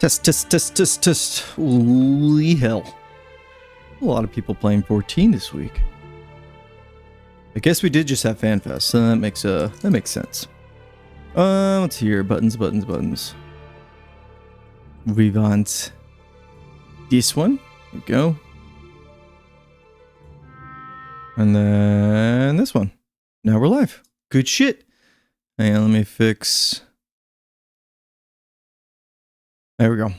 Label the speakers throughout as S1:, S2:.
S1: Test. Holy hell. A lot of people playing 14 this week. I guess we did just have FanFest, so that makes sense. Let's see here. Buttons. We want this one. There we go. And then this one. Now we're live. Good shit. Hang on, let me fix. There we go.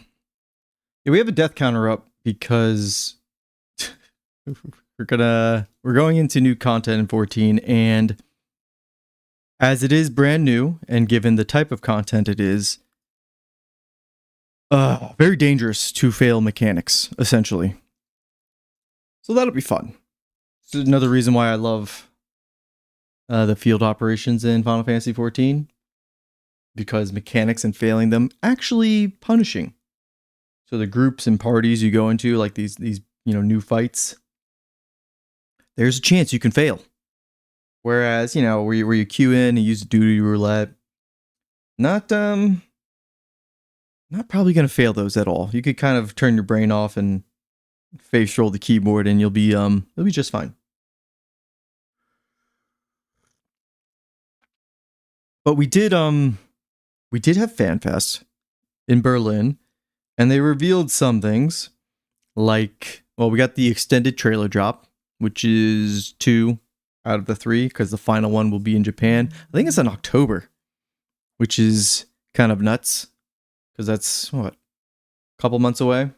S1: Yeah, we have a death counter up because we're going into new content in 14, and as it is brand new, and given the type of content it is, very dangerous to fail mechanics, essentially. So that'll be fun. This is another reason why I love the field operations in Final Fantasy 14. Because mechanics and failing them actually punishing. So the groups and parties you go into, like these new fights, there's a chance you can fail. Whereas, where you queue in and use duty roulette, not probably gonna fail those at all. You could kind of turn your brain off and face roll the keyboard, and you'll be just fine. But we did have FanFest in Berlin, and they revealed some things, like, well, we got the extended trailer drop, which is 2 out of the 3, because the final one will be in Japan. I think it's in October, which is kind of nuts, because that's, a couple months away.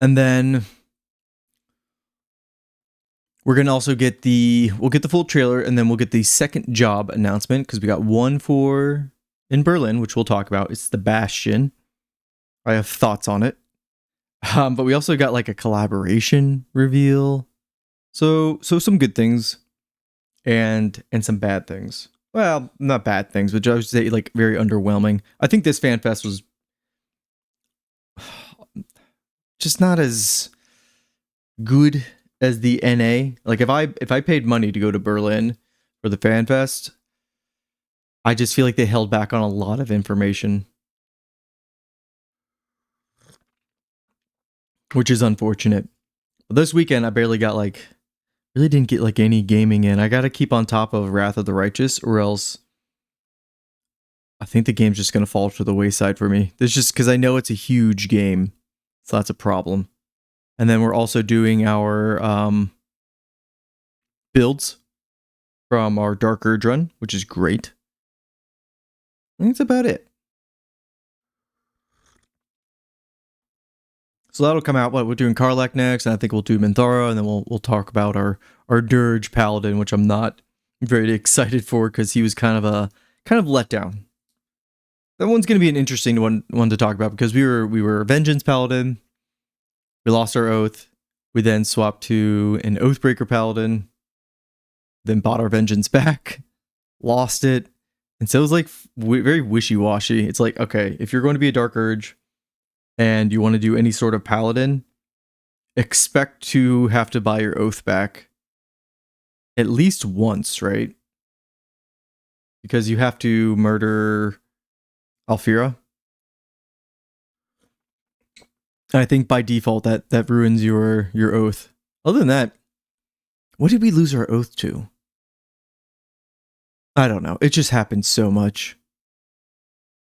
S1: And then we're going to also get we'll get the full trailer, and then we'll get the second job announcement, because we got one in Berlin, which we'll talk about. It's the Bastion. I have thoughts on it. But we also got like a collaboration reveal. So some good things and some bad things. Well, not bad things, but I would say like very underwhelming. I think this FanFest was just not as good as the NA. Like if I paid money to go to Berlin for the FanFest, I just feel like they held back on a lot of information, which is unfortunate. But this weekend I really didn't get like any gaming in. I got to keep on top of Wrath of the Righteous, or else I think the game's just going to fall to the wayside for me. There's just because I know it's a huge game, so that's a problem. And then we're also doing our builds from our Dark Urge run, which is great. I think that's about it. So that'll come out. We're doing Karlach next, and I think we'll do Minthara, and then we'll talk about our Dirge Paladin, which I'm not very excited for because he was kind of let down. That one's going to be an interesting one to talk about, because we were Vengeance Paladin. We lost our oath. We then swapped to an Oathbreaker Paladin. Then bought our Vengeance back. Lost it. And so it was like very wishy-washy. It's like, okay, if you're going to be a Dark Urge and you want to do any sort of Paladin, expect to have to buy your oath back at least once, right? Because you have to murder Alfira. I think by default that ruins your oath. Other than that, what did we lose our oath to? I don't know. It just happened so much.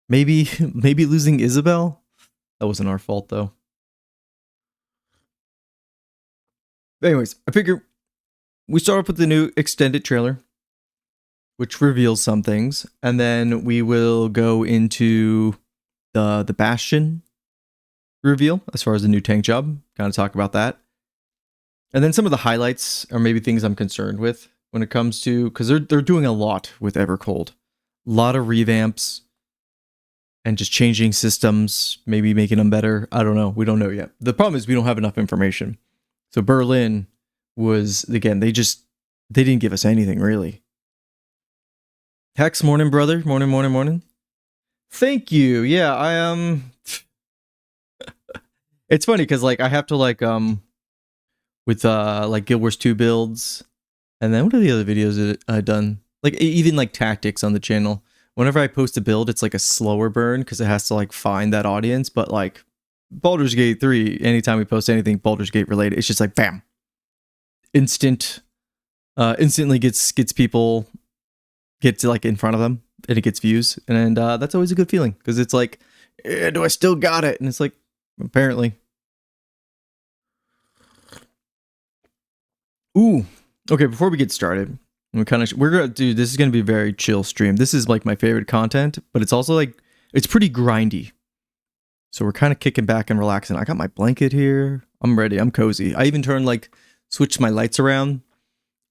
S1: Maybe losing Isabel? That wasn't our fault though. Anyways, I figure we start off with the new extended trailer, which reveals some things, and then we will go into the Bastion reveal as far as the new tank job, kind of talk about that. And then some of the highlights, or maybe things I'm concerned with when it comes to, because they're doing a lot with Evercold. A lot of revamps and just changing systems, maybe making them better. I don't know. We don't know yet. The problem is we don't have enough information. So Berlin was, again, they didn't give us anything really. Hex, morning, brother. Morning. Thank you. Yeah, it's funny because like I have to with like Guild Wars 2 builds, and then what are the other videos that I've done? Like even like tactics on the channel. whenever I post a build, it's like a slower burn because it has to like find that audience. But like Baldur's Gate 3, anytime we post anything Baldur's Gate related, it's just like bam, instantly gets people, get to like in front of them, and it gets views, and that's always a good feeling because it's like, do I still got it? And it's like, apparently. Ooh, okay. Before we get started, we're gonna do, this is gonna be a very chill stream. This is like my favorite content, but it's also like, it's pretty grindy. So we're kind of kicking back and relaxing. I got my blanket here. I'm ready. I'm cozy. I even switched my lights around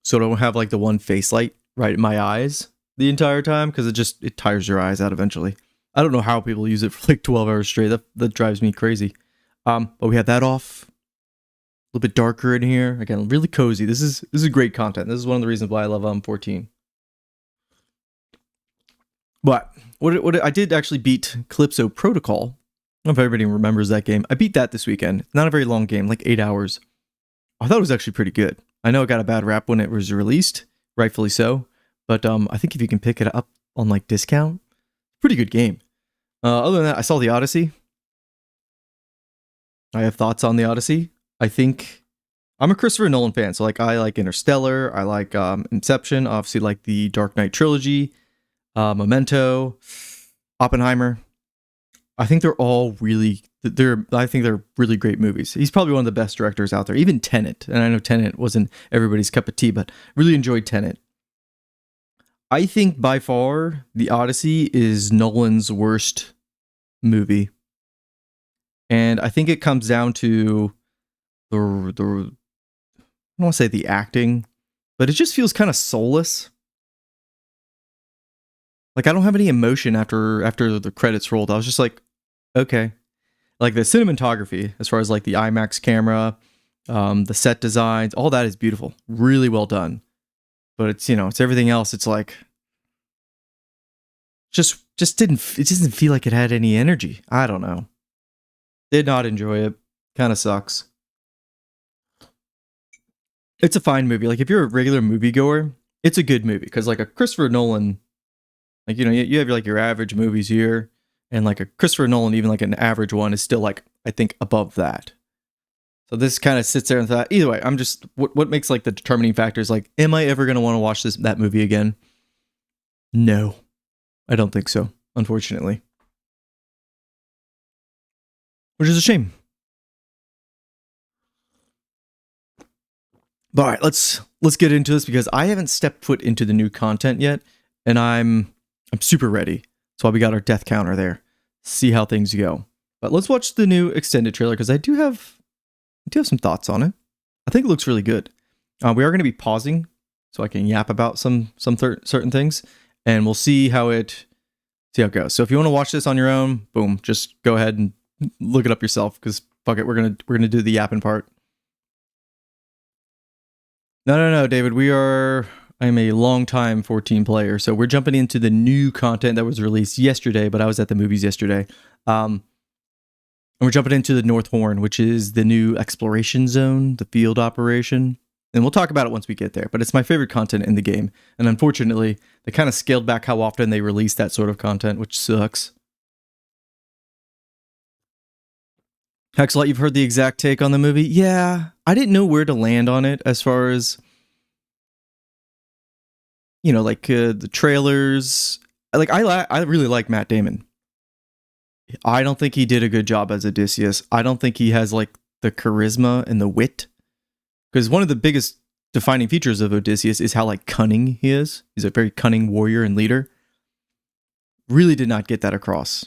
S1: so I don't have like the one face light right in my eyes the entire time because it tires your eyes out eventually. I don't know how people use it for like 12 hours straight. That drives me crazy. But we have that off. A little bit darker in here. Again, really cozy. This is great content. This is one of the reasons why I love 14. But what I did actually beat Calypso Protocol. I don't know if everybody remembers that game. I beat that this weekend. Not a very long game, like 8 hours. I thought it was actually pretty good. I know it got a bad rap when it was released, rightfully so. But I think if you can pick it up on like discount, pretty good game. Other than that, I saw the Odyssey. I have thoughts on the Odyssey. I think I'm a Christopher Nolan fan, so like I like Interstellar, I like Inception, obviously like the Dark Knight trilogy, Memento, Oppenheimer. I think they're all really really great movies. He's probably one of the best directors out there. Even Tenet, and I know Tenet wasn't everybody's cup of tea, but really enjoyed Tenet. I think by far the Odyssey is Nolan's worst movie, and I think it comes down to the I don't want to say the acting, but it just feels kind of soulless. Like I don't have any emotion after the credits rolled. I was just like, okay. Like the cinematography, as far as like the IMAX camera, the set designs, all that is beautiful, really well done. But it's, it's everything else. It's like just didn't feel like it had any energy. I don't know. Did not enjoy it. Kind of sucks. It's a fine movie. Like if you're a regular moviegoer, it's a good movie because like a Christopher Nolan, like you have like your average movies here, and like a Christopher Nolan, even like an average one is still like I think above that. So this kind of sits there and thought. Either way, I'm just what makes like the determining factor is like, am I ever gonna want to watch that movie again? No, I don't think so. Unfortunately, which is a shame. But all right, let's get into this because I haven't stepped foot into the new content yet, and I'm super ready. So we got our death counter there. See how things go. But let's watch the new extended trailer because I do have some thoughts on it. I think it looks really good. We are going to be pausing so I can yap about some certain things, and we'll see how it goes. So if you want to watch this on your own, boom, just go ahead and look it up yourself because fuck it, we're gonna do the yapping part. No, David. I'm a long-time 14 player, so we're jumping into the new content that was released yesterday, but I was at the movies yesterday. And we're jumping into the North Horn, which is the new exploration zone, the field operation. And we'll talk about it once we get there, but it's my favorite content in the game. And unfortunately, they kind of scaled back how often they release that sort of content, which sucks. Hexalot, you've heard the exact take on the movie? Yeah, I didn't know where to land on it as far as, like the trailers. Like I really like Matt Damon. I don't think he did a good job as Odysseus. I don't think he has like the charisma and the wit. Because one of the biggest defining features of Odysseus is how like cunning he is. He's a very cunning warrior and leader. Really did not get that across.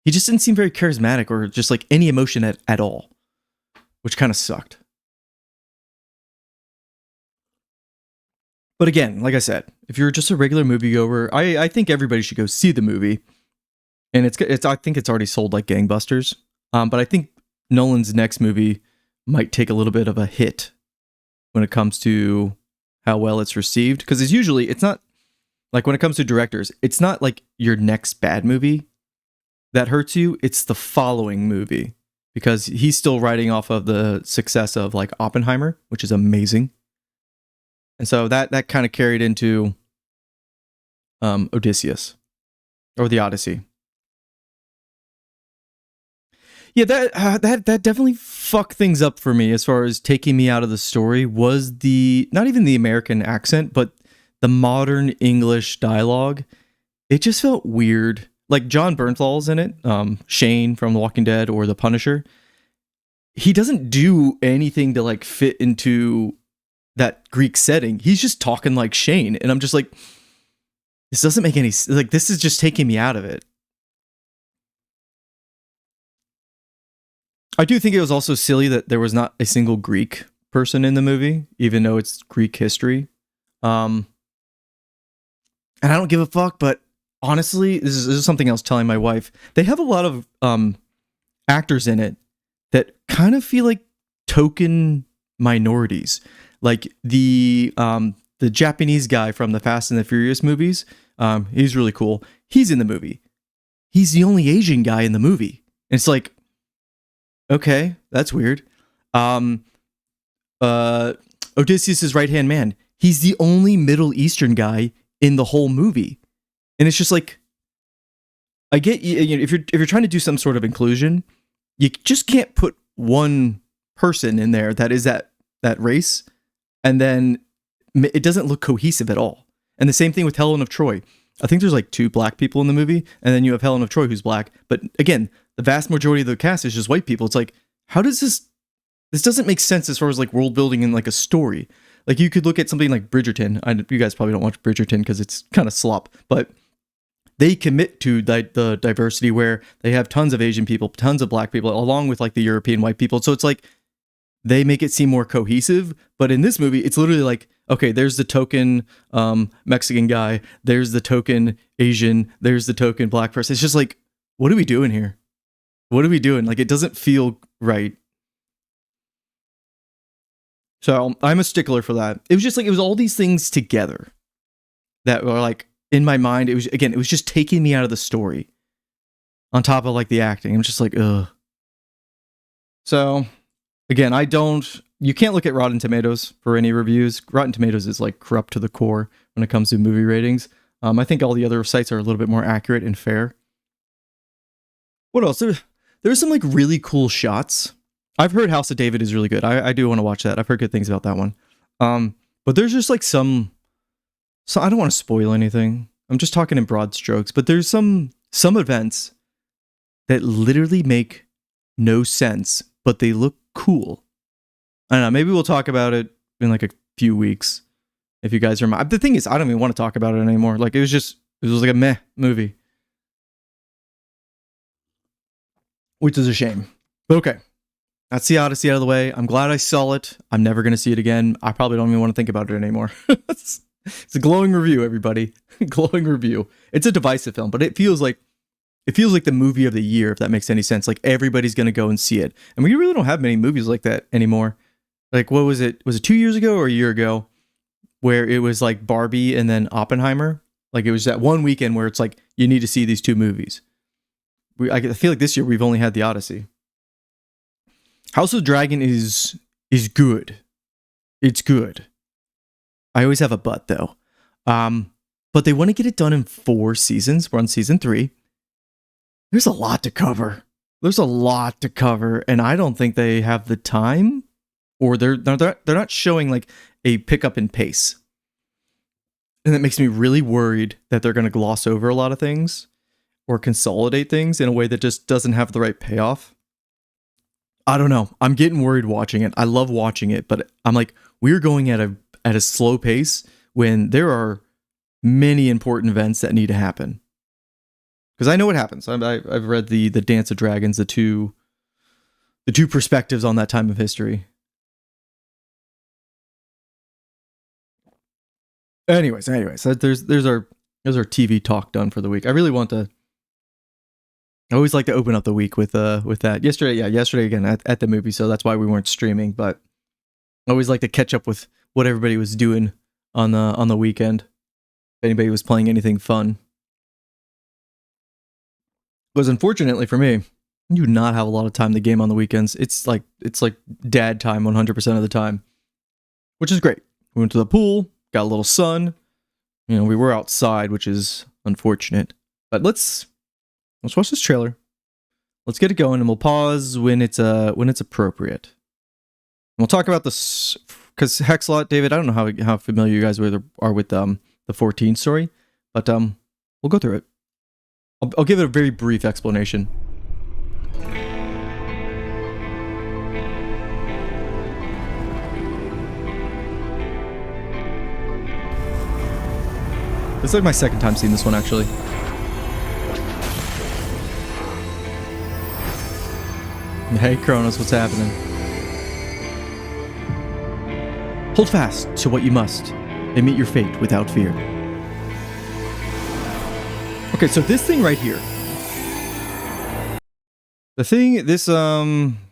S1: He just didn't seem very charismatic or just like any emotion at all, which kind of sucked. But again, like I said, if you're just a regular moviegoer, I think everybody should go see the movie. And I think it's already sold like gangbusters. But I think Nolan's next movie might take a little bit of a hit when it comes to how well it's received. Because it's not like when it comes to directors, it's not like your next bad movie that hurts you. It's the following movie. Because he's still riding off of the success of like Oppenheimer, which is amazing. And so that kind of carried into Odysseus. or the Odyssey. Yeah, that definitely fucked things up for me as far as taking me out of the story. Was the not even the American accent, but the modern English dialogue. It just felt weird. Like John Bernthal's in it, Shane from The Walking Dead or The Punisher. He doesn't do anything to like fit into that Greek setting. He's just talking like Shane, and I'm just like, this doesn't make any like. This is just taking me out of it. I do think it was also silly that there was not a single Greek person in the movie, even though it's Greek history. And I don't give a fuck, but honestly, this is something I was telling my wife. They have a lot of actors in it that kind of feel like token minorities. Like the Japanese guy from the Fast and the Furious movies, he's really cool. He's in the movie. He's the only Asian guy in the movie. And it's like, okay, that's weird. Odysseus' right-hand man. He's the only Middle Eastern guy in the whole movie. And it's just like, I get you know, if you're trying to do some sort of inclusion, you just can't put one person in there that is that race, and then it doesn't look cohesive at all. And the same thing with Helen of Troy. I think there's like 2 black people in the movie, and then you have Helen of Troy who's black. But again, the vast majority of the cast is just white people. It's like, how does this doesn't make sense as far as like world building and like a story. Like you could look at something like Bridgerton. You guys probably don't watch Bridgerton because it's kind of slop, but they commit to the diversity where they have tons of Asian people, tons of black people, along with like the European white people. So it's like they make it seem more cohesive. But in this movie, it's literally like, okay, there's the token Mexican guy, there's the token Asian, there's the token black person. It's just like, what are we doing here? What are we doing? Like, it doesn't feel right. So I'm a stickler for that. It was just like, it was all these things together that were like, in my mind, it was just taking me out of the story on top of like the acting. I'm just like, ugh. So again, you can't look at Rotten Tomatoes for any reviews. Rotten Tomatoes is like corrupt to the core when it comes to movie ratings. I think all the other sites are a little bit more accurate and fair. What else? There's some like really cool shots. I've heard House of David is really good. I do want to watch that. I've heard good things about that one. But there's just like so I don't want to spoil anything. I'm just talking in broad strokes, but there's some events that literally make no sense, but they look cool. I don't know. Maybe we'll talk about it in like a few weeks. If you guys are, the thing is, I don't even want to talk about it anymore. Like it was like a meh movie, which is a shame. But okay, that's the Odyssey out of the way. I'm glad I saw it. I'm never going to see it again. I probably don't even want to think about it anymore. It's a glowing review, everybody. Glowing review. It's a divisive film, but it feels like the movie of the year, if that makes any sense. Like everybody's going to go and see it. And we really don't have many movies like that anymore. Like what was it? Was it 2 years ago or a year ago where it was like Barbie and then Oppenheimer? Like it was that one weekend where it's like, you need to see these 2 movies. I feel like this year we've only had the Odyssey. House of the Dragon is good. It's good. I always have a but though. But they want to get it done in 4 seasons. We're on season 3. There's a lot to cover. And I don't think they have the time, or they're not showing like a pickup in pace. And that makes me really worried that they're going to gloss over a lot of things or consolidate things in a way that just doesn't have the right payoff. I don't know. I'm getting worried watching it. I love watching it, but I'm like, we're going at a slow pace when there are many important events that need to happen. Because I know what happens. I've read the Dance of Dragons, the two perspectives on that time of history. Anyways, there's our TV talk done for the week. I really want to. I always like to open up the week with that. Yesterday again at the movie, so that's why we weren't streaming. But I always like to catch up with what everybody was doing on the weekend. If anybody was playing anything fun. Because unfortunately for me, I do not have a lot of time to game on the weekends. It's like dad time 100% of the time, which is great. We went to the pool, got a little sun. You know, we were outside, which is unfortunate. But let's watch this trailer. Let's get it going, and we'll pause when it's appropriate. And we'll talk about this because Hexlot, David. I don't know how familiar you guys are with the 14 story, but we'll go through it. I'll give it a very brief explanation. It's like my second time seeing this one, actually. Hey, Kronos, what's happening? Hold fast to what you must and meet your fate without fear. Okay, so this thing right here. This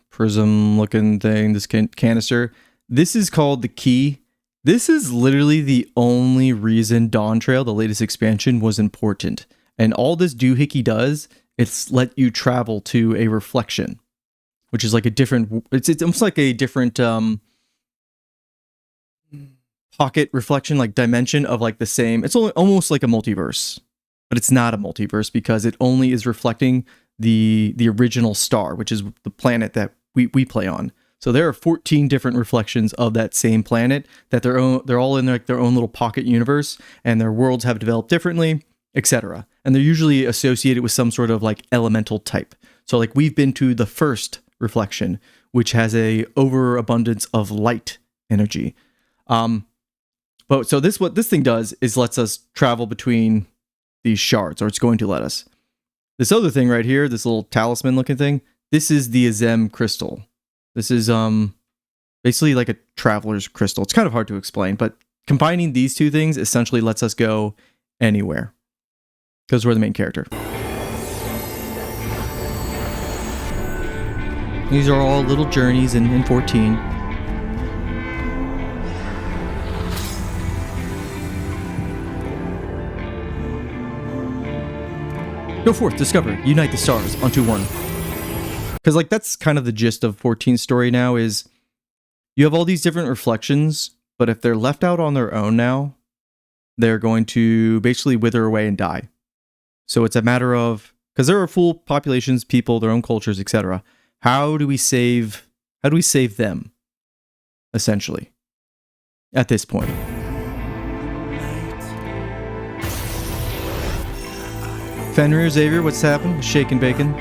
S1: prism looking thing, this canister, this is called the key. This is literally the only reason Dawn Trail, the latest expansion, was important. And all this doohickey does, it's let you travel to a reflection, which is like a different, it's almost like a different pocket reflection, like dimension of like the same, it's almost like a multiverse, but it's not a multiverse because it only is reflecting the original star, which is the planet that we play on. So there are 14 different reflections of that same planet that they're all in like their own little pocket universe, and their worlds have developed differently, etc. And they're usually associated with some sort of like elemental type. So like we've been to the first reflection, which has a overabundance of light energy. But so what this thing does is lets us travel between these shards, or it's going to let us. This other thing right here, this little talisman looking thing, this is the Azem crystal. This is basically like a traveler's crystal. It's kind of hard to explain, but combining these two things essentially lets us go anywhere, because we're the main character. These are all little journeys in 14. Go forth, discover, unite the stars onto one. Because like that's kind of the gist of 14's story now, is you have all these different reflections, but if they're left out on their own now, they're going to basically wither away and die. So it's a matter of, because there are full populations, people, their own cultures, etc. How do we save them, essentially, at this point? Fenrir, Xavier, what's happened? Shake and bacon.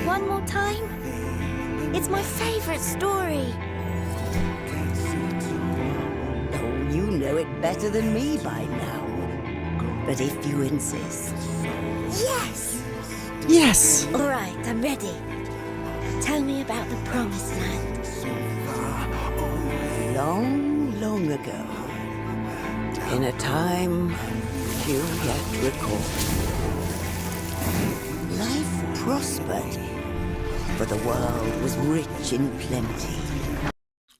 S2: One more time? It's my favorite story.
S3: Oh, you know it better than me by now. But if you insist.
S2: Yes!
S1: Yes!
S2: All right, I'm ready. Tell me about the Promised Land.
S3: Long, long ago, in a time few yet recall, life prospered, for the world was rich in plenty.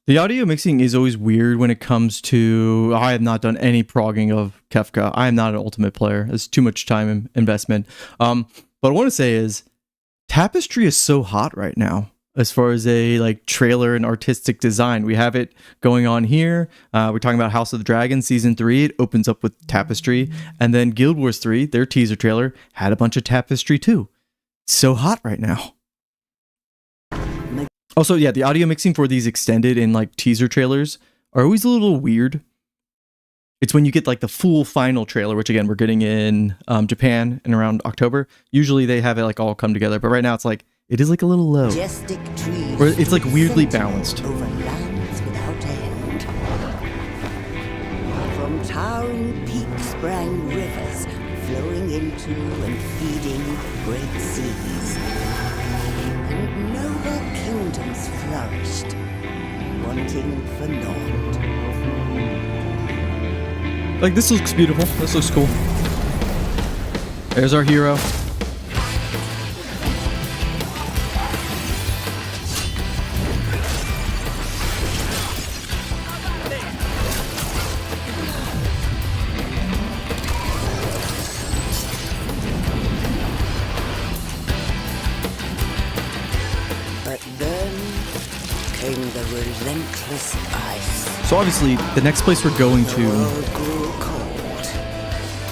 S1: The audio mixing is always weird when it comes to, I have not done any progging of Kefka. I am not an Ultimate player. It's too much time investment. But what I want to say is, Tapestry is so hot right now as far as a like trailer and artistic design. We have it going on here. We're talking about House of the Dragon Season 3. It opens up with Tapestry. And then Guild Wars 3, their teaser trailer, had a bunch of Tapestry too. It's so hot right now. Also, yeah, the audio mixing for these extended and like teaser trailers are always a little weird. It's when you get like the full final trailer, which again, we're getting in Japan in around October. Usually they have it like all come together, but right now it's like, it is like a little low.
S3: Majestic trees,
S1: or it's like weirdly balanced.
S3: over lands without end. From towering peaks sprang rivers, flowing into and feeding great seas. And noble kingdoms flourished, wanting for naught.
S1: Like, this looks beautiful. This looks cool. There's our hero.
S3: But then came the relentless ice.
S1: So obviously, the next place we're going
S3: The
S1: to...
S3: world grew cold,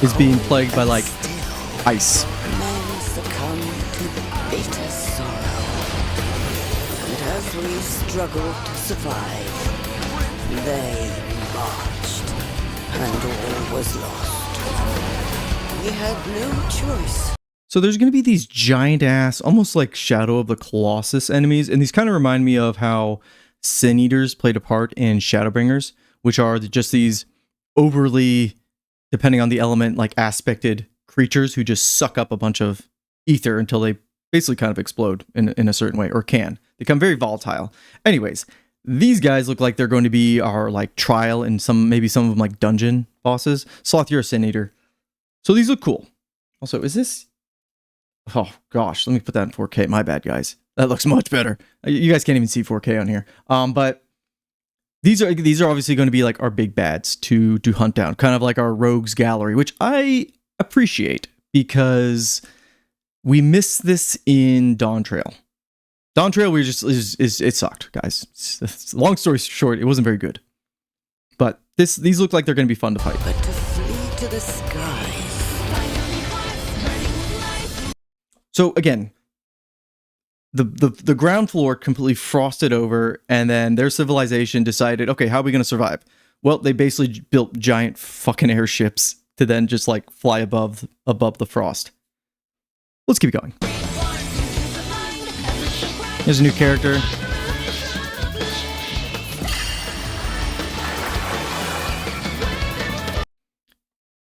S1: is being plagued by like
S3: Still,
S1: ice.
S3: men succumb to bitter sorrow. And as we struggled to survive, they marched, and all was lost. We had no choice.
S1: So there's going to be these giant ass, almost like Shadow of the Colossus enemies, and these kind of remind me of how Sin Eaters played a part in Shadowbringers, which are just these overly, depending on the element, like aspected creatures who just suck up a bunch of ether until they basically kind of explode in a certain way, or can. They become very volatile. Anyways, these guys look like they're going to be our like trial and maybe some of them like dungeon bosses. Sloth, you're a Sin Eater. So these look cool. Also, is this... Oh gosh, let me put that in 4K. My bad, guys. That looks much better. You guys can't even see 4K on here. But these are obviously going to be like our big bads to hunt down, kind of like our rogues gallery, which I appreciate because we missed this in Dawn Trail. Dawn Trail, we just it sucked, guys. Long story short, it wasn't very good. But these look like they're going to be fun to fight.
S3: But to flee to the skies.
S1: So again, the ground floor completely frosted over, and then their civilization decided, okay, how are we going to survive? Well, they basically built giant fucking airships to then just like fly above the frost. Let's keep going. Here's a new character.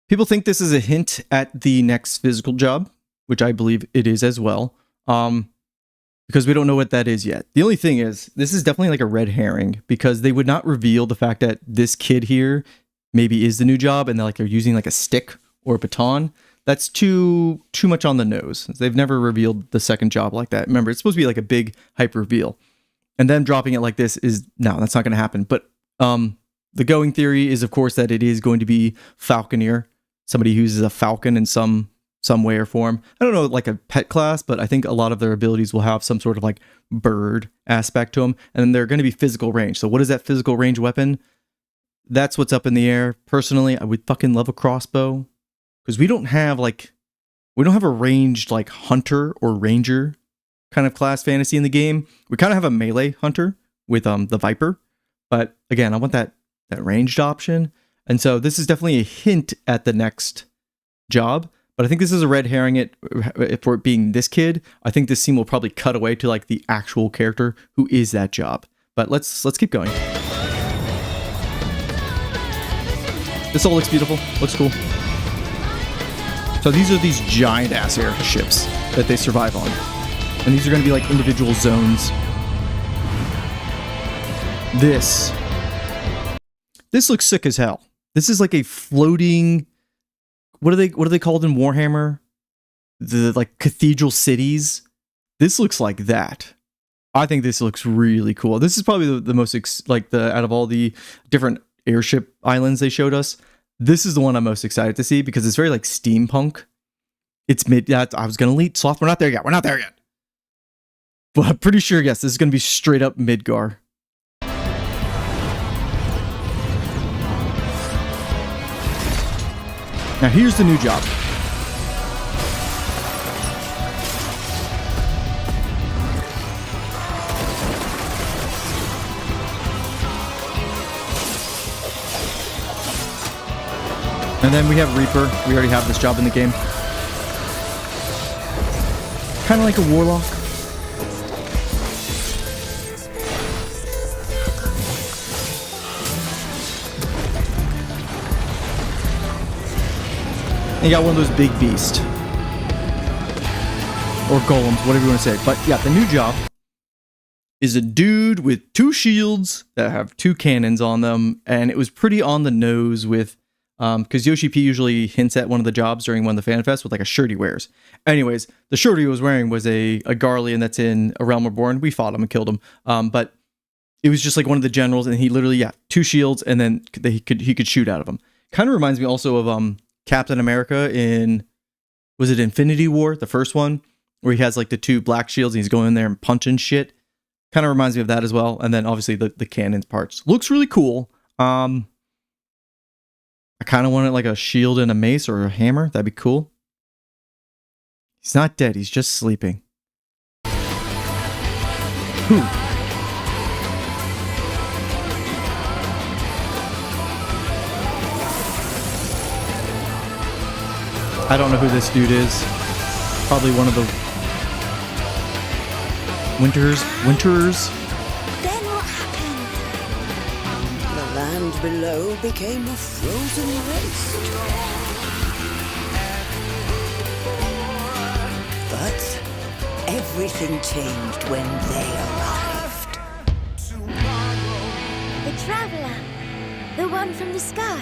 S1: People think this is a hint at the next physical job, which I believe it is as well, because we don't know what that is yet. The only thing is, this is definitely like a red herring, because they would not reveal the fact that this kid here maybe is the new job, and they're using like a stick or a baton. That's too much on the nose. They've never revealed the second job like that. Remember, it's supposed to be like a big hype reveal, and them dropping it like this is, no, that's not going to happen. But the going theory is, of course, that it is going to be Falconeer, somebody who uses a falcon in some way or form. I don't know, like a pet class, but I think a lot of their abilities will have some sort of like bird aspect to them, and then they're going to be physical range. So what is that physical range weapon? That's what's up in the air. Personally, I would fucking love a crossbow, because we don't have a ranged like hunter or ranger kind of class fantasy in the game. We kind of have a melee hunter with the Viper, but again, I want that ranged option. And so this is definitely a hint at the next job. But I think this is a red herring for it being this kid. I think this scene will probably cut away to like the actual character who is that job. But let's keep going. This all looks beautiful. Looks cool. So these are these giant ass airships that they survive on. And these are going to be like individual zones. This looks sick as hell. This is like a floating... What are they called in Warhammer? The like cathedral cities. This looks like that. I think this looks really cool. This is probably the most out of all the different airship islands they showed us. This is the one I'm most excited to see because it's very like steampunk. It's mid. I was gonna lead Sloth. We're not there yet. But I'm pretty sure, yes, this is gonna be straight up Midgar. Now here's the new job. And then we have Reaper. We already have this job in the game. Kind of like a warlock. And you got one of those big beasts. Or golems, whatever you want to say. But yeah, the new job is a dude with 2 shields that have 2 cannons on them. And it was pretty on the nose with... because Yoshi P usually hints at one of the jobs during one of the fan fests with like a shirt he wears. Anyways, the shirt he was wearing was a Garlean that's in A Realm Reborn. We fought him and killed him. But it was just like one of the generals, and he literally, 2 shields, and then he could shoot out of them. Kind of reminds me also of Captain America in, was it Infinity War, the first one, where he has like the 2 black shields and he's going in there and punching shit. Kind of reminds me of that as well. And then obviously the cannon parts. Looks really cool. I kind of wanted like a shield and a mace or a hammer. That'd be cool. He's not dead. He's just sleeping. Who? I don't know who this dude is. Probably one of the Winterers.
S2: Then what happened?
S3: The land below became a frozen waste. But everything changed when they arrived.
S2: The traveler. The one from the sky.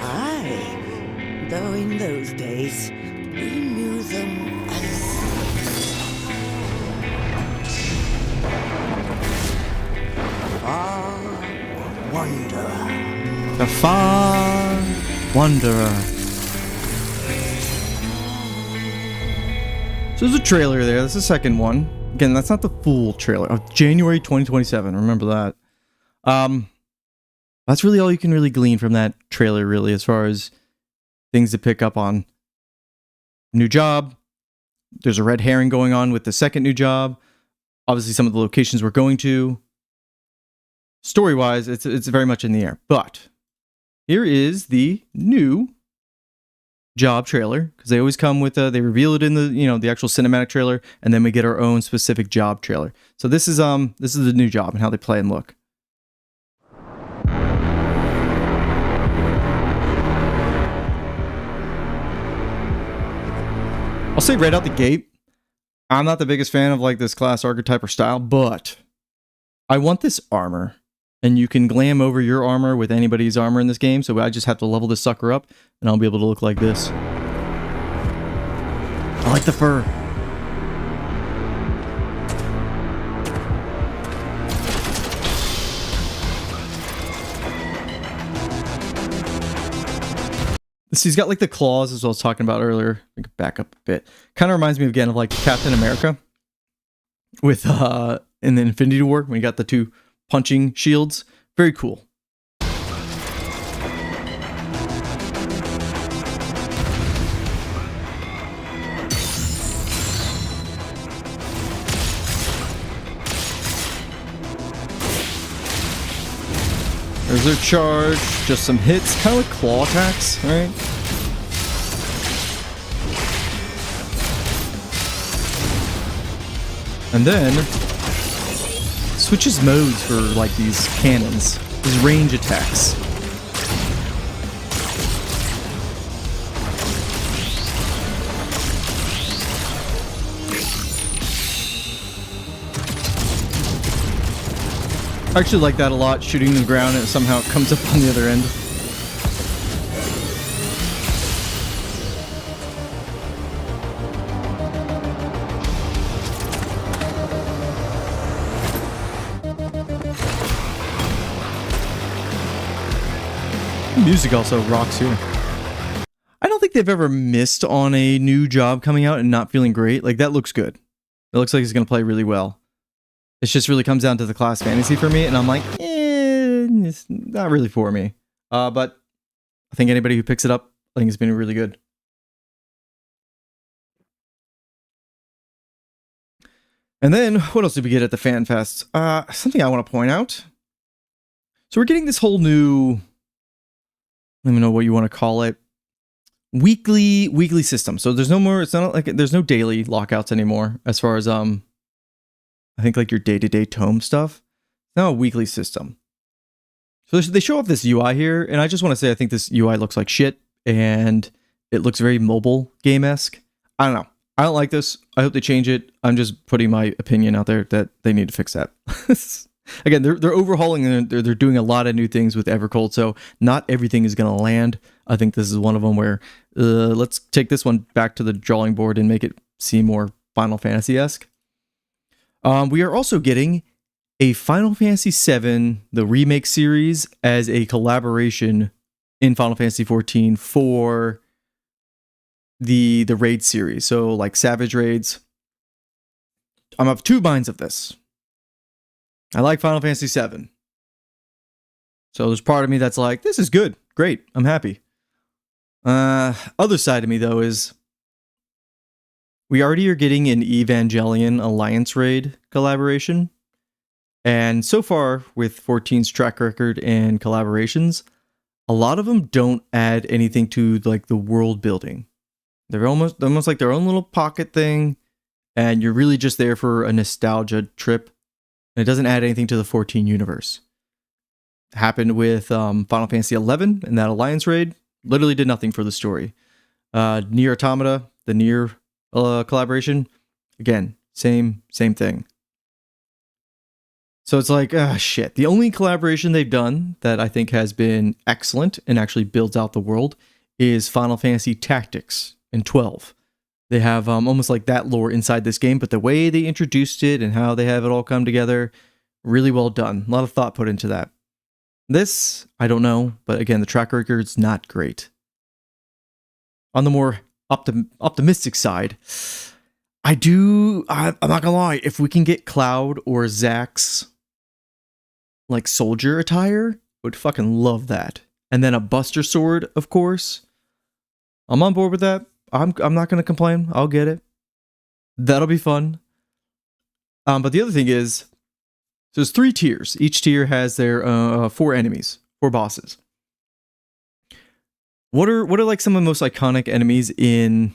S3: Aye. Though in those days, we knew them as Far Wanderer.
S1: The Far Wanderer. So there's a trailer there. That's the second one. Again, that's not the full trailer. Of January 2027. Remember that. That's really all you can really glean from that trailer, really, as far as things to pick up on. New job. There's a red herring going on with the second new job. Obviously, some of the locations we're going to. Story-wise, it's very much in the air. But here is the new job trailer, because they always come with they reveal it in the actual cinematic trailer, and then we get our own specific job trailer. So this is the new job and how they play and look. I'll say right out the gate, I'm not the biggest fan of like this class archetype or style, but I want this armor. And you can glam over your armor with anybody's armor in this game, so I just have to level this sucker up, and I'll be able to look like this. I like the fur. So he's got like the claws, as I was talking about earlier. I can back up a bit. Kind of reminds me again of like Captain America with in the Infinity War when he got the two punching shields. Very cool. There's their charge, just some hits, kind of like claw attacks, right? And then switches modes for like these cannons, these range attacks. I actually like that a lot, shooting the ground and it somehow comes up on the other end. Music also rocks here. I don't think they've ever missed on a new job coming out and not feeling great. Like, that looks good. It looks like it's going to play really well. It just really comes down to the class fantasy for me, and I'm like, it's not really for me. But I think anybody who picks it up, I think it's been really good. And then, what else did we get at the Fan Fest? Something I want to point out. So we're getting this whole new, I don't even know what you want to call it, weekly system. So there's no more, it's not like, there's no daily lockouts anymore, as far as, I think like your day-to-day tome stuff. It's now a weekly system. So they show off this UI here, and I just want to say I think this UI looks like shit, and it looks very mobile game-esque. I don't know. I don't like this. I hope they change it. I'm just putting my opinion out there that they need to fix that. Again, they're overhauling and they're doing a lot of new things with Evercold, so not everything is going to land. I think this is one of them where let's take this one back to the drawing board and make it seem more Final Fantasy-esque. We are also getting a Final Fantasy VII, the remake series, as a collaboration in Final Fantasy XIV for the raid series. So like Savage raids. I'm of two minds of this. I like Final Fantasy VII. So there's part of me that's like, this is good. Great. I'm happy. Other side of me, though, is we already are getting an Evangelion Alliance raid collaboration. And so far, with 14's track record and collaborations, a lot of them don't add anything to like the world building. They're almost like their own little pocket thing, and you're really just there for a nostalgia trip. And it doesn't add anything to the 14 universe. It happened with Final Fantasy XI and that Alliance raid. Literally did nothing for the story. Nier Automata, the Nier collaboration, again, same thing. So it's like, shit. The only collaboration they've done that I think has been excellent and actually builds out the world is Final Fantasy Tactics in 12. They have almost like that lore inside this game, but the way they introduced it and how they have it all come together, really well done. A lot of thought put into that. This, I don't know, but again, the track record's not great. On the more optimistic side, I'm not gonna lie, if we can get Cloud or Zack's like soldier attire, would fucking love that. And then a Buster Sword, of course. I'm on board with that. I'm not gonna complain. I'll get it. That'll be fun. But the other thing is, so there's 3 tiers. Each tier has their 4 enemies, 4 bosses. What are like some of the most iconic enemies in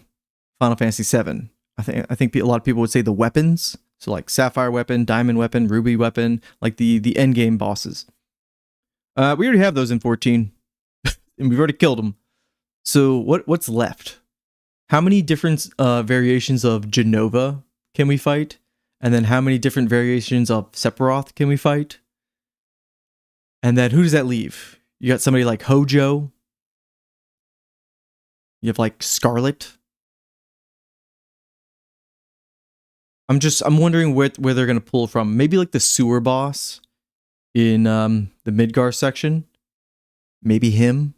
S1: Final Fantasy VII? I think a lot of people would say the weapons. So like Sapphire weapon, Diamond weapon, Ruby weapon, like the end game bosses. We already have those in 14, and we've already killed them. So what's left? How many different variations of Genova can we fight? And then how many different variations of Sephiroth can we fight? And then who does that leave? You got somebody like Hojo. You have like Scarlet. I'm wondering where they're gonna pull from. Maybe like the sewer boss in the Midgar section. Maybe him.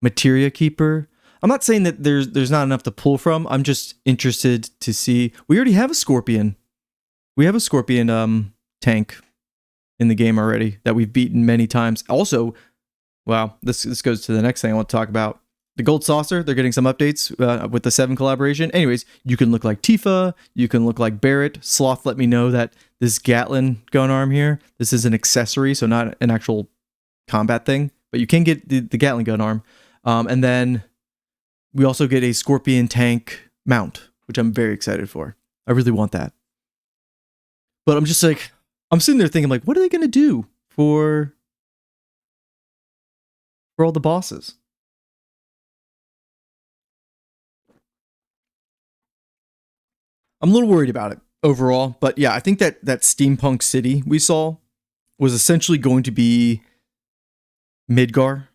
S1: Materia Keeper. I'm not saying that there's not enough to pull from. I'm just interested to see. We already have a Scorpion. We have a Scorpion tank in the game already that we've beaten many times. Also, wow, this goes to the next thing I want to talk about. The Gold Saucer, they're getting some updates with the 7 collaboration. Anyways, you can look like Tifa, you can look like Barrett. Sloth let me know that this Gatlin gun arm here, this is an accessory, so not an actual combat thing, but you can get the Gatling gun arm. And then we also get a Scorpion tank mount, which I'm very excited for. I really want that. But I'm just like, I'm sitting there thinking like, what are they going to do for all the bosses? I'm a little worried about it overall, but yeah, I think that steampunk city we saw was essentially going to be Midgar,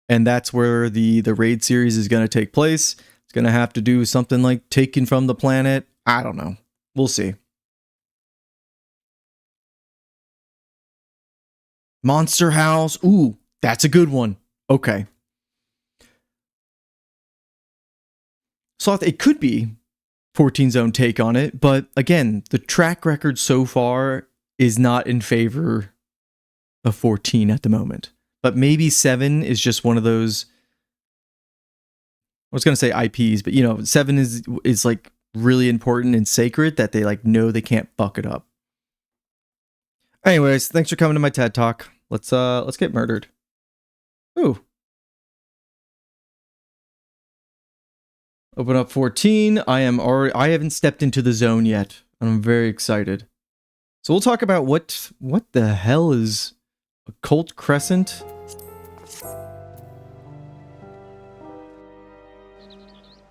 S1: and that's where the raid series is going to take place. It's going to have to do something like taken from the planet. I don't know. We'll see. Monster House. Ooh, that's a good one. Okay. So it could be 14's own take on it, but again, the track record so far is not in favor of 14 at the moment. But maybe 7 is just one of those, I was going to say IPs, but 7 is like really important and sacred that they like know they can't fuck it up. Anyways, thanks for coming to my TED Talk. Let's get murdered. Ooh. Open up 14. I haven't stepped into the zone yet. I'm very excited. So we'll talk about what the hell is Occult Crescent?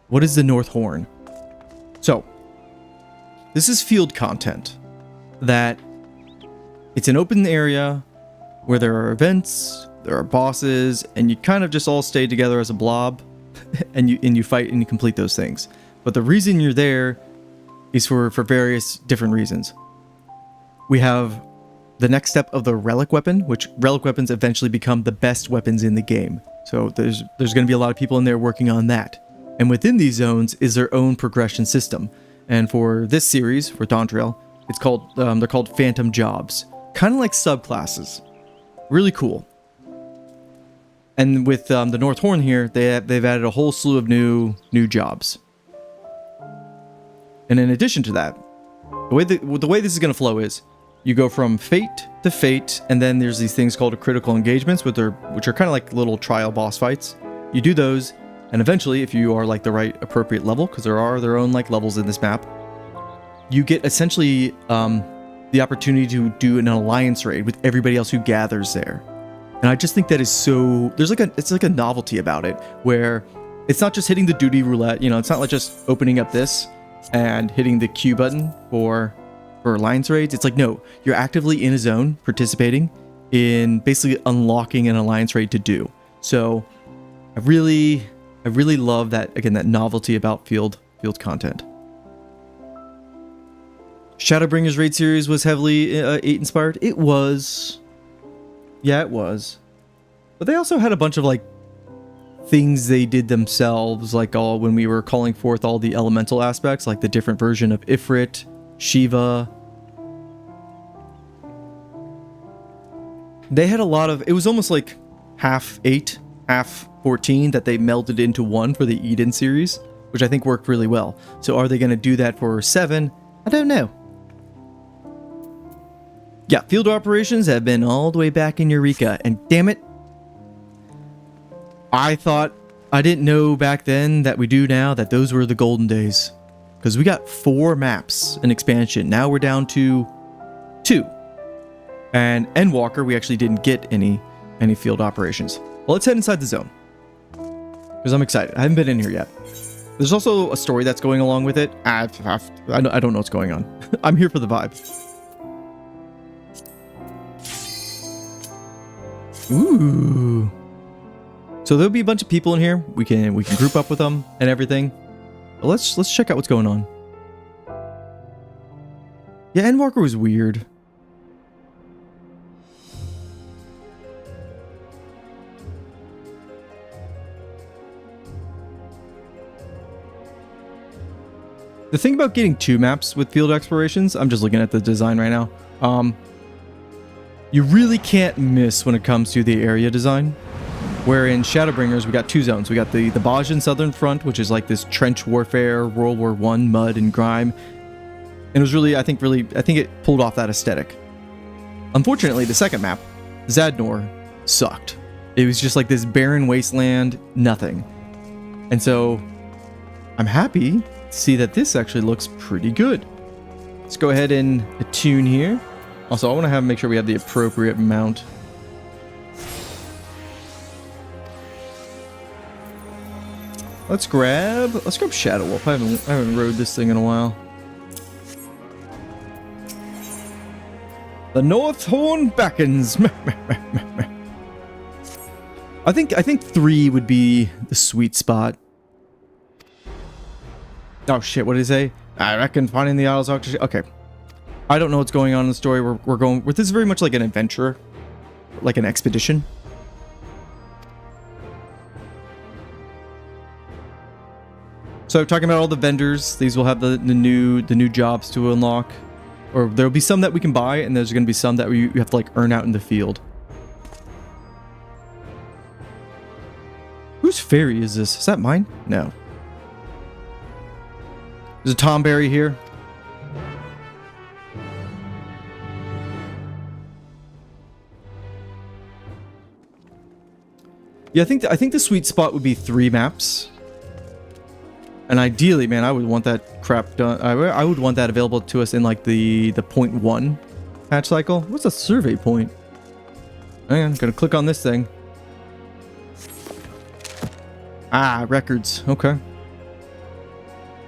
S1: What is the North Horn? So, this is field content that it's an open area where there are events, there are bosses, and you kind of just all stay together as a blob. And you fight and you complete those things. But the reason you're there is for various different reasons. We have the next step of the Relic weapon, which Relic weapons eventually become the best weapons in the game. So there's going to be a lot of people in there working on that. And within these zones is their own progression system. And for this series, for Dawntrail, it's called they're called Phantom Jobs, kind of like subclasses. Really cool. And with the North Horn here, they've added a whole slew of new jobs. And in addition to that, the way this is going to flow is you go from fate to fate, and then there's these things called critical engagements, which are kind of like little trial boss fights. You do those, and eventually, if you are like the right appropriate level, because there are their own like levels in this map, you get essentially the opportunity to do an alliance raid with everybody else who gathers there. And I just think that is so, it's like a novelty about it, where it's not just hitting the duty roulette, you know, it's not like just opening up this and hitting the Q button for alliance raids. It's like, no, you're actively in a zone participating in basically unlocking an alliance raid to do. So I really love that, again, that novelty about field content. Shadowbringers raid series was heavily 8 inspired. It was. Yeah, it was. But they also had a bunch of like things they did themselves, like all when we were calling forth all the elemental aspects, like the different version of Ifrit, Shiva. They had a lot of, it was almost like half 8, half 14 that they melded into one for the Eden series, which I think worked really well. So are they going to do that for 7? I don't know. Yeah, field operations have been all the way back in Eureka, and damn it, I didn't know back then that we do now that those were the golden days. Because we got 4 maps in expansion. Now we're down to 2. And Endwalker, we actually didn't get any field operations. Well, let's head inside the zone. Because I'm excited. I haven't been in here yet. There's also a story that's going along with it. I don't know what's going on. I'm here for the vibes. Ooh. So there'll be a bunch of people in here. We can group up with them and everything. But let's check out what's going on. Yeah, Endwalker was weird. The thing about getting 2 maps with field explorations, I'm just looking at the design right now. You really can't miss when it comes to the area design. Where in Shadowbringers, we got 2 zones. We got the Bajan Southern Front, which is like this trench warfare, World War I, mud and grime. And it was really, I think it pulled off that aesthetic. Unfortunately, the second map, Zadnor, sucked. It was just like this barren wasteland, nothing. And so, I'm happy to see that this actually looks pretty good. Let's go ahead and attune here. Also, I want to make sure we have the appropriate mount. Let's grab Shadow Wolf. I haven't rode this thing in a while. The North Horn beckons. I think 3 would be the sweet spot. Oh shit! What did he say? I reckon finding the Isles. Okay. I don't know what's going on in the story. We're going with this is very much like an adventure, like an expedition. So talking about all the vendors, these will have the new jobs to unlock, or there'll be some that we can buy, and there's going to be some that you have to like earn out in the field. Whose fairy is this? Is that mine? No. There's a Tomberry here. Yeah, I think the sweet spot would be 3 maps. And ideally, man, I would want that crap done. I would want that available to us in like the 0.1 patch cycle. What's a survey point? Hang on, I'm gonna click on this thing. Ah, records. Okay.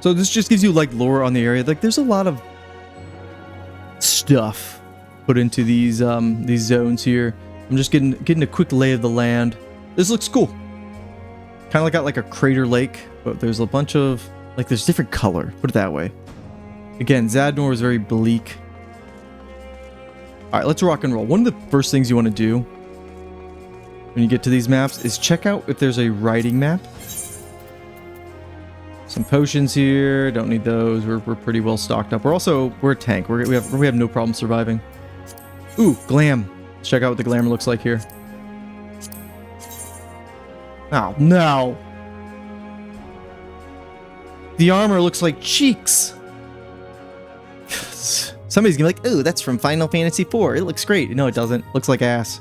S1: So this just gives you like lore on the area. Like there's a lot of stuff put into these zones here. I'm just getting a quick lay of the land. This looks cool. Kind of like got like a crater lake, but there's a bunch of like there's different color. Put it that way. Again, Zadnor is very bleak. All right, let's rock and roll. One of the first things you want to do when you get to these maps is check out if there's a writing map. Some potions here. Don't need those. We're pretty well stocked up. We're a tank. We have no problem surviving. Ooh, glam. Let's check out what the glamour looks like here. Oh, no. The armor looks like cheeks. Somebody's gonna be like, oh, that's from Final Fantasy IV. It looks great. No, it doesn't. It looks like ass.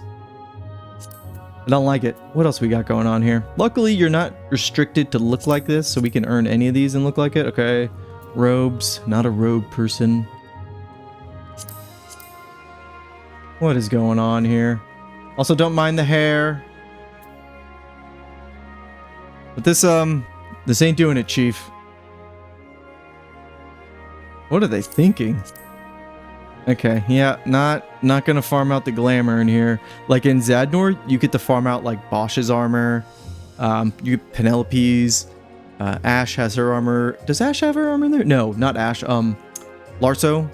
S1: I don't like it. What else we got going on here? Luckily, you're not restricted to look like this, so we can earn any of these and look like it. Okay. Robes. Not a robe person. What is going on here? Also, don't mind the hair. But this ain't doing it, Chief. What are they thinking? Okay, yeah, not gonna farm out the glamour in here. Like in Zadnor, you get to farm out like Bosch's armor. You get Penelope's. Ash has her armor. Does Ash have her armor in there? No, not Ash. Larso,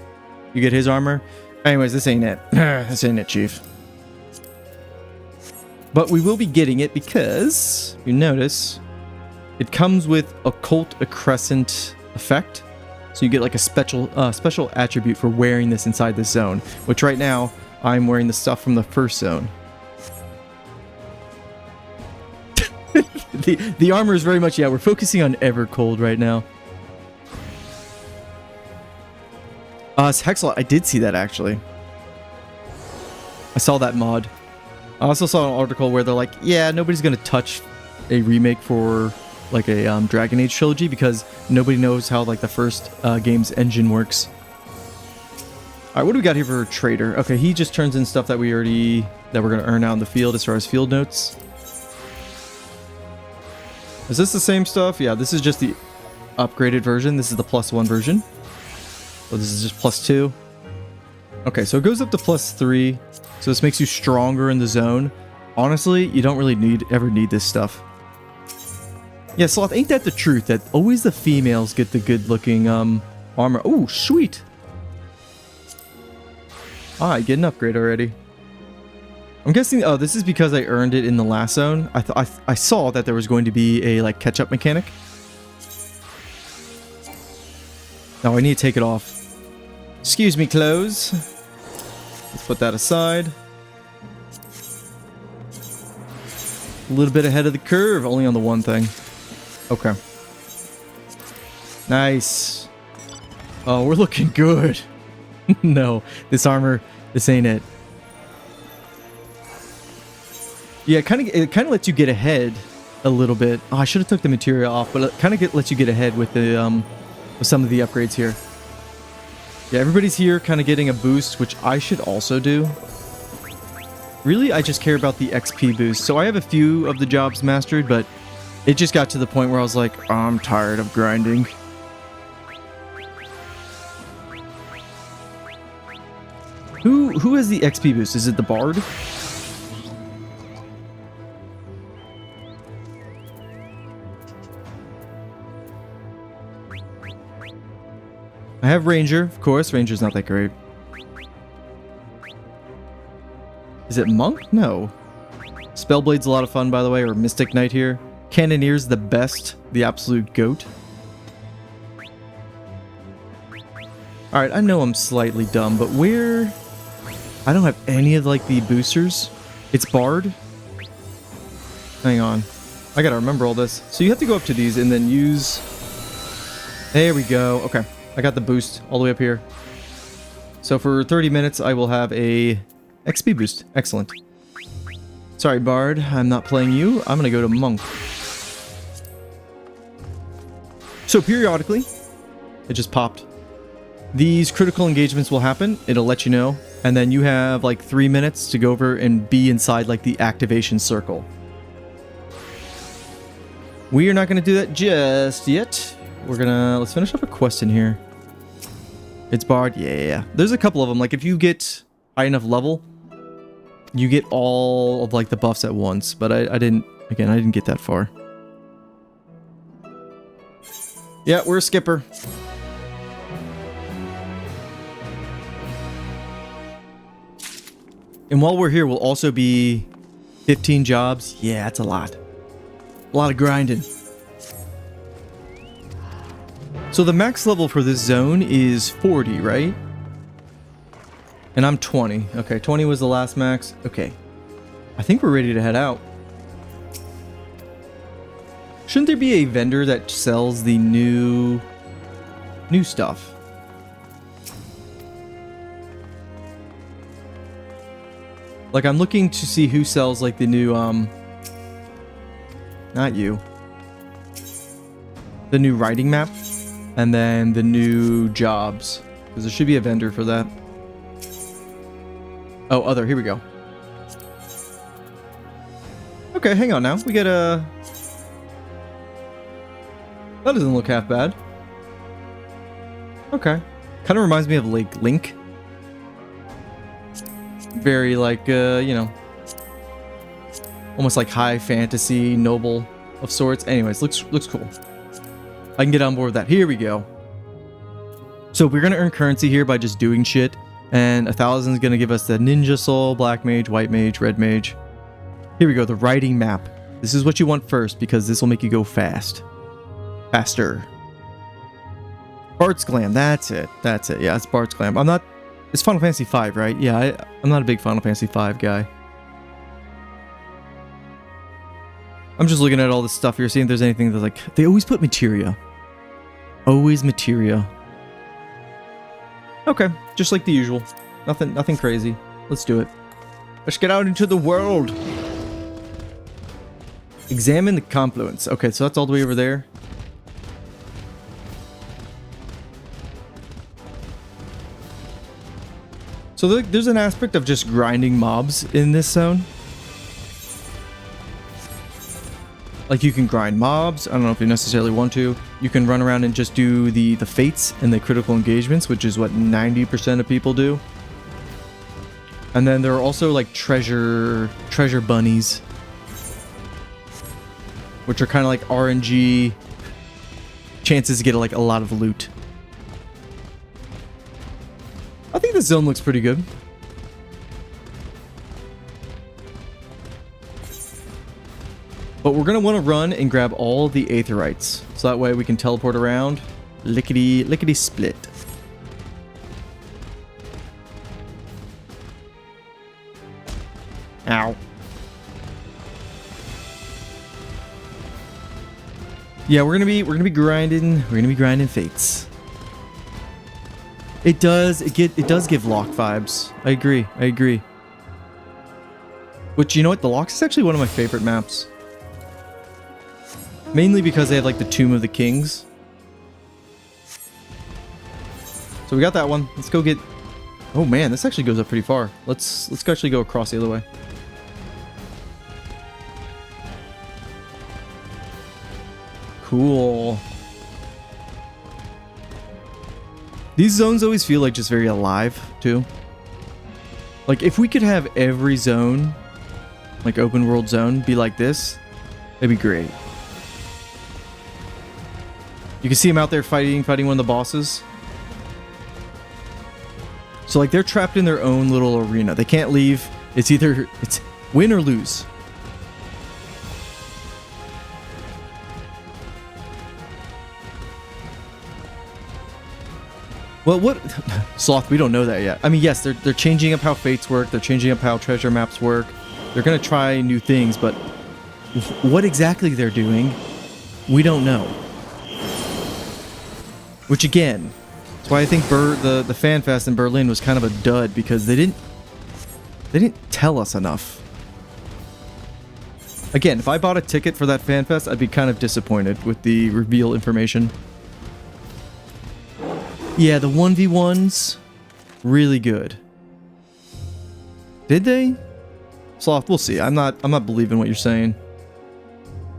S1: you get his armor. Anyways, this ain't it. This ain't it, Chief. But we will be getting it because you notice it comes with Occult a Crescent effect. So you get like a special attribute for wearing this inside this zone, which right now I'm wearing the stuff from the first zone. the armor is very much, yeah, we're focusing on Evercold right now. Hexalot, I did see that actually. I saw that mod. I also saw an article where they're like, yeah, nobody's gonna touch a remake for like a Dragon Age trilogy because nobody knows how like the first game's engine works. All right, what do we got here for Trader? Okay, he just turns in stuff that we're gonna earn out in the field as far as field notes. Is this the same stuff? Yeah, this is just the upgraded version. This is the +1 version. So this is just +2. Okay, so it goes up to +3. So this makes you stronger in the zone. Honestly, you don't really ever need this stuff. Yeah, Sloth, ain't that the truth? That always the females get the good-looking armor. Oh, sweet. Ah, I get an upgrade already. I'm guessing, oh, this is because I earned it in the last zone. I saw that there was going to be a like catch-up mechanic. Now I need to take it off. Excuse me, clothes. Let's put that aside. A little bit ahead of the curve, only on the one thing. Okay. Nice. Oh, we're looking good. No, this armor, this ain't it. Yeah, it kind of lets you get ahead a little bit. Oh, I should have took the material off, but it kind of lets you get ahead with the with some of the upgrades here. Yeah, everybody's here kind of getting a boost, which I should also do. Really, I just care about the XP boost. So I have a few of the jobs mastered, but it just got to the point where I was like, oh, I'm tired of grinding. Who has the XP boost? Is it the Bard? I have Ranger, of course. Ranger's not that great. Is it Monk? No. Spellblade's a lot of fun, by the way, or Mystic Knight here. Cannoneer's the best, the absolute goat. Alright, I know I'm slightly dumb, but where... I don't have any of, like, the boosters. It's Bard. Hang on. I gotta remember all this. So you have to go up to these and then use... There we go. Okay. I got the boost all the way up here. So for 30 minutes, I will have a XP boost. Excellent. Sorry, Bard. I'm not playing you. I'm going to go to Monk. So periodically, it just popped. These critical engagements will happen. It'll let you know. And then you have like 3 minutes to go over and be inside like the activation circle. We are not going to do that just yet. Let's finish up a quest in here. It's Bard. Yeah. There's a couple of them. Like if you get high enough level, you get all of like the buffs at once. But I didn't get that far. Yeah, we're a skipper. And while we're here, we'll also be 15 jobs. Yeah, that's a lot. A lot of grinding. So the max level for this zone is 40, right? And I'm 20. Okay, 20 was the last max. Okay. I think we're ready to head out. Shouldn't there be a vendor that sells the new stuff? Like, I'm looking to see who sells, like, the new, not you. The new writing map. And then the new jobs. Because there should be a vendor for that. Oh, other. Here we go. Okay, hang on now. We get a... That doesn't look half bad. Okay. Kind of reminds me of, like, Link. Very, like, you know... almost like high fantasy, noble of sorts. Anyways, looks cool. I can get on board with that. Here we go. So we're going to earn currency here by just doing shit. And 1,000 is going to give us the ninja soul, black mage, white mage, red mage. Here we go, the writing map. This is what you want first because this will make you go fast. Faster. Bart's Glam, that's it. That's it. Yeah, it's Bart's Glam. I'm not... It's Final Fantasy V, right? Yeah, I'm not a big Final Fantasy V guy. I'm just looking at all this stuff here, seeing if there's anything that's like... They always put materia. Always materia. Okay, just like the usual. Nothing crazy. Let's do it. Let's get out into the world. Examine the confluence. Okay, so that's all the way over there. So there's an aspect of just grinding mobs in this zone. Like, you can grind mobs. I don't know if you necessarily want to. You can run around and just do the fates and the critical engagements, which is what 90% of people do. And then there are also like treasure bunnies, which are kind of like RNG chances to get like a lot of loot. I think this zone looks pretty good. But we're going to want to run and grab all the aetherites. So that way we can teleport around. Lickety split. Ow. Yeah, we're gonna be grinding fates. It does give Lock vibes. I agree. Which, you know what, the Locks is actually one of my favorite maps. Mainly because they have like the Tomb of the Kings. So we got that one. Let's go get... Oh man, this actually goes up pretty far. Let's actually go across the other way. Cool. These zones always feel like just very alive too. Like, if we could have every zone, like open world zone, be like this, that'd be great. You can see them out there fighting one of the bosses. So like, they're trapped in their own little arena. They can't leave. It's win or lose. Well, what... Sloth, we don't know that yet. I mean, yes, they're changing up how fates work. They're changing up how treasure maps work. They're going to try new things, but what exactly they're doing, we don't know. Which, again, that's why I think the Fan Fest in Berlin was kind of a dud, because they didn't tell us enough. Again, if I bought a ticket for that Fan Fest, I'd be kind of disappointed with the reveal information. Yeah, the 1v1s, really good. Did they? Sloth, we'll see. I'm not believing what you're saying.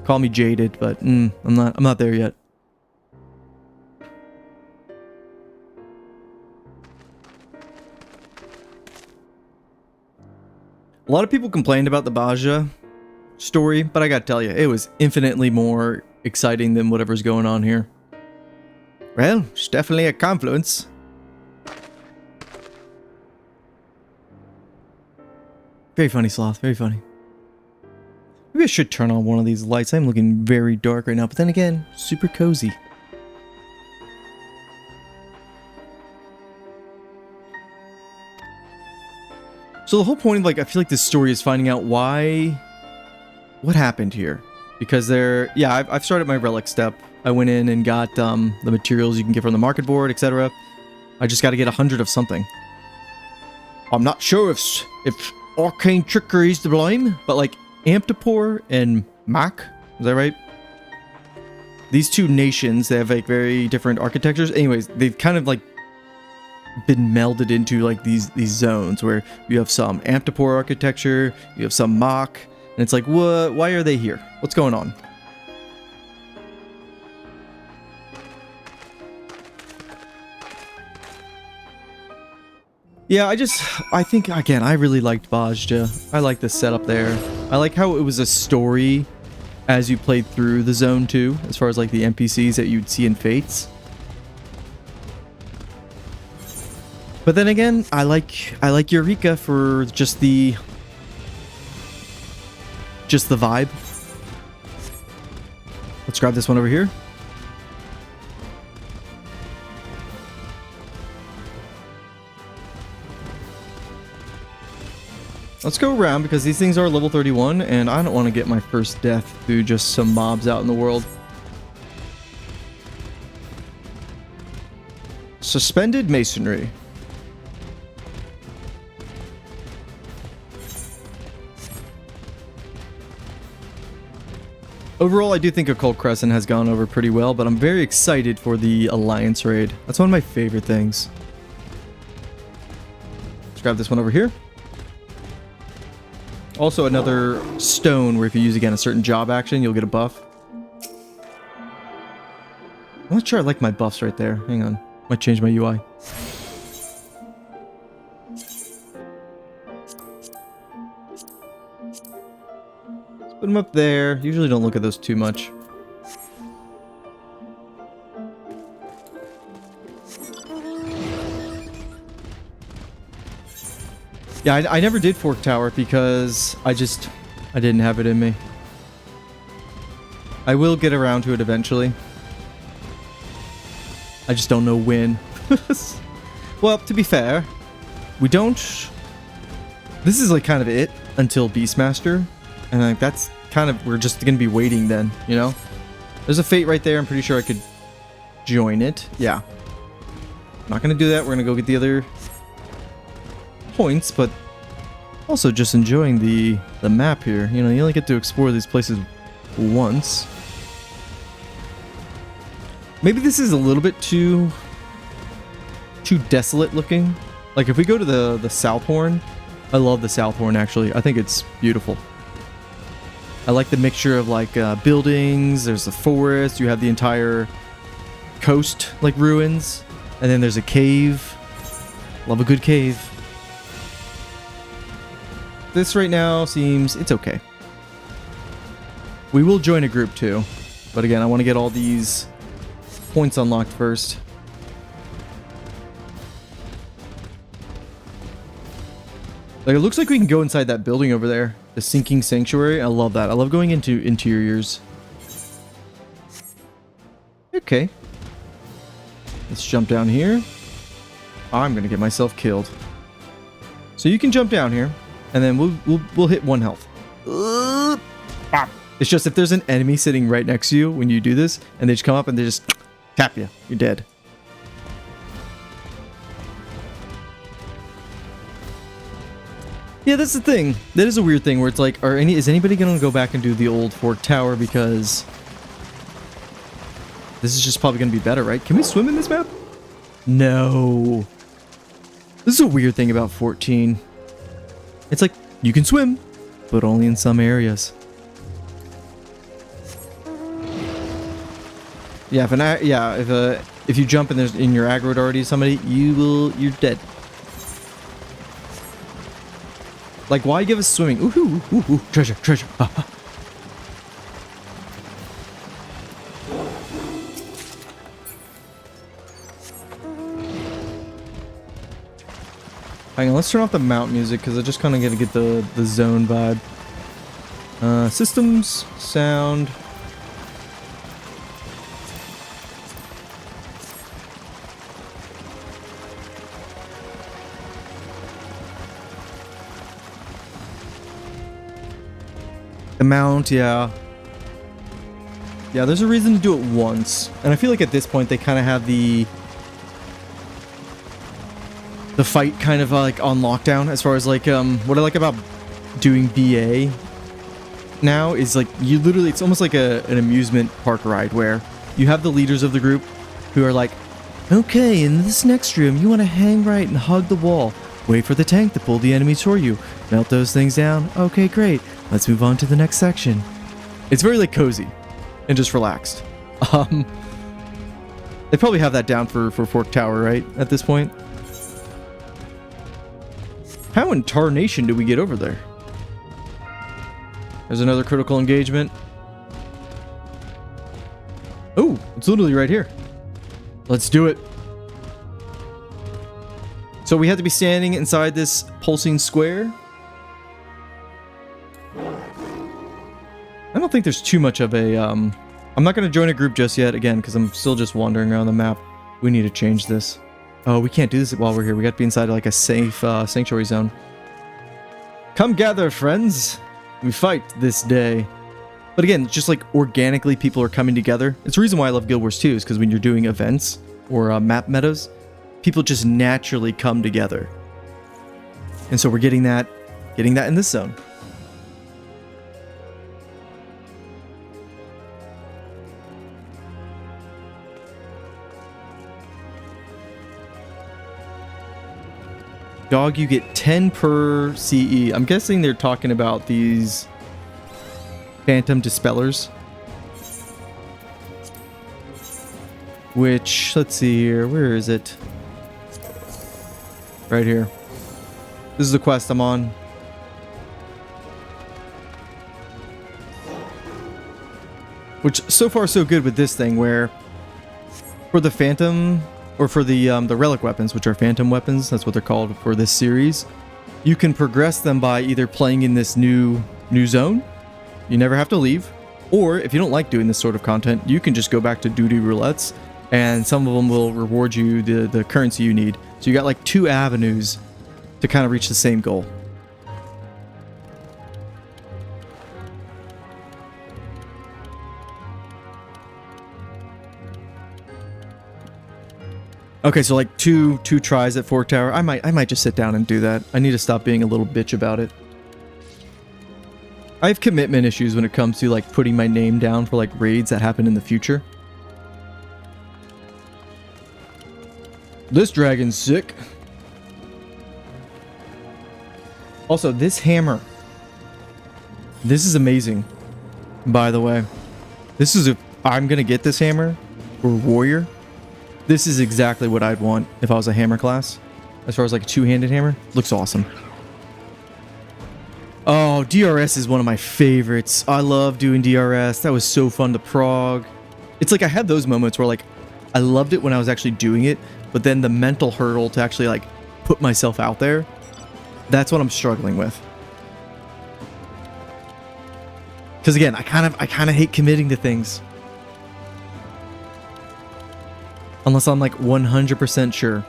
S1: Call me jaded, but I'm not there yet. A lot of people complained about the Baja story, but I gotta tell you, it was infinitely more exciting than whatever's going on here. Well, it's definitely a confluence. Very funny, Sloth. Very funny. Maybe I should turn on one of these lights. I'm looking very dark right now, but then again, super cozy. So the whole point of, like, I feel like this story is finding out what happened here. because I've started my relic step. I went in and got the materials you can get from the market board, etc. I just got to get 100 of something. I'm not sure if arcane trickery is to blame, but like Amtapor and Mac, is that right? These two nations, they have like very different architectures. Anyways, they've kind of like been melded into like these zones where you have some Amtapor architecture, you have some Mach, and it's like, what? Why are they here? What's going on? Yeah, I think, again, I really liked Bajja. I like the setup there. I like how it was a story as you played through the zone too, as far as like the NPCs that you'd see in Fates. But then again, I like Eureka for just the vibe. Let's grab this one over here. Let's go around because these things are level 31 and I don't want to get my first death through just some mobs out in the world. Suspended masonry. Overall, I do think Occult Crescent has gone over pretty well, but I'm very excited for the Alliance raid. That's one of my favorite things. Let's grab this one over here. Also another stone where if you use again a certain job action, you'll get a buff. I'm not sure I like my buffs right there. Hang on. Might change my UI. Let's put them up there. Usually don't look at those too much. Yeah, I never did Fork Tower because I didn't have it in me. I will get around to it eventually. I just don't know when. Well, to be fair, we don't... This is like kind of it until Beastmaster. And like that's kind of... We're just going to be waiting then, you know? There's a fate right there. I'm pretty sure I could join it. Yeah. Not going to do that. We're going to go get the other... points, but also just enjoying the map here. You know, you only get to explore these places once. Maybe this is a little bit too desolate looking. Like if we go to the South Horn, I love the South Horn actually. I think it's beautiful. I like the mixture of like buildings, there's the forest, you have the entire coast like ruins, and then there's a cave. Love a good cave. This right now seems... it's okay. We will join a group too. But again, I want to get all these points unlocked first. Like, it looks like we can go inside that building over there. The Sinking Sanctuary. I love that. I love going into interiors. Okay. Let's jump down here. I'm going to get myself killed. So you can jump down here. And then we'll hit 1 health. It's just if there's an enemy sitting right next to you when you do this, and they just come up and they just tap you, you're dead. Yeah, that's the thing. That is a weird thing where it's like, is anybody gonna go back and do the old Fork Tower because this is just probably gonna be better, right? Can we swim in this map? No. This is a weird thing about 14. It's like, you can swim, but only in some areas. Yeah, if you jump and there's in your aggroed already somebody, you're dead. Like, why give us swimming? Ooh, ooh, ooh, treasure, treasure. Hang on, let's turn off the mount music because I just kind of got to get the zone vibe. Systems, sound. The mount, yeah. Yeah, there's a reason to do it once. And I feel like at this point they kind of have the fight kind of like on lockdown as far as like what I like about doing BA now is like you literally, it's almost like an amusement park ride where you have the leaders of the group who are like, okay, in this next room you want to hang right and hug the wall, wait for the tank to pull the enemies toward you, melt those things down, okay, great, let's move on to the next section. It's very like cozy and just relaxed. They probably have that down for Fork Tower, right, at this point. How in tarnation do we get over there? There's another critical engagement. Oh, it's literally right here. Let's do it. So we have to be standing inside this pulsing square. I don't think there's too much of a... I'm not going to join a group just yet, again, because I'm still just wandering around the map. We need to change this. Oh, we can't do this while we're here. We got to be inside like a safe sanctuary zone. Come gather, friends. We fight this day. But again, just like organically people are coming together. It's the reason why I love Guild Wars 2 is because when you're doing events or map metas, people just naturally come together. And so we're getting that in this zone. Dog, you get 10 per CE. I'm guessing they're talking about these Phantom Dispellers. Which, let's see here. Where is it? Right here. This is the quest I'm on. Which, so far so good with this thing, where for the Phantom... or for the Relic weapons, which are Phantom weapons, that's what they're called for this series, you can progress them by either playing in this new zone, you never have to leave, or if you don't like doing this sort of content, you can just go back to duty roulettes, and some of them will reward you the currency you need. So you got like 2 avenues to kind of reach the same goal. Okay, so like two tries at Fork Tower. I might just sit down and do that. I need to stop being a little bitch about it. I have commitment issues when it comes to like putting my name down for like raids that happen in the future. This dragon's sick. Also, this hammer. This is amazing, by the way. This is I'm gonna get this hammer for warrior. This is exactly what I'd want if I was a hammer class. As far as like a two-handed hammer. Looks awesome. Oh, DRS is one of my favorites. I love doing DRS. That was so fun to prog. It's like I had those moments where like I loved it when I was actually doing it, but then the mental hurdle to actually like put myself out there, that's what I'm struggling with. Because again, I kind of hate committing to things. Unless I'm like 100% sure.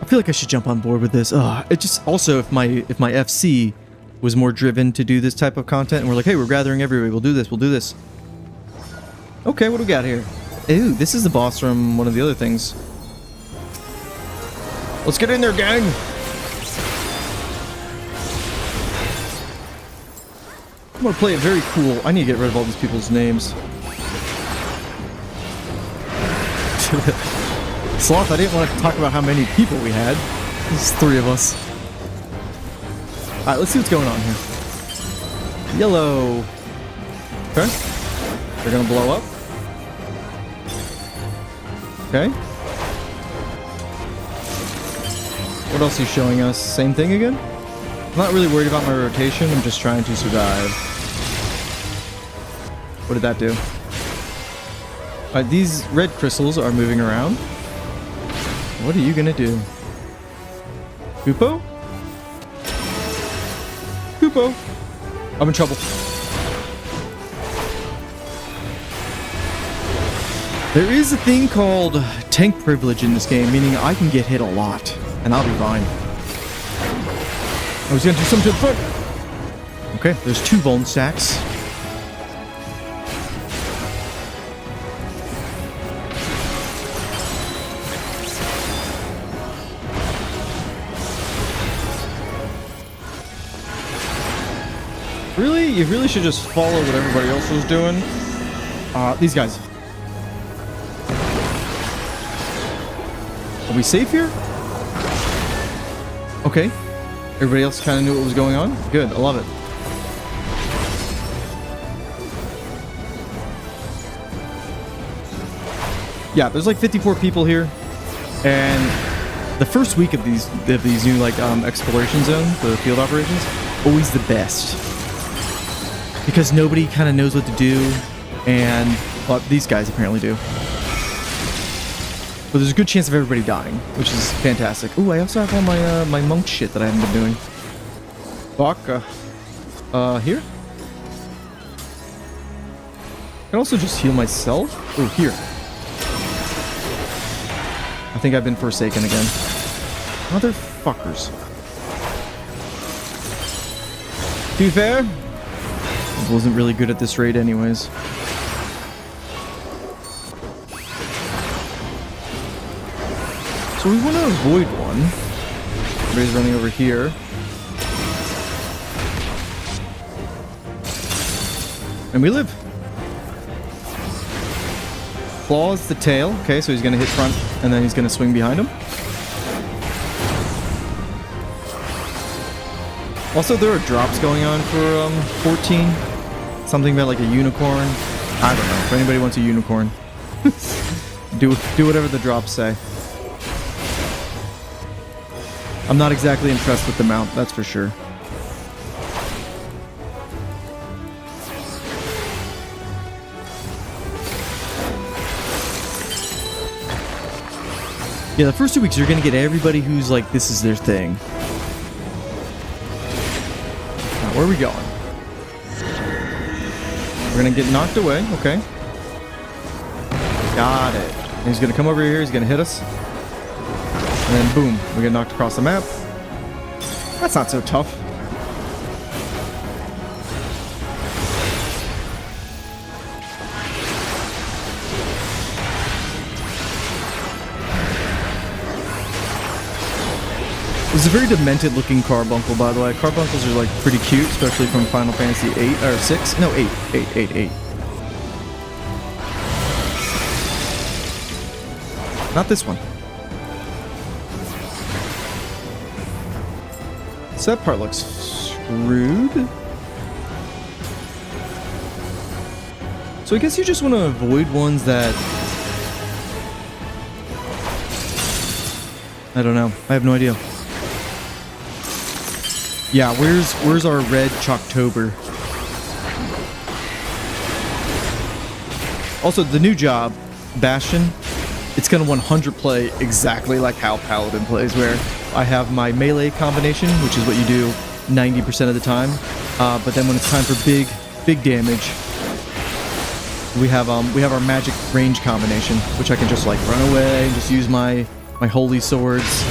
S1: I feel like I should jump on board with this. It just also if my FC was more driven to do this type of content and we're like, hey, we're gathering everywhere, we'll do this. Okay, what do we got here? Ooh, this is the boss from one of the other things. Let's get in there, gang. I'm gonna play it very cool. I need to get rid of all these people's names. Sloth, I didn't want to talk about how many people we had. There's 3 of us. Alright, let's see what's going on here. Yellow. Okay. They're gonna blow up. Okay. What else are you showing us? Same thing again? I'm not really worried about my rotation, I'm just trying to survive. What did that do? Alright, these red crystals are moving around. What are you gonna do? Hoopo? Hoopo! I'm in trouble. There is a thing called tank privilege in this game, meaning I can get hit a lot, and I'll be fine. I was gonna do something to the front. Okay, there's 2 bone stacks. Really? You really should just follow what everybody else was doing. These guys. Are we safe here? Okay. Everybody else kind of knew what was going on? Good, I love it. Yeah, there's like 54 people here. And the first week of these new like exploration zone, the field operations, always the best. Because nobody kind of knows what to do, and well, these guys apparently do. But there's a good chance of everybody dying, which is fantastic. Ooh, I also have all my my monk shit that I haven't been doing. Fuck. Here? I can also just heal myself. Oh, here. I think I've been forsaken again. Motherfuckers. To be fair, I wasn't really good at this raid anyways. So we want to avoid one. Everybody's running over here. And we live. Claws the tail. Okay, so he's going to hit front and then he's going to swing behind him. Also, there are drops going on for 14. Something about like a unicorn. I don't know. If anybody wants a unicorn, do whatever the drops say. I'm not exactly impressed with the mount, that's for sure. Yeah, the first 2 weeks you're gonna get everybody who's like, this is their thing. Now, where are we going? We're gonna get knocked away, okay. Got it. And he's gonna come over here, he's gonna hit us. And then boom, we get knocked across the map. That's not so tough. It's a very demented looking carbuncle, by the way. Carbuncles are like pretty cute, especially from Final Fantasy 8 or 6. No, 8. Not this one. So that part looks screwed. So I guess you just want to avoid ones that... I don't know. I have no idea. Yeah, where's our red Chalktober? Also, the new job, Bastion, it's gonna 100 play exactly like how Paladin plays, where I have my melee combination, which is what you do 90% of the time. But then when it's time for big damage, we have our magic range combination, which I can just like run away and just use my holy swords.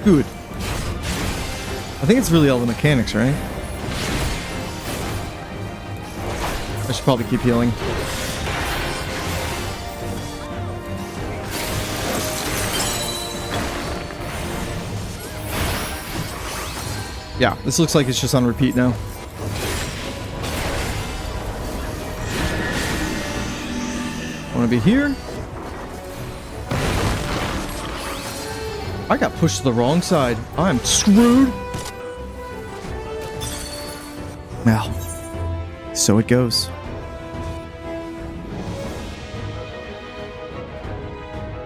S1: Good. I think it's really all the mechanics, right? I should probably keep healing. Yeah, this looks like it's just on repeat now. I want to be here. I got pushed to the wrong side. I'm screwed. Well, so it goes.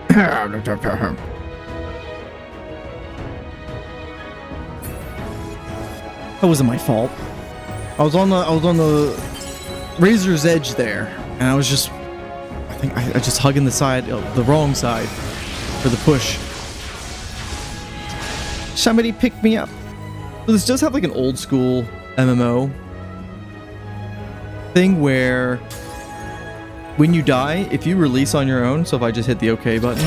S1: That wasn't my fault. I was on the razor's edge there, and I was just, I think I just hugging the side, the wrong side, for the push. Somebody pick me up. So this does have like an old school MMO thing where when you die, if you release on your own, so if I just hit the OK button,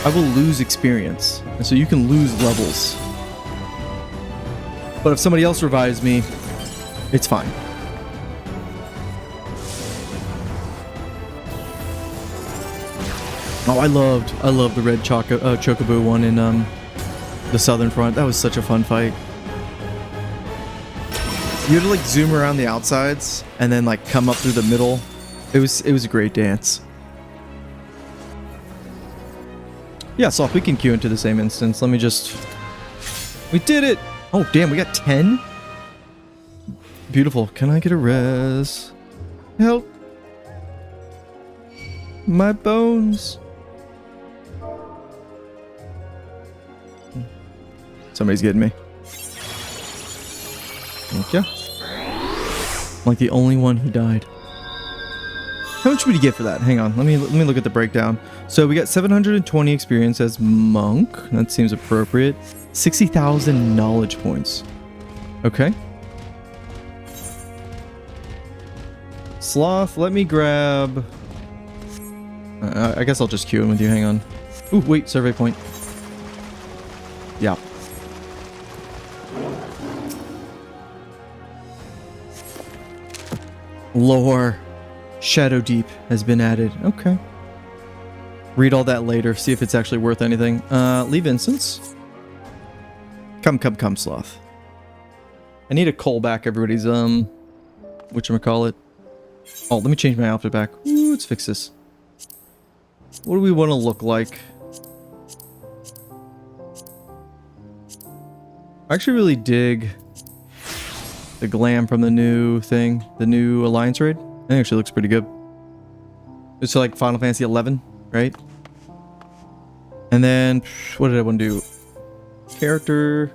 S1: I will lose experience. And so you can lose levels. But if somebody else revives me, it's fine. Oh, I loved the red Chocobo one in the Southern Front. That was such a fun fight. You had to like zoom around the outsides and then like come up through the middle. It was a great dance. Yeah, so we can queue into the same instance. Let me just... We did it! Oh, damn, we got 10? Beautiful. Can I get a res? Help! My bones. Somebody's getting me. Thank you. I'm like the only one who died. How much would you get for that? Hang on, let me look at the breakdown. So we got 720 experience as monk. That seems appropriate. 60,000 knowledge points. Okay. Sloth, let me grab... I guess I'll just queue in with you, hang on. Ooh, wait, survey point. Yeah. Lore. Shadow Deep has been added. Okay. Read all that later. See if it's actually worth anything. Leave instance. Come, Sloth. I need to call back everybody's, whatchamacallit. Oh, let me change my outfit back. Ooh, let's fix this. What do we want to look like? I actually really dig the glam from the new thing. The new Alliance raid. I think it actually looks pretty good. It's like Final Fantasy XI, right? And then, what did I want to do? Character,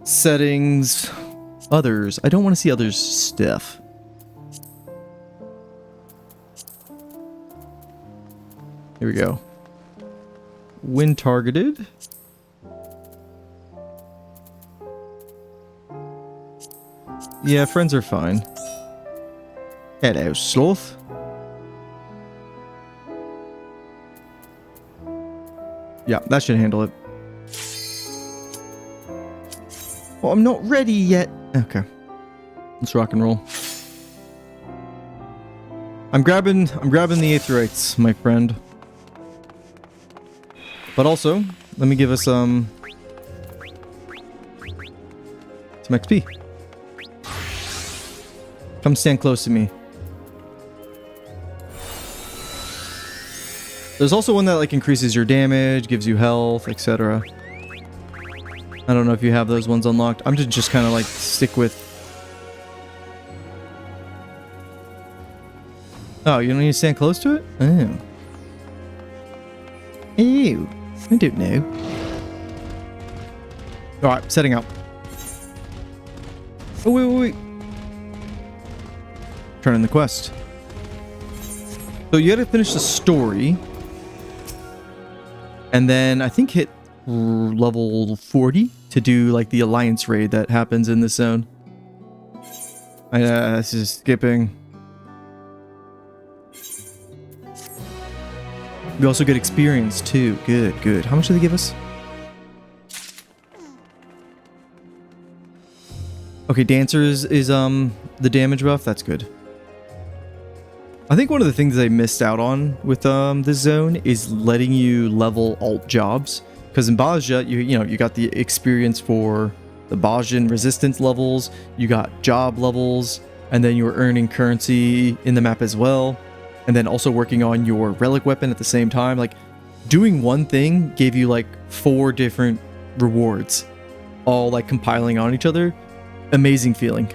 S1: settings, others. I don't want to see others' stuff. Here we go. When targeted. Yeah, friends are fine. Hello, Sloth. Yeah, that should handle it. Well, I'm not ready yet. Okay. Let's rock and roll. I'm grabbing the Aetherites, my friend. But also, let me give us some XP. Come stand close to me. There's also one that like increases your damage, gives you health, etc. I don't know if you have those ones unlocked. I'm just kind of like stick with... Oh, you don't need to stand close to it? Oh. Ew. I don't know. Alright, setting up. Oh, wait. Turning the quest. So you gotta finish the story. And then I think hit level 40 to do like the Alliance raid that happens in this zone. This is skipping. We also get experience too. Good. How much do they give us? Okay, Dancer is the damage buff. That's good. I think one of the things they missed out on with this zone is letting you level alt jobs. Because in Bajja, you got the experience for the Bajan resistance levels, you got job levels, and then you were earning currency in the map as well. And then also working on your relic weapon at the same time. Like, doing one thing gave you like 4 different rewards, all like compiling on each other. Amazing feeling.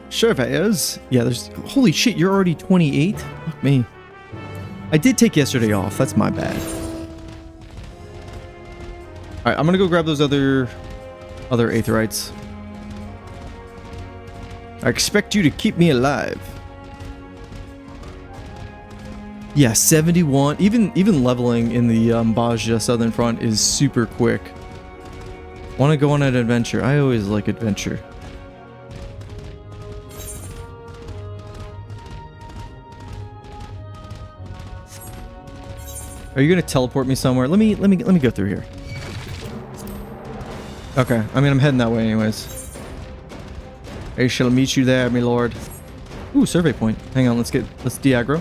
S1: Surveyors. Yeah, there's... Holy shit, you're already 28? Fuck me. I did take yesterday off. That's my bad. Alright, I'm gonna go grab those other Aetherites. I expect you to keep me alive. Yeah, 71. Even leveling in the Bajja Southern Front is super quick. Want to go on an adventure. I always like adventure. Are you gonna teleport me somewhere? Let me go through here. Okay, I mean I'm heading that way anyways. I shall meet you there, my lord. Ooh, survey point. Hang on, let's de-aggro.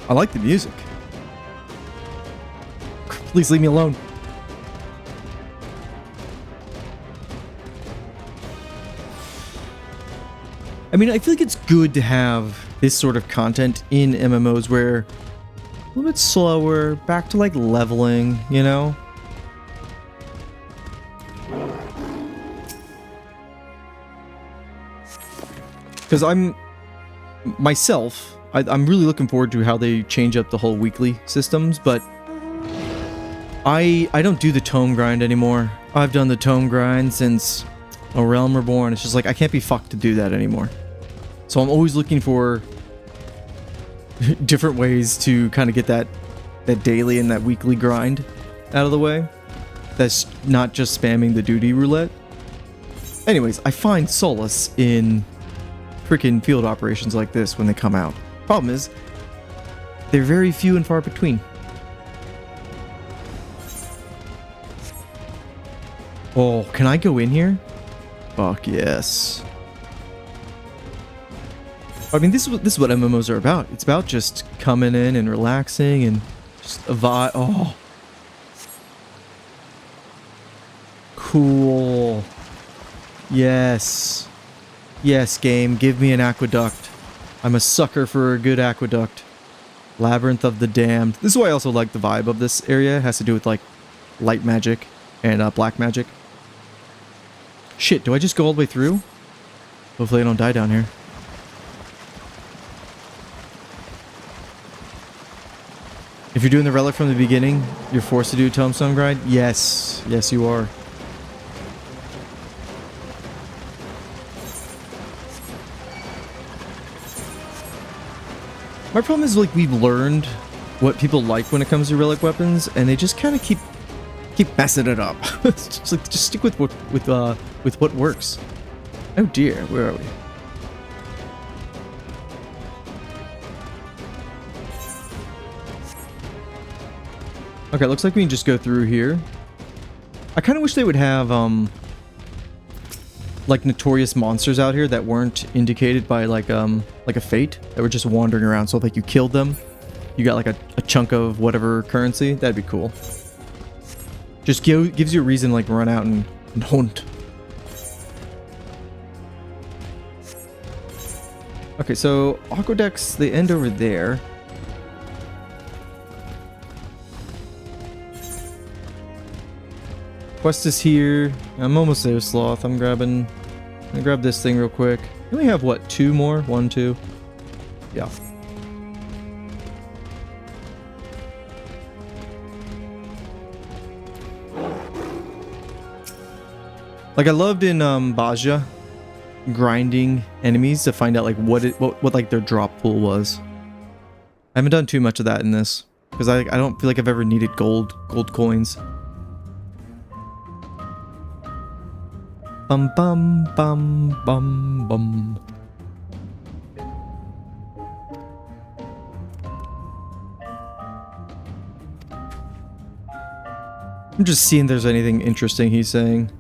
S1: I like the music. Please leave me alone. I mean, I feel like it's good to have this sort of content in MMOs where a little bit slower, back to like leveling, you know? Because I'm really looking forward to how they change up the whole weekly systems, but I don't do the tome grind anymore. I've done the tome grind since A Realm Reborn. It's just like I can't be fucked to do that anymore. So I'm always looking for different ways to kind of get that daily and that weekly grind out of the way. That's not just spamming the duty roulette. Anyways, I find solace in freaking field operations like this when they come out. Problem is, they're very few and far between. Oh, can I go in here? Fuck yes. I mean, this is what MMOs are about. It's about just coming in and relaxing and just a vibe. Oh. Cool. Yes. Yes, game. Give me an aqueduct. I'm a sucker for a good aqueduct. Labyrinth of the Damned. This is why I also like the vibe of this area. It has to do with, like, light magic and black magic. Shit, do I just go all the way through? Hopefully I don't die down here. If you're doing the relic from the beginning, you're forced to do a tombstone grind? Yes. Yes, you are. My problem is, like, we've learned what people like when it comes to relic weapons, and they just kind of keep messing it up. It's just like, just stick with what works. Oh dear, where are we? Okay, looks like we can just go through here. I kind of wish they would have like notorious monsters out here that weren't indicated by like a fate, that were just wandering around. So if like you killed them, you got like a chunk of whatever currency. That'd be cool. Just gives you a reason to like run out and hunt. Okay, so aqueducts, they end over there. Quest is here. I'm almost there, Sloth. I'm gonna grab this thing real quick. We only have what, 2 more? 1, 2. Yeah. Like I loved in Baja grinding enemies to find out like what like their drop pool was. I haven't done too much of that in this because I don't feel like I've ever needed gold coins. Bum bum bum bum bum. I'm just seeing if there's anything interesting he's saying.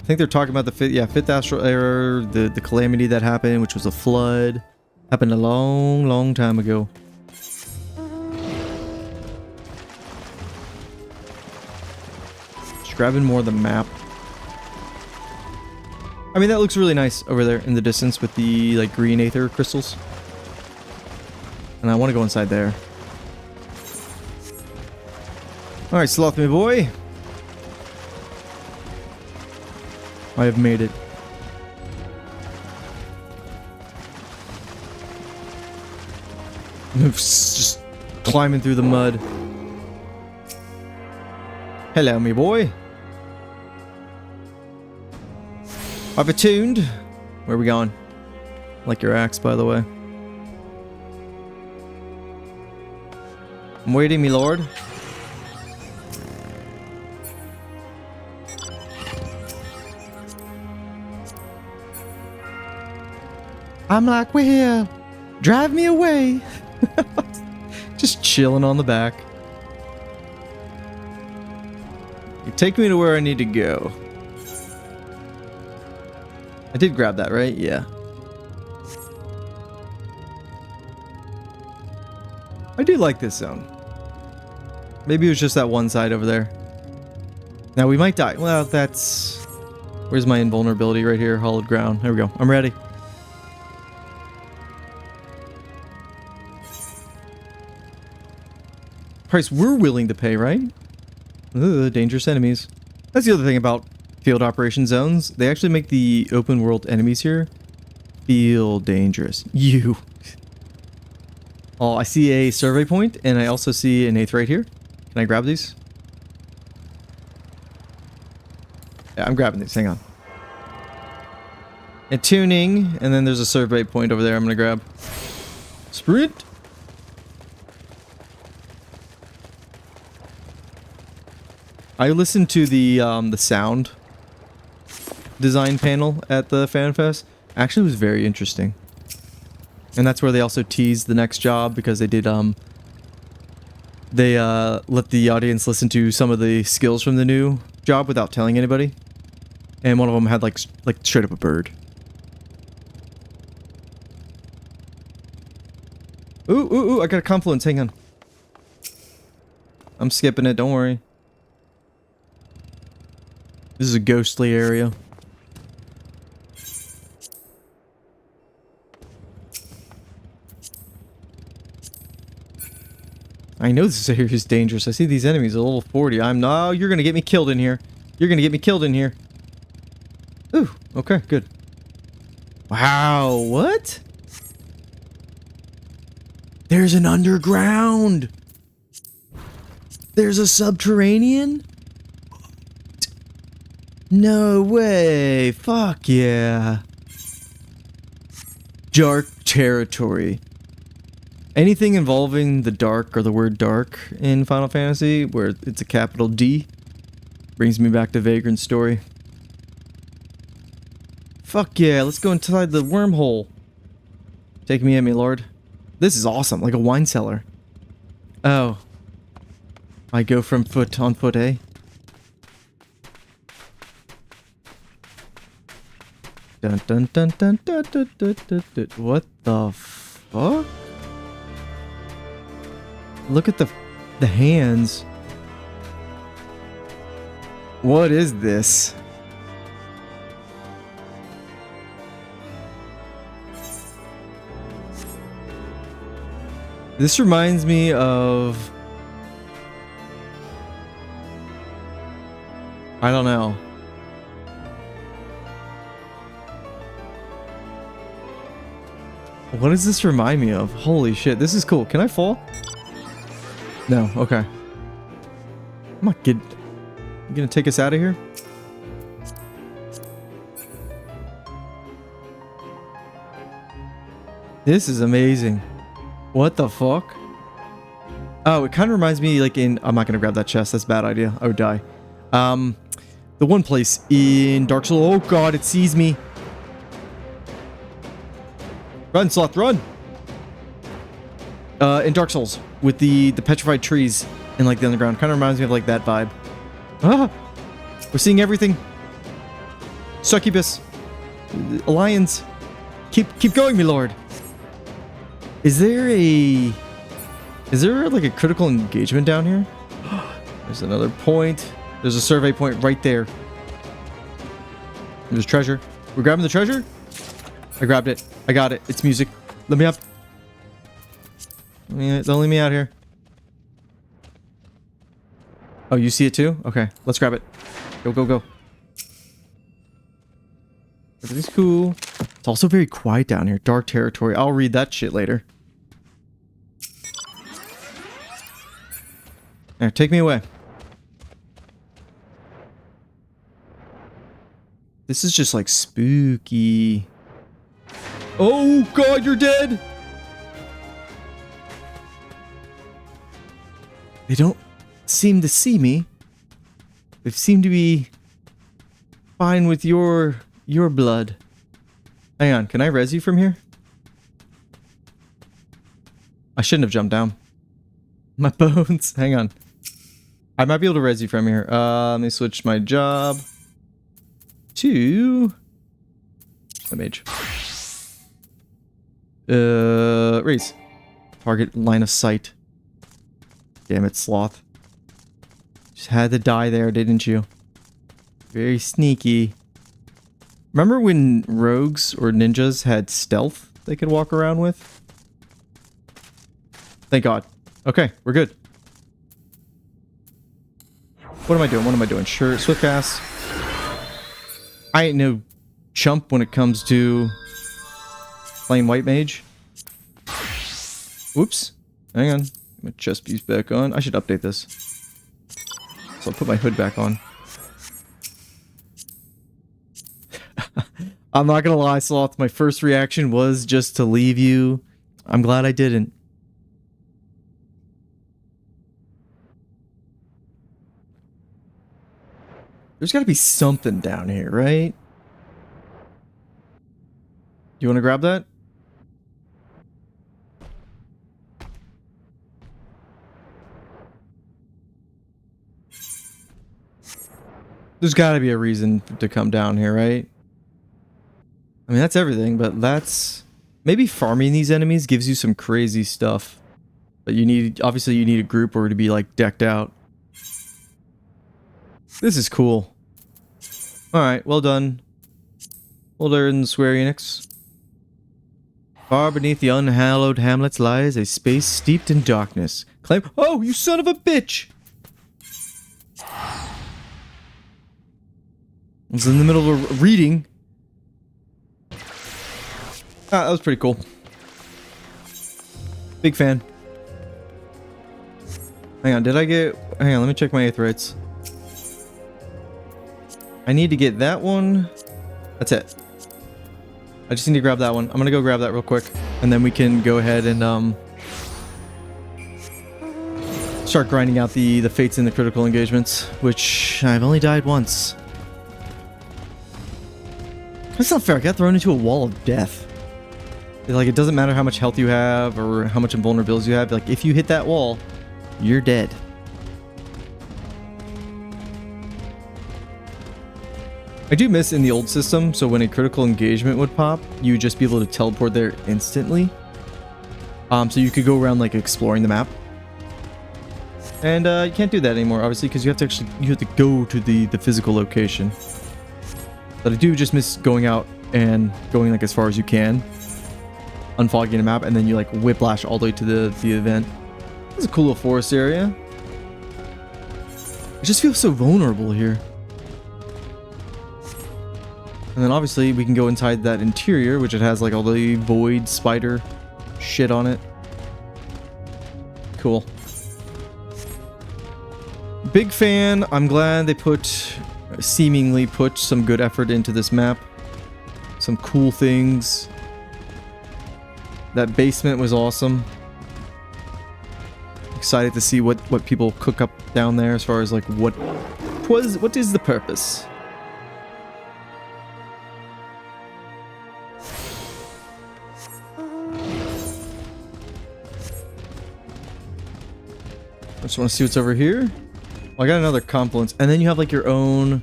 S1: I think they're talking about the fifth astral error, the calamity that happened, which was a flood. Happened a long time ago. Just grabbing more of the map. I mean, that looks really nice over there in the distance with the like green aether crystals. And I want to go inside there. Alright, Sloth, my boy. I have made it. Just climbing through the mud. Hello, me boy. I've attuned. Where are we going? Like your axe, by the way. I'm waiting, me lord. I'm like, we're here. Drive me away. Just chilling on the back. You take me to where I need to go. I did grab that, right? Yeah. I do like this zone. Maybe it was just that one side over there. Now we might die. Well, that's... Where's my invulnerability? Right here. Hollowed ground. There we go. I'm ready. Price we're willing to pay, right? Ugh, dangerous enemies. That's the other thing about field operation zones. They actually make the open world enemies here feel dangerous. You. Oh, I see a survey point, and I also see an 8th right here. Can I grab these? Yeah, I'm grabbing these. Hang on. And tuning, and then there's a survey point over there I'm gonna grab. Sprint! I listened to the sound design panel at the FanFest. Actually, it was very interesting. And that's where they also teased the next job, because they did they let the audience listen to some of the skills from the new job without telling anybody. And one of them had like straight up a bird. Ooh, I got a confluence. Hang on. I'm skipping it, don't worry. This is a ghostly area. I know this area is dangerous. I see these enemies at level 40. No, you're gonna get me killed in here. You're gonna get me killed in here. Ooh, okay, good. Wow, what? There's an underground. There's a subterranean? No way. Fuck yeah. Dark territory. Anything involving the dark or the word dark in Final Fantasy, where it's a capital D, brings me back to Vagrant's story. Fuck yeah, let's go inside the wormhole. Take me in, me lord. This is awesome, like a wine cellar. Oh. I go from foot on foot, eh? Dun dun dun dun dun dun dun dun dun. What the fuck? Look at the hands. What is this? This reminds me of... I don't know. What does this remind me of? Holy shit, this is cool. Can I fall? No, okay. I'm not good. You gonna take us out of here? This is amazing. What the fuck? Oh, it kind of reminds me like in... I'm not gonna grab that chest. That's a bad idea. I would die. The one place in Dark Souls... Oh god, it sees me. Run, Sloth, run! In Dark Souls, with the petrified trees in like the underground. Kind of reminds me of like that vibe. Ah! We're seeing everything. Succubus. Lions. Keep going, me lord. Is there like a critical engagement down here? There's another point. There's a survey point right there. There's treasure. We're grabbing the treasure? I grabbed it. I got it. It's music. Let me up. Don't leave me out here. Oh, you see it too? Okay, let's grab it. Go, go, go. Everything's cool. It's also very quiet down here. Dark territory. I'll read that shit later. There, take me away. This is just like spooky. Oh god, you're dead! They don't seem to see me. They seem to be fine with your blood. Hang on, can I res you from here? I shouldn't have jumped down. My bones. Hang on. I might be able to res you from here. Let me switch my job to a mage. Raise. Target line of sight. Damn it, sloth. Just had to die there, didn't you? Very sneaky. Remember when rogues or ninjas had stealth they could walk around with? Thank God. Okay, we're good. What am I doing? What am I doing? Sure, swift cast. I ain't no chump when it comes to playing white mage. Whoops. Hang on. My chest piece back on. I should update this. So I'll put my hood back on. I'm not gonna lie, Sloth. My first reaction was just to leave you. I'm glad I didn't. There's gotta be something down here, right? You wanna grab that? There's gotta be a reason to come down here, right? I mean, that's everything, but that's... Maybe farming these enemies gives you some crazy stuff. But you need... Obviously, you need a group or to be, like, decked out. This is cool. Alright, well done. Well done, Square Enix. Far beneath the unhallowed hamlets lies a space steeped in darkness. Claim... Oh, you son of a bitch! I was in the middle of a reading. Ah, that was pretty cool. Big fan. Hang on, did I get... Hang on, let me check my aetherites. I need to get that one. That's it. I just need to grab that one. I'm gonna go grab that real quick. And then we can go ahead and, start grinding out the fates and the critical engagements. Which, I've only died once. That's not fair. I got thrown into a wall of death. Like, it doesn't matter how much health you have or how much invulnerabilities you have. Like, if you hit that wall, you're dead. I do miss in the old system, so when a critical engagement would pop, you would just be able to teleport there instantly. So you could go around, like, exploring the map. And you can't do that anymore, obviously, because you have to go to the physical location. But I do just miss going out and going like as far as you can, unfogging the map, and then you like whiplash all the way to the event. It's a cool little forest area. It just feels so vulnerable here. And then obviously we can go inside that interior, which it has like all the void spider shit on it. Cool. Big fan. I'm glad they seemingly put some good effort into this map. Some cool things. That basement was awesome. Excited to see what people cook up down there as far as like what is the purpose. I just want to see what's over here. I got another confluence, and then you have like your own.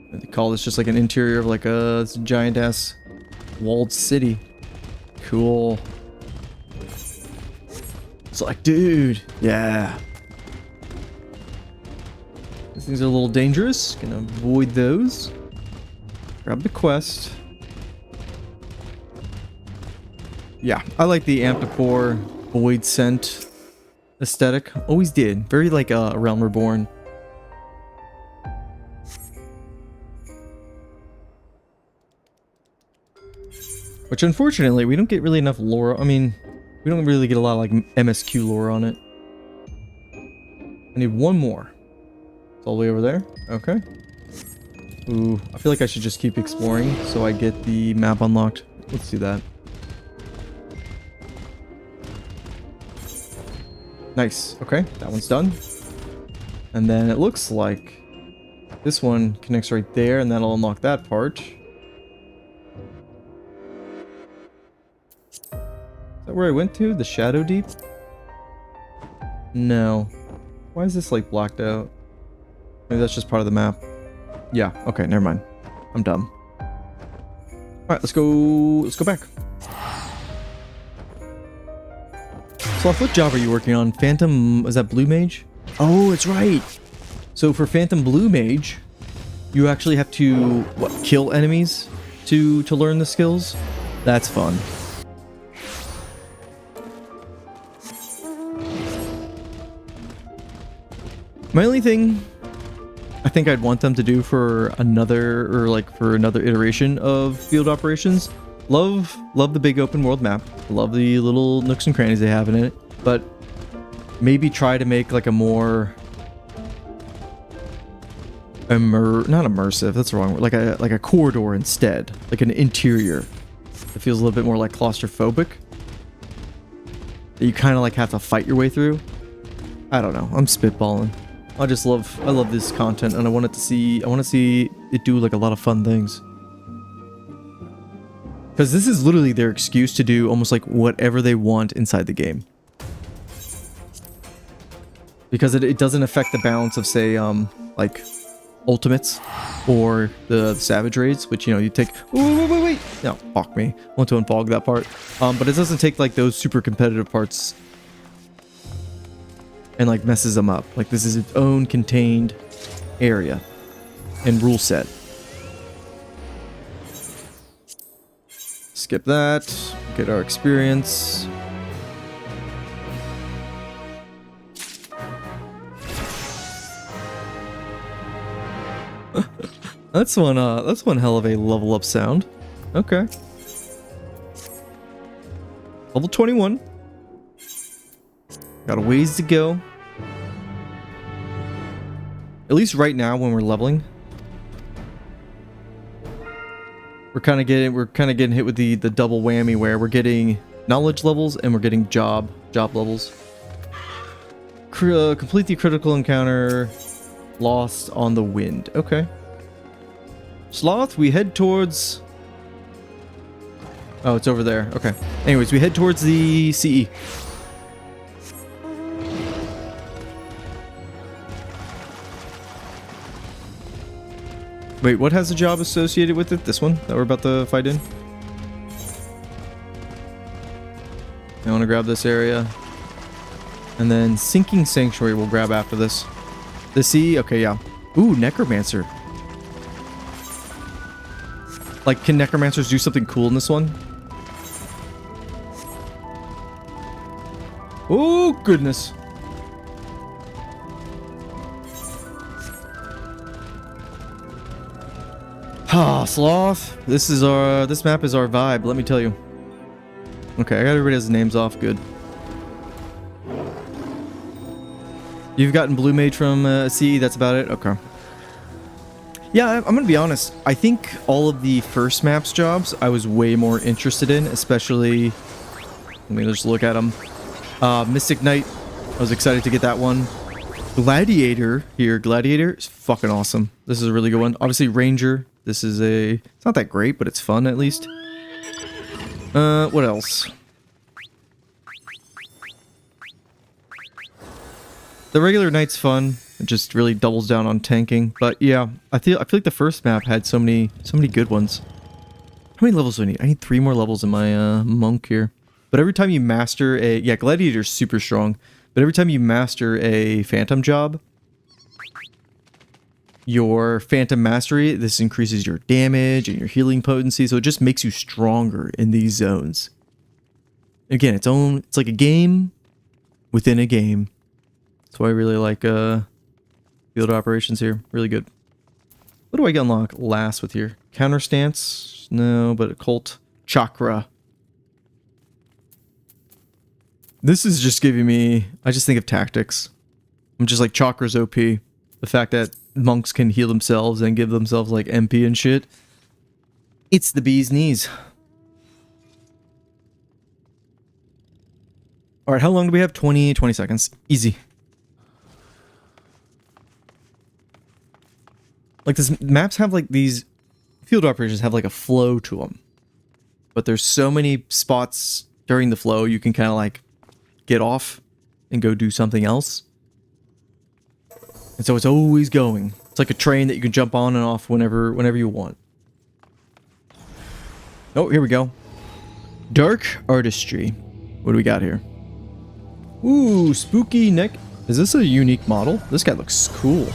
S1: What do they call this? Just like an interior of like a giant ass walled city. Cool. It's like, dude, yeah. These things are a little dangerous. Gonna avoid those. Grab the quest. Yeah, I like the Amptapor void scent aesthetic. Always did. Very like a Realm Reborn. Which unfortunately we don't get really enough lore. I mean, we don't really get a lot of like MSQ lore on it. I need one more. It's all the way over there. Okay. Ooh, I feel like I should just keep exploring so I get the map unlocked. Let's do that. Nice. Okay, that one's done. And then it looks like this one connects right there, and that'll unlock that part. Is that where I went to? The Shadow Deep? No. Why is this like blacked out? Maybe that's just part of the map. Yeah, okay, never mind. I'm dumb. Alright, let's go back. So what job are you working on? Phantom, is that Blue Mage? Oh, it's right. So for Phantom Blue Mage, you actually have to, what, kill enemies to learn the skills? That's fun. My only thing I think I'd want them to do for another, or like for another iteration of field operations, love the big open world map, love the little nooks and crannies they have in it, but maybe try to make like a more not immersive, that's the wrong word, like a corridor instead, like an interior that feels a little bit more like claustrophobic, that you kind of like have to fight your way through. I don't know, I'm spitballing. I love this content, and I want to see it do like a lot of fun things. Because this is literally their excuse to do almost like whatever they want inside the game. Because it doesn't affect the balance of, say, like ultimates or the savage raids, which, you know, you take. Wait. No, fuck me. I want to unfog that part. But it doesn't take like those super competitive parts and like messes them up. Like this is its own contained area and rule set. Skip that. Get our experience. That's one hell of a level up sound. Okay. Level 21. Got a ways to go. At least right now when we're leveling. We're kind of getting hit with the double whammy where we're getting knowledge levels and we're getting job levels. Complete the critical encounter. Lost on the wind. Okay. Sloth, we head towards... Oh, it's over there. Okay. Anyways, we head towards the CE. Wait, what has a job associated with it? This one that we're about to fight in? I want to grab this area. And then Sinking Sanctuary we'll grab after this. The CE? Okay, yeah. Ooh, Necromancer. Like, can Necromancers do something cool in this one? Oh, goodness. Ah, Sloth. This map is our vibe, let me tell you. Okay, I got everybody's names off, good. You've gotten Blue Mage from CE, that's about it? Okay. Yeah, I'm gonna be honest. I think all of the first maps jobs I was way more interested in, especially... Let me just look at them. Mystic Knight, I was excited to get that one. Gladiator here, Gladiator is fucking awesome. This is a really good one. Obviously Ranger, this is it's not that great, but it's fun at least. What else? The regular Knight's fun. It just really doubles down on tanking. But yeah, I feel like the first map had so many good ones. How many levels do I need? I need 3 more levels in my monk here. But every time you master a... Yeah, Gladiator's super strong. But every time you master a Phantom job, your Phantom Mastery, this increases your damage and your healing potency. So it just makes you stronger in these zones. Again, it's like a game within a game. That's why I really like field operations here. Really good. What do I unlock last with here? Counter stance? No, but Occult. Chakra. This is just giving me... I just think of tactics. I'm just like, Chakra's OP. The fact that monks can heal themselves and give themselves like MP and shit. It's the bee's knees. All right, how long do we have? 20 seconds. Easy. Like, this maps have like these field operations have like a flow to them. But there's so many spots during the flow you can kind of like get off and go do something else. And so it's always going. It's like a train that you can jump on and off whenever you want. Oh, here we go. Dark artistry. What do we got here? Ooh, spooky neck. Is this a unique model? This guy looks cool.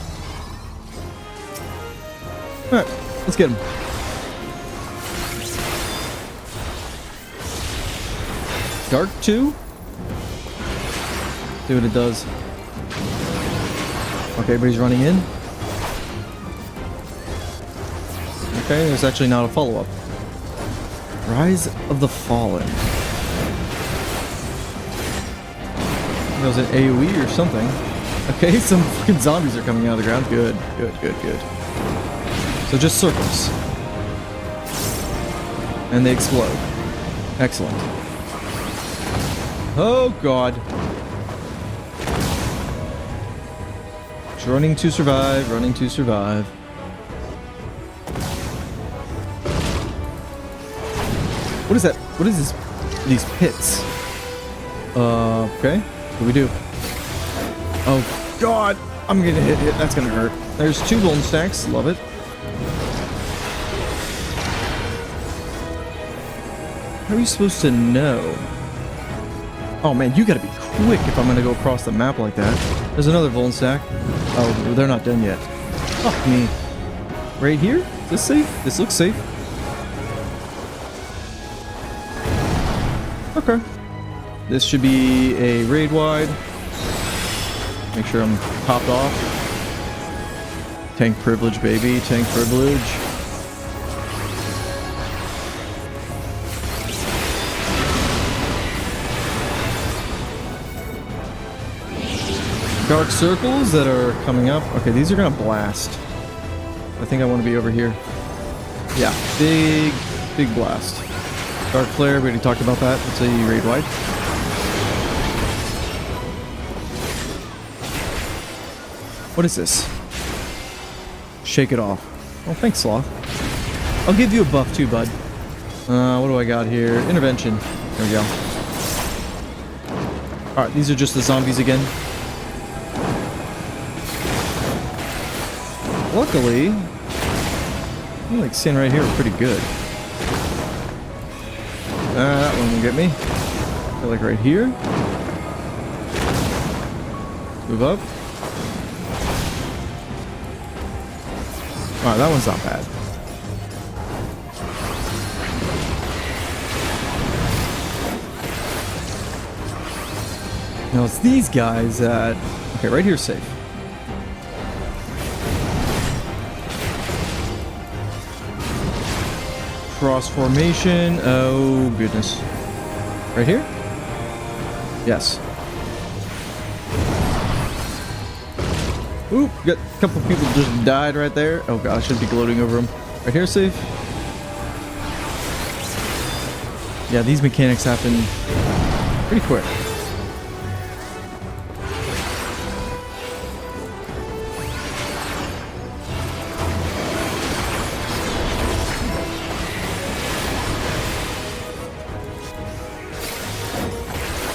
S1: Alright, let's get him. Dark 2? See what it does. Okay, everybody's running in. Okay, there's actually not a follow-up. Rise of the Fallen. That was an AoE or something. Okay, some fucking zombies are coming out of the ground. Good, good, good, good. So just circles. And they explode. Excellent. Oh god. Just running to survive, running to survive. What is that? What is this? These pits. Okay. What do we do? Oh god! I'm gonna hit it. That's gonna hurt. There's 2 golden stacks. Love it. How are you supposed to know? Oh man, you gotta be quick if I'm gonna go across the map like that. There's another golden stack. Oh, they're not done yet. Fuck me. Right here? Is this safe? This looks safe. Okay. This should be a raid wide. Make sure I'm topped off. Tank privilege, baby. Tank privilege. Dark circles that are coming up. Okay, these are gonna blast. I think I want to be over here. Yeah, big blast. Dark flare, we already talked about that. It's a raid wide. What is this? Shake it off. Oh, thanks, Sloth. I'll give you a buff too, bud. What do I got here? Intervention. There we go. Alright, these are just the zombies again. Luckily, I feel like staying right here is pretty good. That one will get me. I feel like right here. Move up. Alright, that one's not bad. Now it's these guys that... Okay, right here's safe. Cross formation. Oh, goodness. Right here? Yes. Oop, got a couple people just died right there. Oh god, I should be gloating over them. Right here, safe. Yeah, these mechanics happen pretty quick.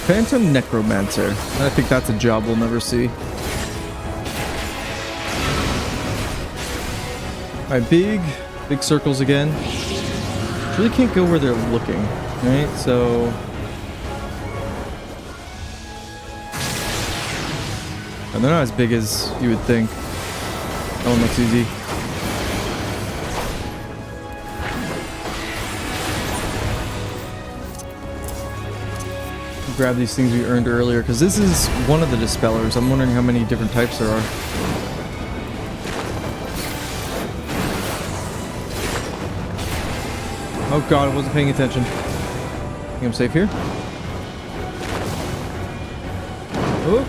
S1: Phantom Necromancer. I think that's a job we'll never see. Alright, big circles again. Really can't go where they're looking, right? So... And they're not as big as you would think. That one looks easy. Grab these things we earned earlier, because this is one of the dispellers. I'm wondering how many different types there are. Oh god, I wasn't paying attention. Think I'm safe here? Oh!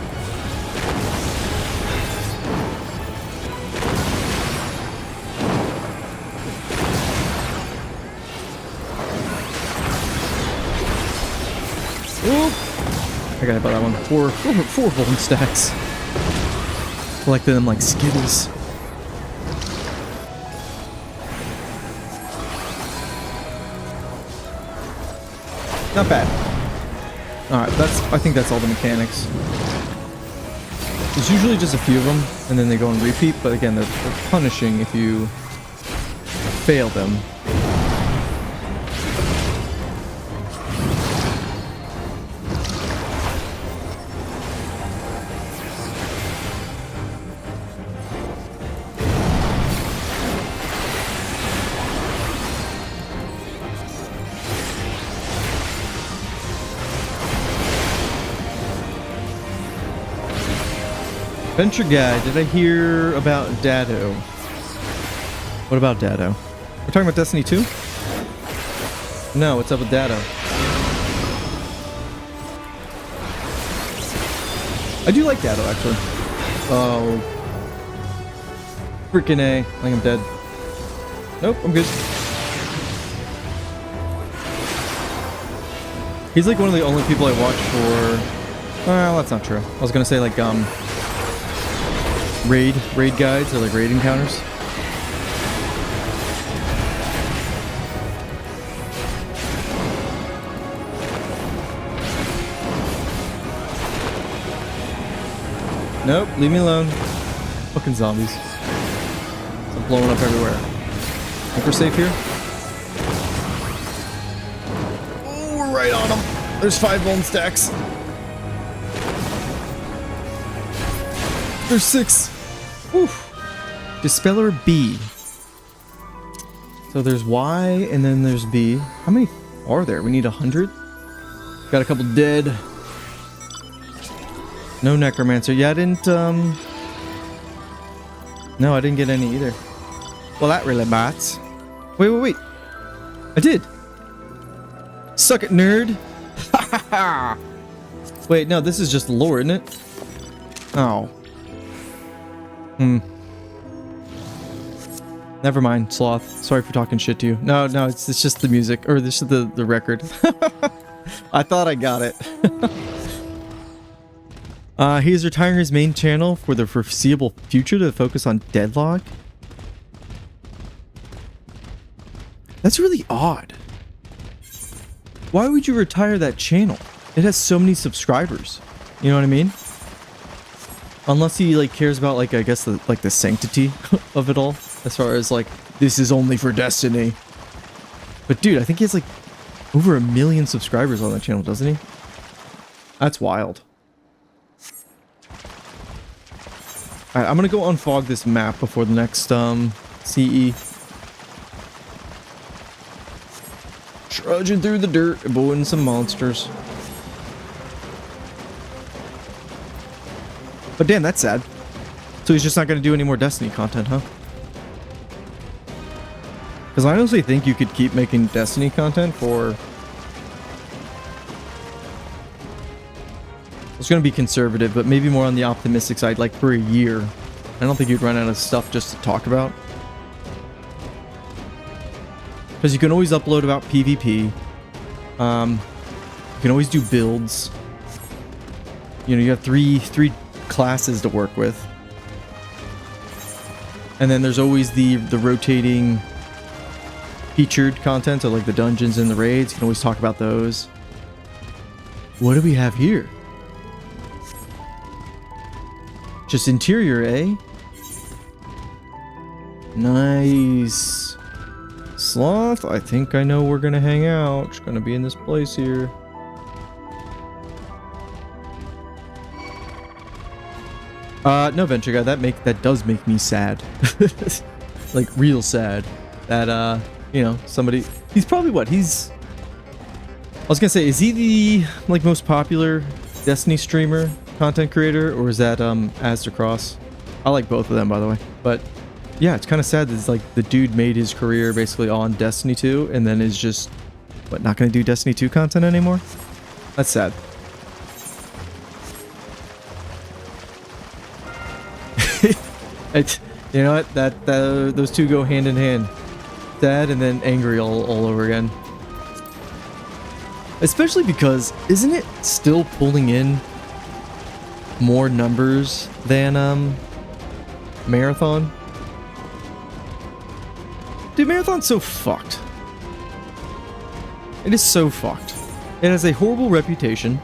S1: I got hit by that one. Four golden stacks. Collecting them like Skittles. Not bad. Alright, I think that's all the mechanics. There's usually just a few of them, and then they go on repeat, but again, they're punishing if you fail them. Venture Guy, did I hear about Dado? What about Dado? We're talking about Destiny 2? No, what's up with Dado? I do like Dado, actually. Oh. Freaking A. I think I'm dead. Nope, I'm good. He's like one of the only people I watch for... Well, that's not true. I was gonna say like, raid guides or like raid encounters. Nope, leave me alone. Fucking zombies. I'm blowing up everywhere. Think we're safe here? Oh, we're right on them. There's 5 bone stacks. There's 6. Oof. Dispeller B. So there's Y and then there's B. How many are there? We need 100? Got a couple dead. No necromancer. Yeah, I didn't, No, I didn't get any either. Well, that really bites. Wait. I did. Suck it, nerd. Wait, no, this is just lore, isn't it? Oh. Never mind, Sloth. Sorry for talking shit to you. No, it's just the music. Or this is the record. I thought I got it. He's retiring his main channel for the foreseeable future to focus on Deadlock. That's really odd. Why would you retire that channel? It has so many subscribers. You know what I mean? Unless he like cares about like I guess the sanctity of it all, as far as like this is only for Destiny. But dude, I think he has like over 1 million subscribers on that channel, doesn't he? That's wild. Alright, I'm gonna go unfog this map before the next CE. Trudging through the dirt, avoiding some monsters. But damn, that's sad. So he's just not going to do any more Destiny content, huh? Because I honestly think you could keep making Destiny content for... I was going to be conservative, but maybe more on the optimistic side, like for a year. I don't think you'd run out of stuff just to talk about. Because you can always upload about PvP. You can always do builds. You know, you have three classes to work with. And then there's always the rotating featured content, so like the dungeons and the raids. You can always talk about those. What do we have here? Just interior, eh? Nice. Sloth, I think I know we're gonna hang out. It's gonna be in this place here. No, Venture Guy, that does make me sad. Like, real sad. That, you know, somebody... He's probably what? I was gonna say, is he the, like, most popular Destiny streamer, content creator? Or is that, Aztecross? I like both of them, by the way. But, yeah, it's kind of sad that it's like, the dude made his career basically on Destiny 2, and then is just, what, not gonna do Destiny 2 content anymore? That's sad. You know what? Those two go hand in hand. Sad and then angry all over again. Especially because, isn't it still pulling in more numbers than Marathon? Dude, Marathon's so fucked. It is so fucked. It has a horrible reputation.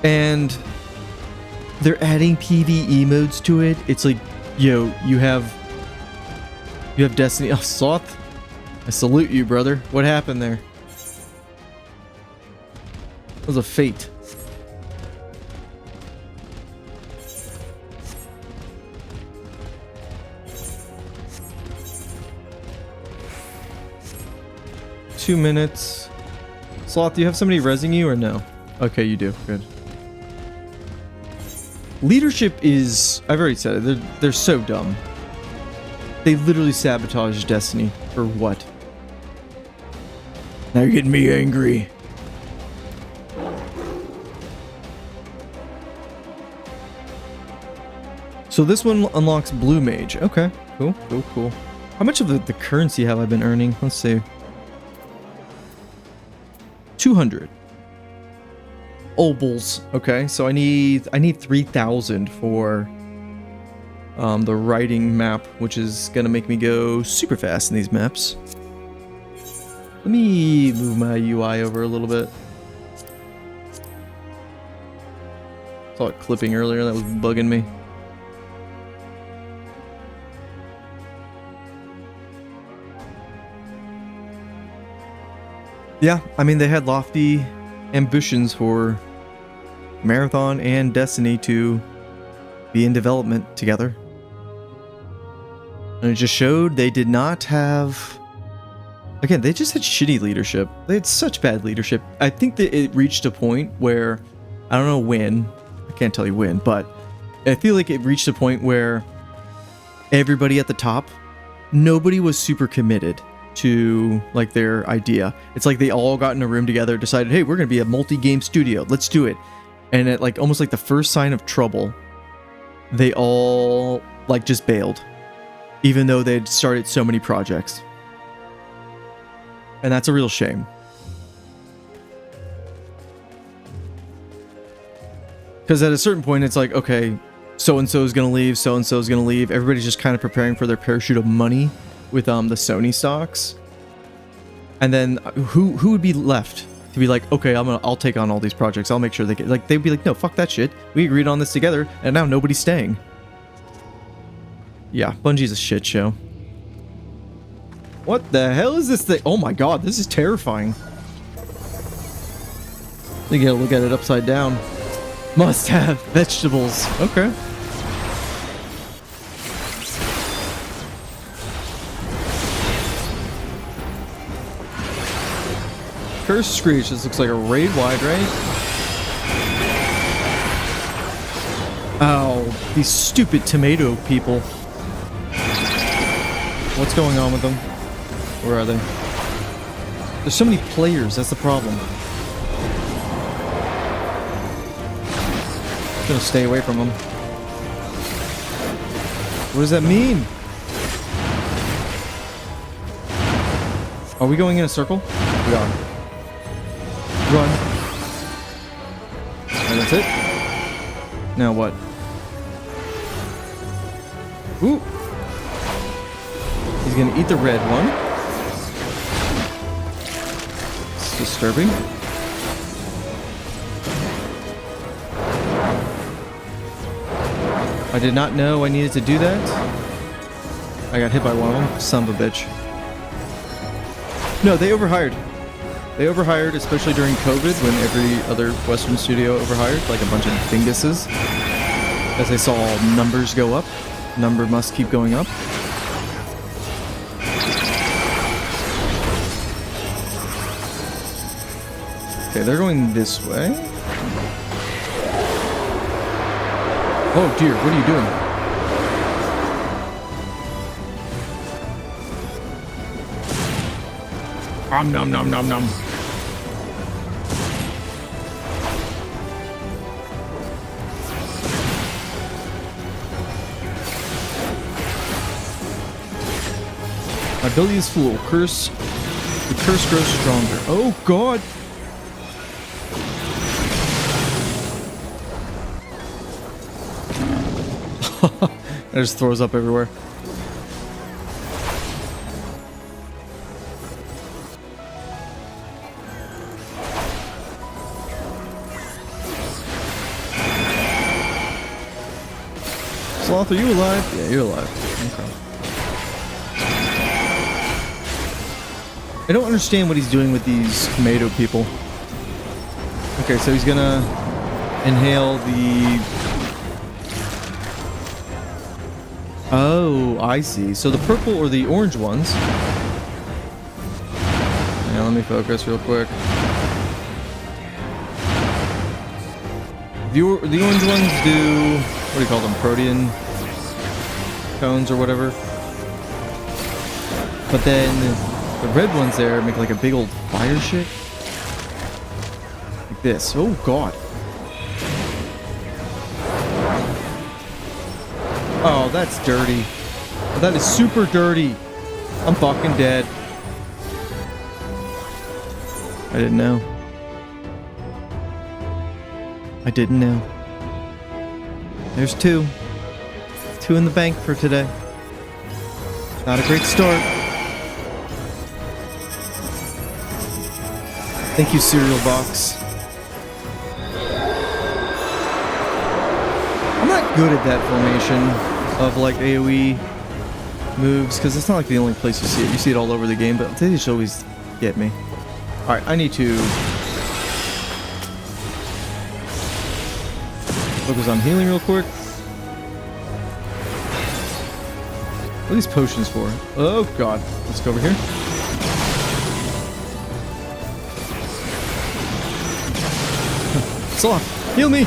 S1: And they're adding PvE modes to it. It's like, yo, you have Destiny. Oh, Sloth, I salute you, brother. What happened there? It was a fate. Two minutes. Sloth, do you have somebody rezzing you or no? Okay, you do. Good. Leadership is... I've already said it. They're so dumb. They literally sabotage Destiny. For what? Now you're getting me angry. So this one unlocks Blue Mage. Okay. Cool. Cool. Cool. How much of the currency have I been earning? Let's see. 200 obols. Okay, so I need 3,000 for the writing map, which is gonna make me go super fast in these maps. Let me move my UI over a little bit. Saw it clipping earlier, that was bugging me. Yeah, I mean, they had lofty ambitions for Marathon and Destiny to be in development together. And it just showed they did not have... Again, they just had shitty leadership. They had such bad leadership. I think that it reached a point where... I don't know when. I can't tell you when, but I feel like it reached a point where everybody at the top, nobody was super committed to like their idea. It's like they all got in a room together, decided, hey, we're gonna be a multi-game studio, let's do it. And at like almost like the first sign of trouble, they all like just bailed, even though they'd started so many projects. And that's a real shame. Because at a certain point it's like, okay, so-and-so is gonna leave, so-and-so is gonna leave, everybody's just kind of preparing for their parachute of money with the Sony stocks, and then who would be left to be like, okay, I'll take on all these projects, I'll make sure they get, like, they'd be like, no, fuck that shit, we agreed on this together, and now nobody's staying. Yeah, Bungie's a shit show. What the hell is this thing? Oh my god, this is terrifying. You gotta look at it upside down. Must have vegetables. Okay. Curse Screech. This looks like a raid wide, right? Oh, these stupid tomato people. What's going on with them? Where are they? There's so many players, that's the problem. I'm gonna stay away from them. What does that mean? Are we going in a circle? We are. Run. And that's it. Now what? Ooh. He's gonna eat the red one. It's disturbing. I did not know I needed to do that. I got hit by one of them. Son of a bitch. No, they overhired. They overhired, especially during COVID, when every other Western studio overhired, like a bunch of dinguses. As they saw numbers go up. Number must keep going up. Okay, they're going this way. Oh dear, what are you doing? Nom nom nom nom. My ability is full. Curse The curse grows stronger. Oh god! It just throws up everywhere. Sloth, are you alive? Yeah, you're alive. Okay. I don't understand what he's doing with these tomato people. Okay, so he's gonna inhale the... Oh, I see. So the purple or the orange ones... Yeah, let me focus real quick. The orange ones do... What do you call them? Protein cones or whatever. But then the red ones there make like a big old fire shit. Like this. Oh god. Oh, that's dirty. That is super dirty. I'm fucking dead. I didn't know. I didn't know. There's two. Two in the bank for today. Not a great start. Thank you, cereal box. I'm not good at that formation of like AoE moves because it's not like the only place you see it. You see it all over the game, but they just always get me. Alright, I need to focus on healing real quick. What are these potions for? Oh god. Let's go over here. Sloth, heal me!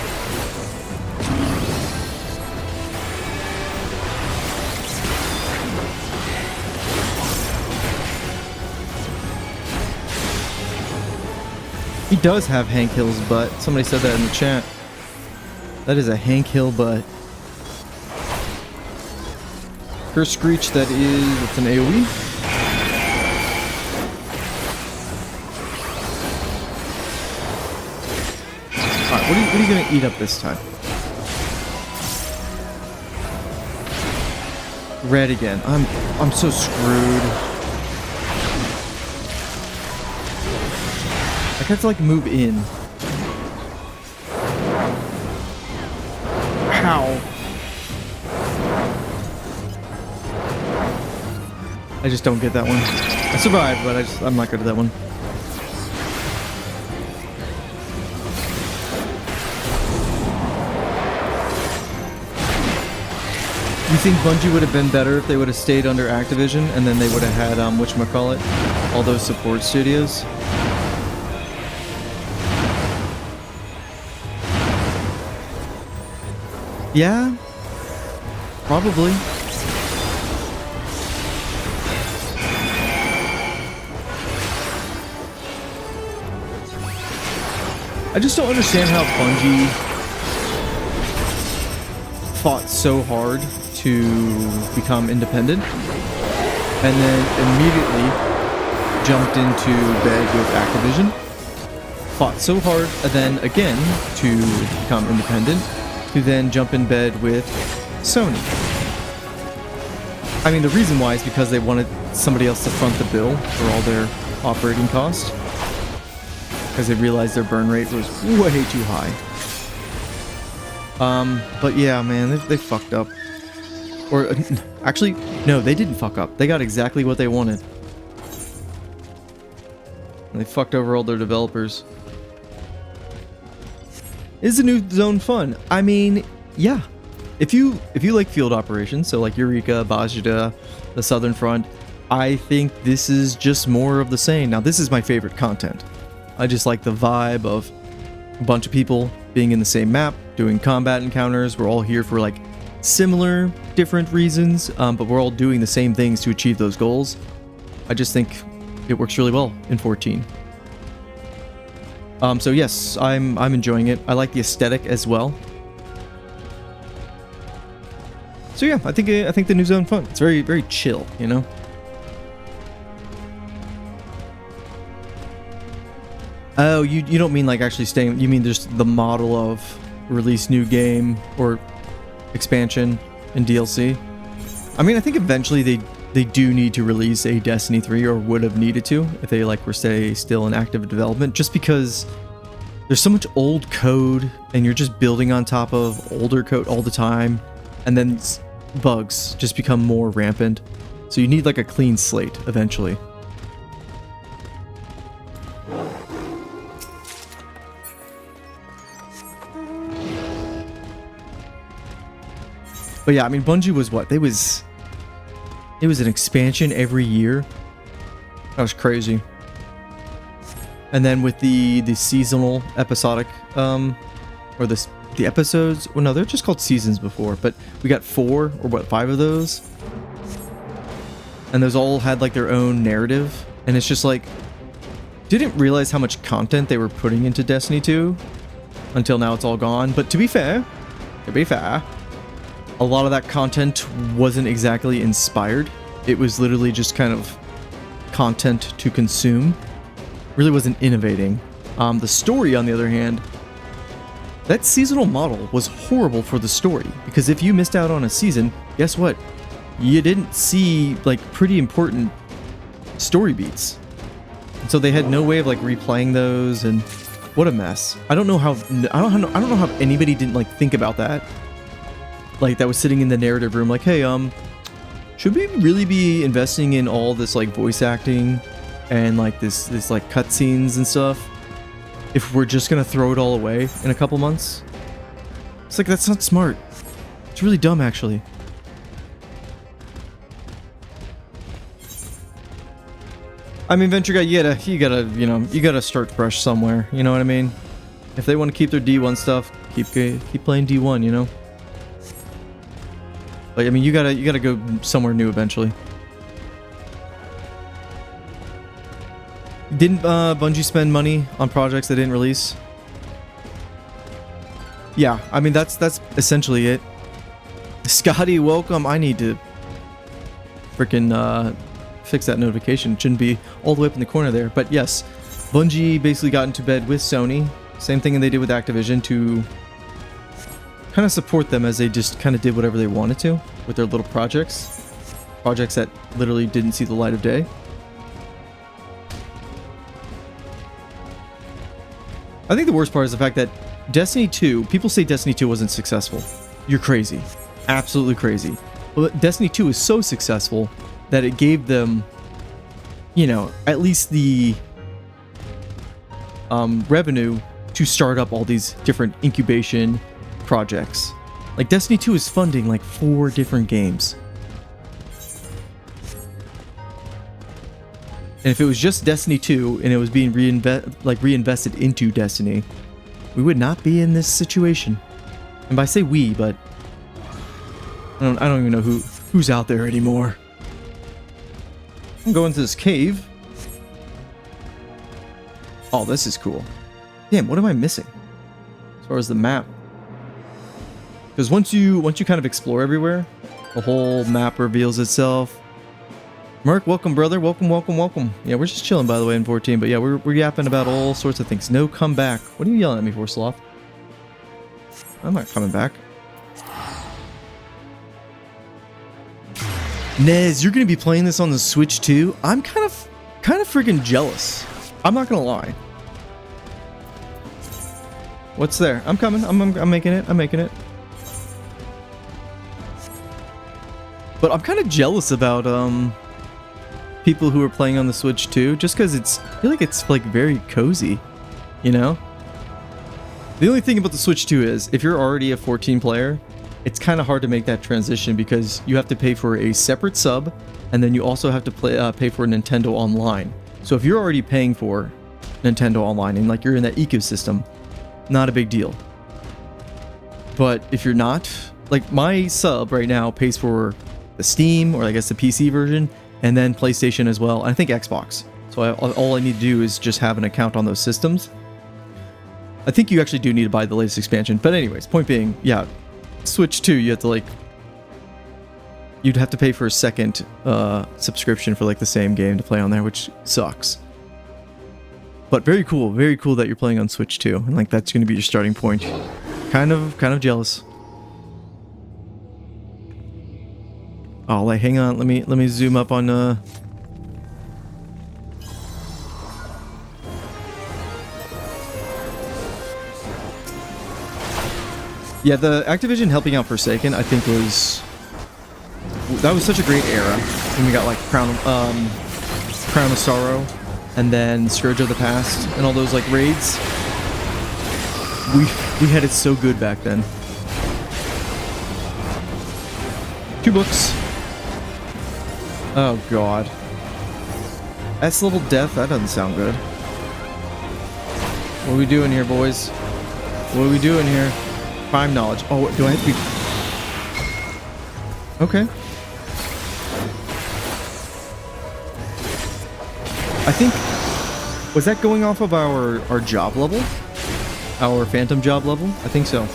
S1: He does have Hank Hill's butt. Somebody said that in the chat. That is a Hank Hill butt. Curse Screech, that is... It's an AoE. Alright, what are you gonna eat up this time? Red again. I'm so screwed. I have to like move in. Ow. I just don't get that one. I survived, but I'm not good at that one. You think Bungie would have been better if they would have stayed under Activision and then they would have had, whatchamacallit, all those support studios? Yeah, probably. I just don't understand how Bungie fought so hard to become independent and then immediately jumped into bed with Activision. Fought so hard and then again to become independent to then jump in bed with Sony. I mean, the reason why is because they wanted somebody else to front the bill for all their operating costs. Because they realized their burn rate was way too high. But yeah, man, they fucked up. Or, actually, no, they didn't fuck up. They got exactly what they wanted. And they fucked over all their developers. Is the new zone fun? I mean, yeah. If you like field operations, so like Eureka, Bajida, the Southern Front, I think this is just more of the same. Now, this is my favorite content. I just like the vibe of a bunch of people being in the same map, doing combat encounters. We're all here for like similar, different reasons, but we're all doing the same things to achieve those goals. I just think it works really well in 14. So yes, I'm enjoying it. I like the aesthetic as well. So yeah, I think the new zone fun. It's very, very chill, you know. Oh, you don't mean like actually staying, you mean just the model of release new game or expansion and DLC? I mean, I think eventually they do need to release a Destiny 3, or would have needed to if they like were still in active development, just because there's so much old code and you're just building on top of older code all the time, and then bugs just become more rampant. So you need like a clean slate eventually. But yeah, I mean, Bungie was what? It was an expansion every year. That was crazy. And then with the seasonal episodic, or the episodes, well, no, they're just called seasons before, but we got 4 or what, 5 of those. And those all had like their own narrative. And it's just like, didn't realize how much content they were putting into Destiny 2 until now it's all gone. But to be fair, a lot of that content wasn't exactly inspired. It was literally just kind of content to consume. Really wasn't innovating. The story, on the other hand, that seasonal model was horrible for the story, because if you missed out on a season, guess what? You didn't see like pretty important story beats. And so they had no way of like replaying those, and what a mess. I don't know how anybody didn't like think about that. Like, that was sitting in the narrative room like, hey, should we really be investing in all this like voice acting and like this like cutscenes and stuff if we're just gonna throw it all away in a couple months? It's like, that's not smart. It's really dumb, actually. I mean, Venture Guy, you gotta start fresh somewhere. You know what I mean? If they want to keep their D1 stuff, keep playing D1. You know. Like, I mean, you gotta go somewhere new eventually. Didn't Bungie spend money on projects they didn't release? Yeah, I mean, that's essentially it. Scotty, welcome. I need to freaking fix that notification. It shouldn't be all the way up in the corner there. But yes, Bungie basically got into bed with Sony. Same thing they did with Activision, to kind of support them as they just kind of did whatever they wanted to with their little projects that literally didn't see the light of day. I think the worst part is the fact that Destiny 2, people say Destiny 2 wasn't successful. You're crazy. Absolutely crazy. Well, Destiny 2 is so successful that it gave them, you know, at least the revenue to start up all these different incubation projects. Like, Destiny 2 is funding like 4 different games. And if it was just Destiny 2 and it was being reinvested into Destiny, we would not be in this situation. And by say we, but I don't even know who's out there anymore. I'm going to this cave. Oh, this is cool. Damn, what am I missing as far as the map? Because once you kind of explore everywhere, the whole map reveals itself. Merc, welcome, brother. Welcome. Yeah, we're just chilling, by the way, in 14. But yeah, we're yapping about all sorts of things. No comeback. What are you yelling at me for, Sloth? I'm not coming back. Nez, you're gonna be playing this on the Switch too? I'm kind of freaking jealous. I'm not gonna lie. What's there? I'm coming. I'm making it. I'm making it. But I'm kind of jealous about people who are playing on the Switch too, just because I feel like it's like very cozy, you know? The only thing about the Switch 2 is, if you're already a 14 player, it's kind of hard to make that transition because you have to pay for a separate sub, and then you also have to pay for Nintendo Online. So if you're already paying for Nintendo Online and like you're in that ecosystem, not a big deal. But if you're not, like my sub right now pays for the Steam, or I guess the PC version, and then PlayStation as well, and I think Xbox. So all I need to do is just have an account on those systems. I think you actually do need to buy the latest expansion. But anyways, point being, yeah, Switch 2, you have to you'd have to pay for a second subscription for like the same game to play on there, which sucks. But very cool that you're playing on Switch too, and like that's gonna be your starting point. Kind of jealous. Oh, like hang on, let me zoom up on yeah, the Activision helping out Forsaken, I think that was such a great era when we got like Crown of Sorrow, and then Scourge of the Past, and all those like raids. We had it so good back then. 2 books. Oh god. S level death, that doesn't sound good. What are we doing here, boys? What are we doing here? Prime knowledge. Oh, do I have to be... Okay. I think... Was that going off of our job level? Our phantom job level? I think so.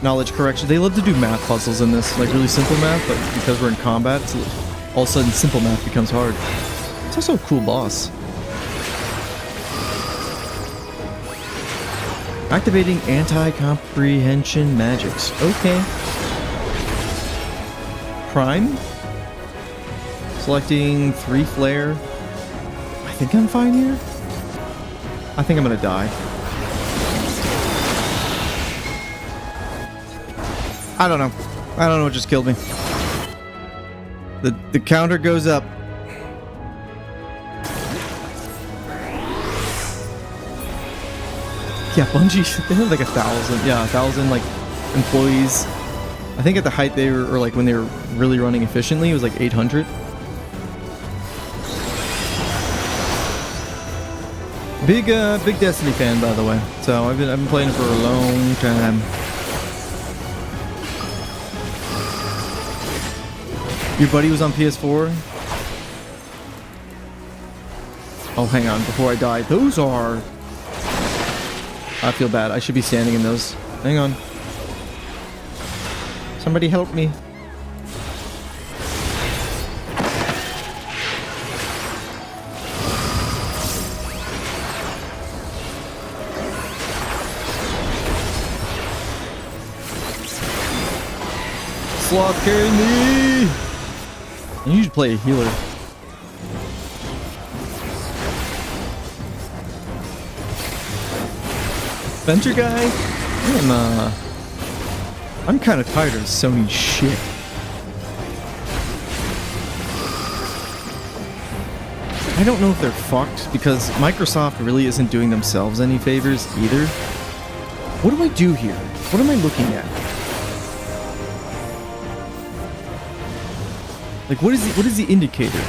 S1: Knowledge correction. They love to do math puzzles in this, like really simple math, but because we're in combat, it's, all of a sudden simple math becomes hard. It's also a cool boss. Activating anti-comprehension magics. Okay. Prime. Selecting 3 flare. I think I'm fine here. I think I'm gonna die. I don't know. I don't know what just killed me. The counter goes up. Yeah, Bungie, they have like 1,000. Yeah, 1,000 like employees. I think at the height they were, or like when they were really running efficiently, it was like 800. Big Destiny fan, by the way. So I've been playing it for a long time. Your buddy was on PS4? Oh, hang on, before I die. Those are... I feel bad. I should be standing in those. Hang on. Somebody help me. Sloth, carry me! You should play a healer. Venture guy? I'm kind of tired of Sony shit. I don't know if they're fucked because Microsoft really isn't doing themselves any favors either. What do I do here? What am I looking at? Like, what is the indicator?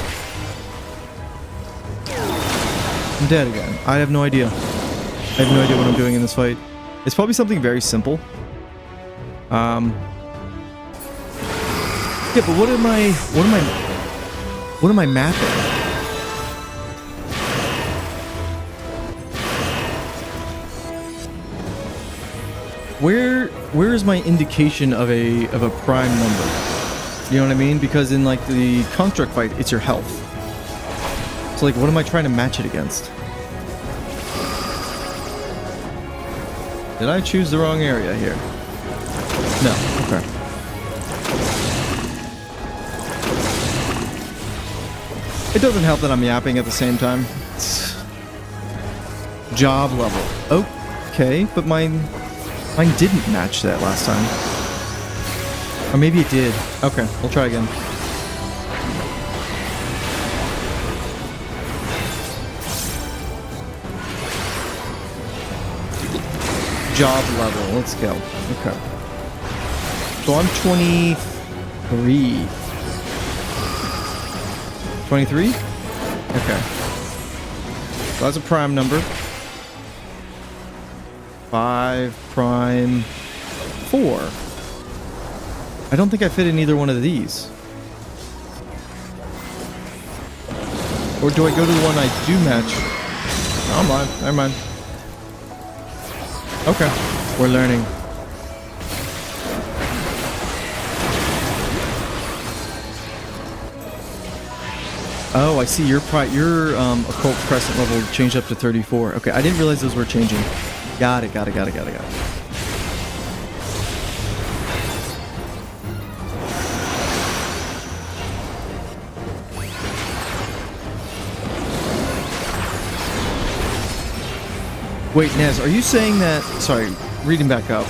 S1: I'm dead again. I have no idea. I have no idea what I'm doing in this fight. It's probably something very simple. Yeah, but what am I mapping? Where is my indication of a prime number? You know what I mean? Because in like the construct fight, it's your health. So like, what am I trying to match it against? Did I choose the wrong area here? No. Okay. It doesn't help that I'm yapping at the same time. Job level. Okay, but mine didn't match that last time. Or maybe it did. Okay, we'll try again. Job level. Let's go. Okay. So I'm 23. 23? Okay. So that's a prime number. 5 prime 4. I don't think I fit in either one of these. Or do I go to the one I do match? Oh, I'm lying. Never mind. Okay. We're learning. Oh, I see. Your Occult Crescent level changed up to 34. Okay, I didn't realize those were changing. Got it. Wait, Nez, are you saying that... Sorry, reading back up.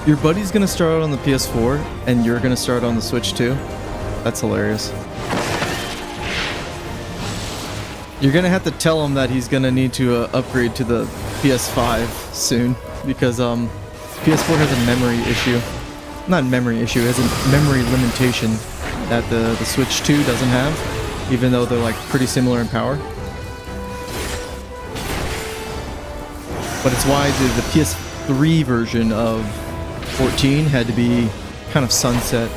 S1: Your buddy's gonna start out on the PS4, and you're gonna start on the Switch too? That's hilarious. You're gonna have to tell him that he's gonna need to upgrade to the PS5 soon, because PS4 has a memory issue. Not memory issue, it has a memory limitation that the Switch 2 doesn't have, even though they're like pretty similar in power. But it's why the PS3 version of 14 had to be kind of sunset.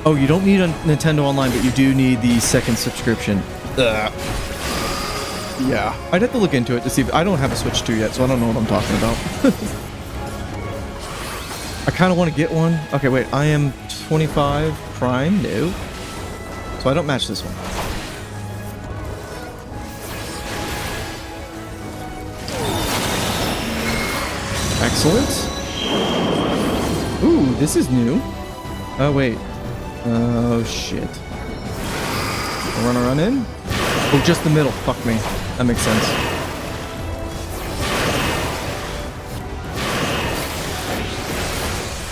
S1: Oh, you don't need a Nintendo Online, but you do need the second subscription. Ugh. Yeah. I'd have to look into it to see if... I don't have a Switch 2 yet, so I don't know what I'm talking about. I kind of want to get one. Okay, wait. I am 25 Prime? No. So I don't match this one. Excellent. Ooh, this is new. Oh, wait. Oh, shit. Run in? Oh, just the middle. Fuck me. That makes sense.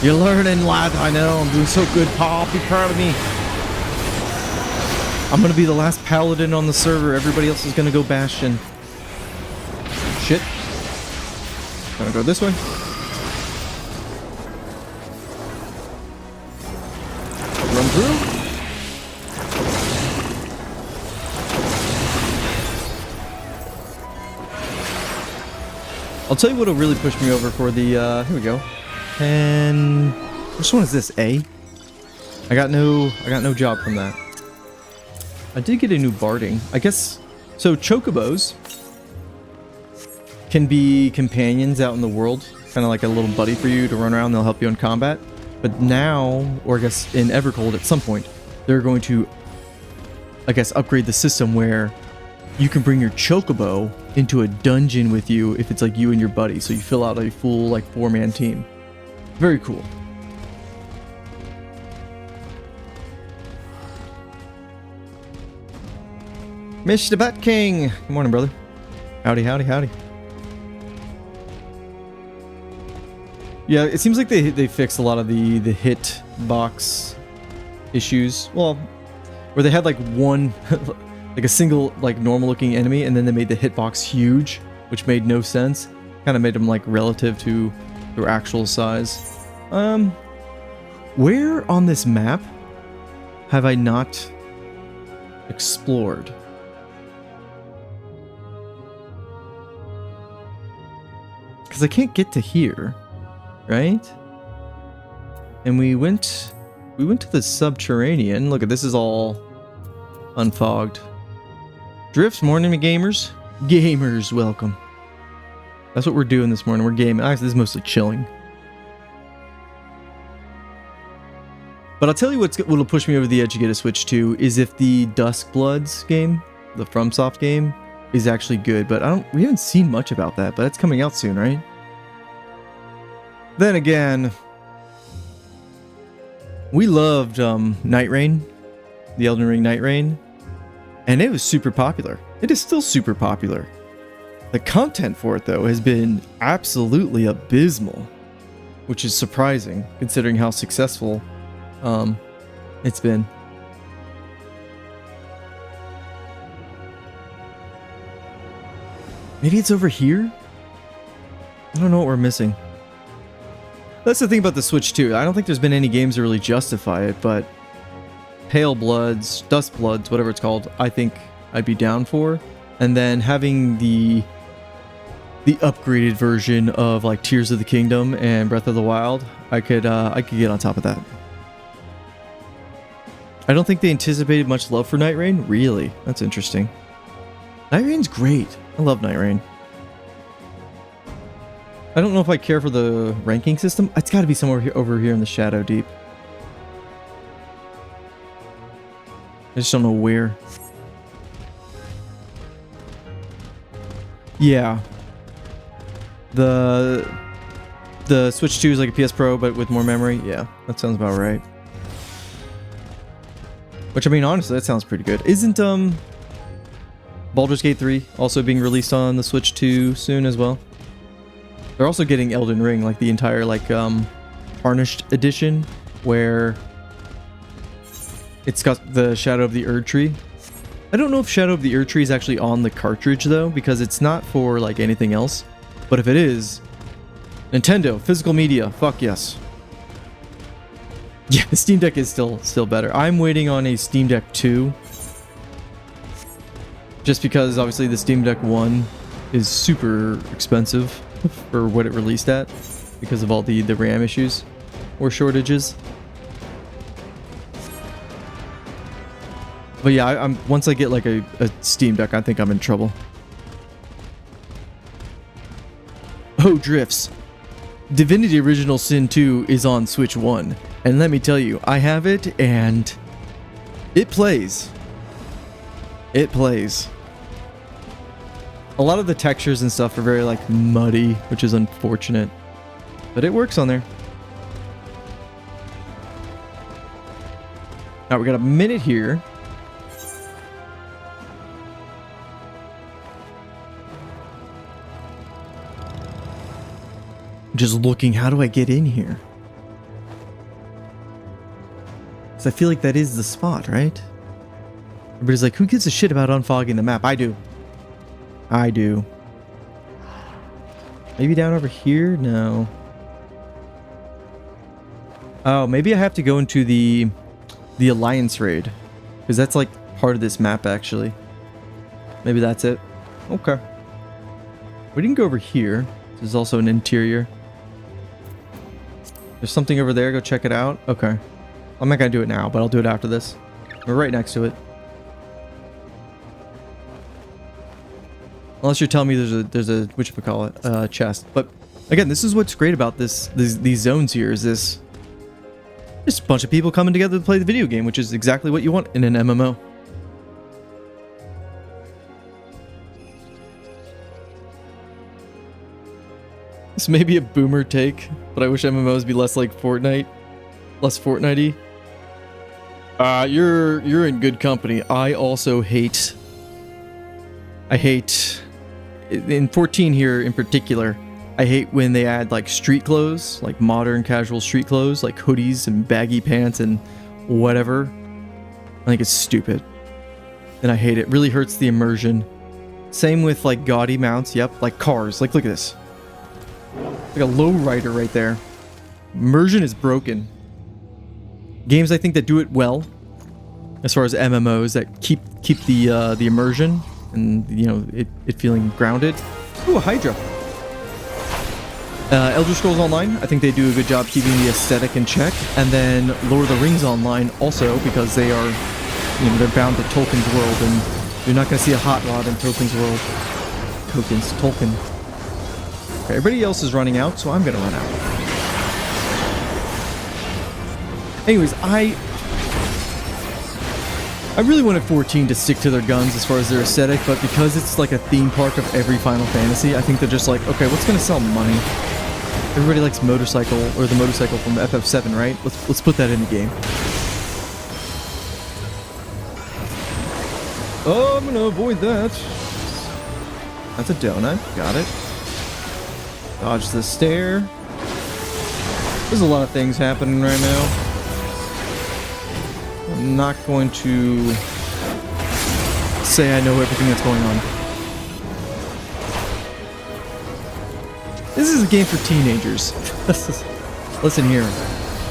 S1: You're learning, lad. I know. I'm doing so good, Paul. Be proud of me. I'm gonna be the last paladin on the server. Everybody else is gonna go Bastion. Shit. Gonna go this way. Run through. I'll tell you what'll really push me over for the, here we go. And which one is this? A? I got no job from that. I did get a new barding. I guess, so chocobos can be companions out in the world. Kind of like a little buddy for you to run around. They'll help you in combat. But now, or I guess in Evercold at some point, they're going to, I guess, upgrade the system where you can bring your chocobo into a dungeon with you if it's like you and your buddy. So you fill out a full like 4-man team. Very cool. Mr. Bat King! Good morning, brother. Howdy, howdy, howdy. Yeah, it seems like they fixed a lot of the hit box issues. Well, where they had like one, like a single like normal looking enemy, and then they made the hitbox huge, which made no sense. Kind of made them like relative to their actual size. Where on this map have I not explored? Because I can't get to here, right? And we went to the subterranean. Look at this, is all unfogged. Drifts, morning, gamers. Gamers, welcome. That's what we're doing this morning. We're gaming. Actually, this is mostly chilling. But I'll tell you what'll push me over the edge to get a Switch 2 is if the Dusk Bloods game, the FromSoft game, is actually good. But we haven't seen much about that, but it's coming out soon, right? Then again, we loved Night Rain, the Elden Ring Night Rain, and it was super popular. It is still super popular. The content for it, though, has been absolutely abysmal, which is surprising considering how successful it's been. Maybe it's over here? I don't know what we're missing. That's the thing about the Switch 2. I don't think there's been any games that really justify it, but Pale Bloods, Dust Bloods, whatever it's called, I think I'd be down for. And then having the upgraded version of like Tears of the Kingdom and Breath of the Wild, I could get on top of that. I don't think they anticipated much love for Night Rain. Really? That's interesting. Night Rain's great. I love Night Rain. I don't know if I care for the ranking system. It's got to be somewhere here, over here in the Shadow Deep. I just don't know where. Yeah. The Switch 2 is like a PS Pro, but with more memory. Yeah, that sounds about right. Which, I mean, honestly, that sounds pretty good. Isn't Baldur's Gate 3 also being released on the Switch 2 soon as well? They're also getting Elden Ring, like the entire like Tarnished edition, where it's got the Shadow of the Erd Tree. I don't know if Shadow of the Erd Tree is actually on the cartridge though, because it's not for like anything else. But if it is, Nintendo physical media, fuck yes. Yeah, the Steam Deck is still better. I'm waiting on a Steam Deck 2. Just because obviously the Steam Deck 1 is super expensive for what it released at because of all the RAM issues or shortages. But yeah, I'm once I get like a Steam Deck, I think I'm in trouble. Oh, drifts. Divinity Original Sin 2 is on Switch 1. And let me tell you, I have it and it plays. It plays. A lot of the textures and stuff are very like muddy, which is unfortunate. But it works on there. Now we got a minute here. Just looking, how do I get in here? Because I feel like that is the spot, right? Everybody's like, who gives a shit about unfogging the map? I do. I do. Maybe down over here? No. Oh, maybe I have to go into the Alliance raid. Because that's like part of this map, actually. Maybe that's it. Okay. We didn't go over here. This is also an interior. There's something over there. Go check it out. Okay. I'm not going to do it now, but I'll do it after this. We're right next to it. Unless you're telling me there's a whatchamacallit, chest. But again, this is what's great about these zones here is this just a bunch of people coming together to play the video game, which is exactly what you want in an MMO. This may be a boomer take, but I wish MMOs be less like Fortnite, less Fortnite-y. You're in good company. I also hate in 14 here in particular, I hate when they add like street clothes, like modern casual street clothes, like hoodies and baggy pants and whatever. I think it's stupid. And I hate it. It really hurts the immersion. Same with like gaudy mounts. Yep, like cars. Like look at this. Like a lowrider right there. Immersion is broken. Games I think that do it well, as far as MMOs that keep the immersion and you know it feeling grounded. Ooh, a Hydra. Elder Scrolls Online, I think they do a good job keeping the aesthetic in check. And then Lord of the Rings Online also, because they are, you know, they're bound to Tolkien's world, and you're not going to see a hot rod in Tolkien's world. Tolkien. Okay, everybody else is running out, so I'm going to run out. Anyways, I really wanted 14 to stick to their guns as far as their aesthetic, but because it's like a theme park of every Final Fantasy, I think they're just like, okay, what's going to sell money? Everybody likes motorcycle, or the motorcycle from FF7, right? Let's put that in the game. Oh, I'm going to avoid that. That's a donut. Got it. Dodge the stair. There's a lot of things happening right now. I'm not going to say I know everything that's going on. This is a game for teenagers. Listen here.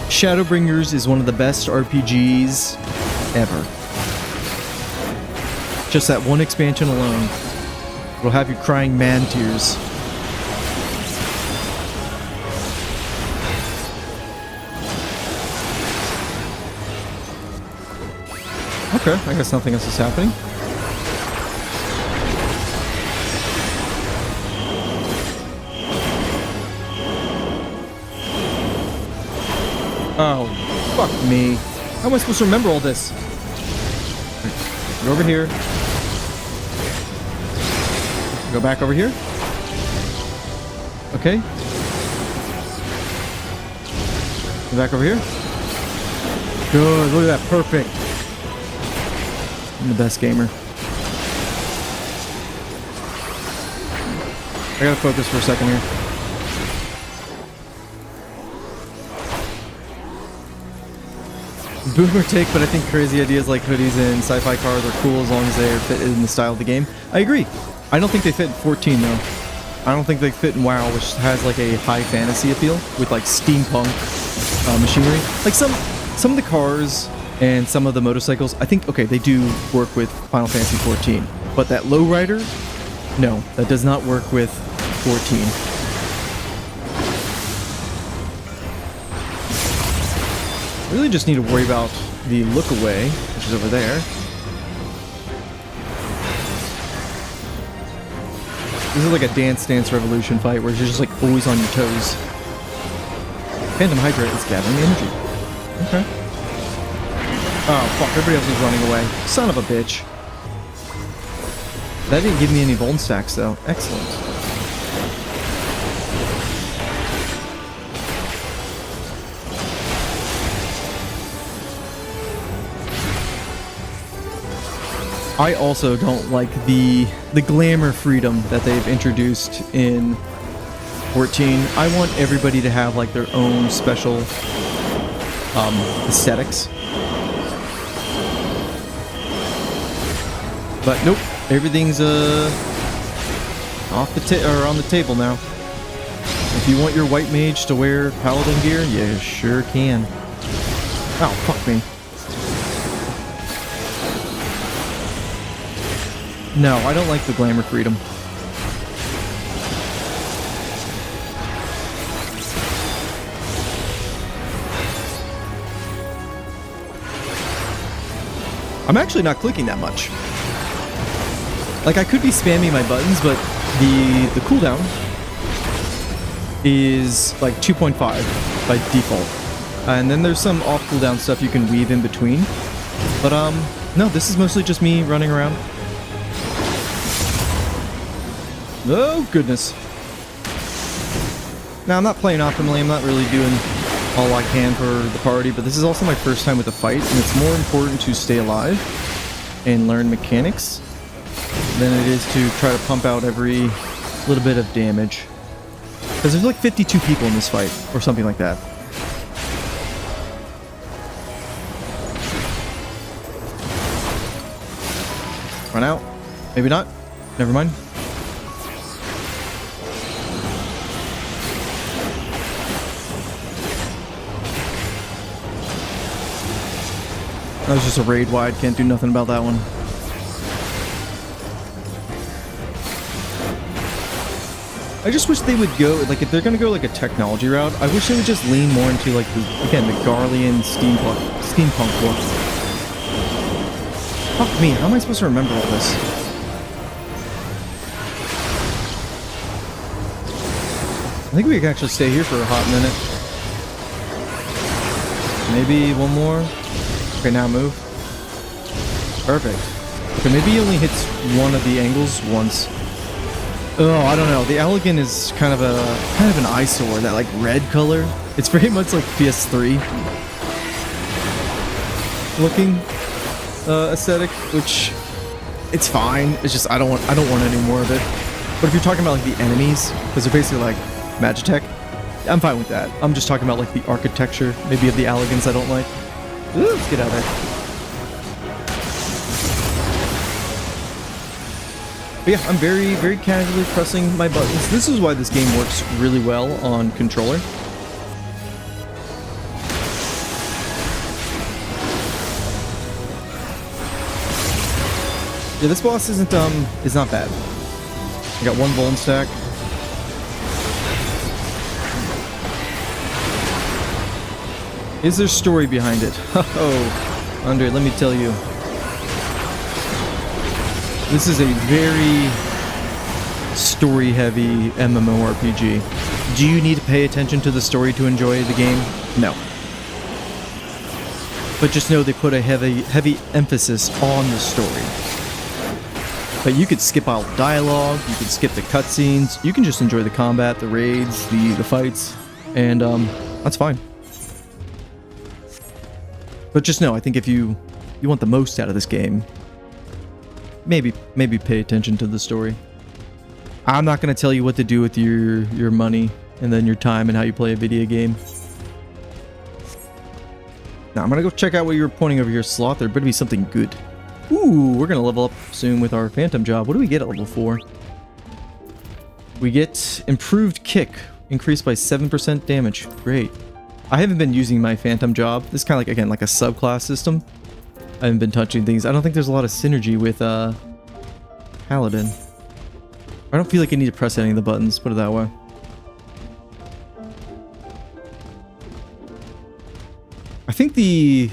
S1: Shadowbringers is one of the best RPGs ever. Just that one expansion alone will have you crying man tears. Okay, I guess nothing else is happening. Oh, fuck me. How am I supposed to remember all this? Go over here. Go back over here. Okay. Go back over here. Good, look at that, perfect. I'm the best gamer. I gotta focus for a second here. Boomer take, but I think crazy ideas like hoodies and sci-fi cars are cool as long as they fit in the style of the game. I agree. I don't think they fit in 14 though. I don't think they fit in WoW, which has like a high fantasy appeal with like steampunk machinery. Like some of the cars and some of the motorcycles, I think, okay, they do work with Final Fantasy 14, but that lowrider, no, that does not work with 14. Really just need to worry about the look away, which is over there. This is like a Dance Dance Revolution fight where you're just like always on your toes. Phantom Hydra is gathering energy. Okay. Oh fuck, everybody else is running away. Son of a bitch. That didn't give me any bone stacks though. Excellent. I also don't like the glamour freedom that they've introduced in 14. I want everybody to have like their own special aesthetics. But nope, everything's off the or on the table now. If you want your white mage to wear paladin gear, you sure can. Oh, fuck me. No, I don't like the glamour freedom. I'm actually not clicking that much. Like, I could be spamming my buttons, but the cooldown is like 2.5 by default. And then there's some off cooldown stuff you can weave in between. But no, this is mostly just me running around. Oh, goodness. Now, I'm not playing optimally. I'm not really doing all I can for the party, but this is also my first time with a fight, and it's more important to stay alive and learn mechanics than it is to try to pump out every little bit of damage. Because there's like 52 people in this fight, or something like that. Run out. Maybe not. Never mind. That was just a raid wide, can't do nothing about that one. I just wish they would go, like, if they're gonna go like a technology route, I wish they would just lean more into like the, again, the Garlean steampunk look. Fuck me, how am I supposed to remember all this? I think we can actually stay here for a hot minute. Maybe one more. Okay, now move. Perfect. Okay, maybe he only hits one of the angles once. Oh, I don't know. The Elegant is kind of an eyesore. That like red color. It's very much like PS3 looking aesthetic, which it's fine. It's just I don't want any more of it. But if you're talking about like the enemies, because they're basically like Magitech, I'm fine with that. I'm just talking about like the architecture, maybe of the Elegants I don't like. Ooh, let's get out of there. But yeah, I'm very, very casually pressing my buttons. This is why this game works really well on controller. Yeah, this boss is not bad. I got one Vuln stack. Is there story behind it? Oh, Andre, let me tell you. This is a very story-heavy MMORPG. Do you need to pay attention to the story to enjoy the game? No. But just know they put a heavy emphasis on the story. But you could skip out dialogue, you could skip the cutscenes, you can just enjoy the combat, the raids, the fights, and that's fine. But just know, I think if you want the most out of this game, maybe pay attention to the story. I'm not going to tell you what to do with your money and then your time and how you play a video game. Now I'm going to go check out what you were pointing over here, Sloth. There better be something good. Ooh, we're going to level up soon with our Phantom job. What do we get at level 4? We get improved kick, increased by 7% damage. Great. I haven't been using my Phantom job. This is kind of like, again, like a subclass system. I haven't been touching things. I don't think there's a lot of synergy with Paladin. I don't feel like I need to press any of the buttons, put it that way. I think the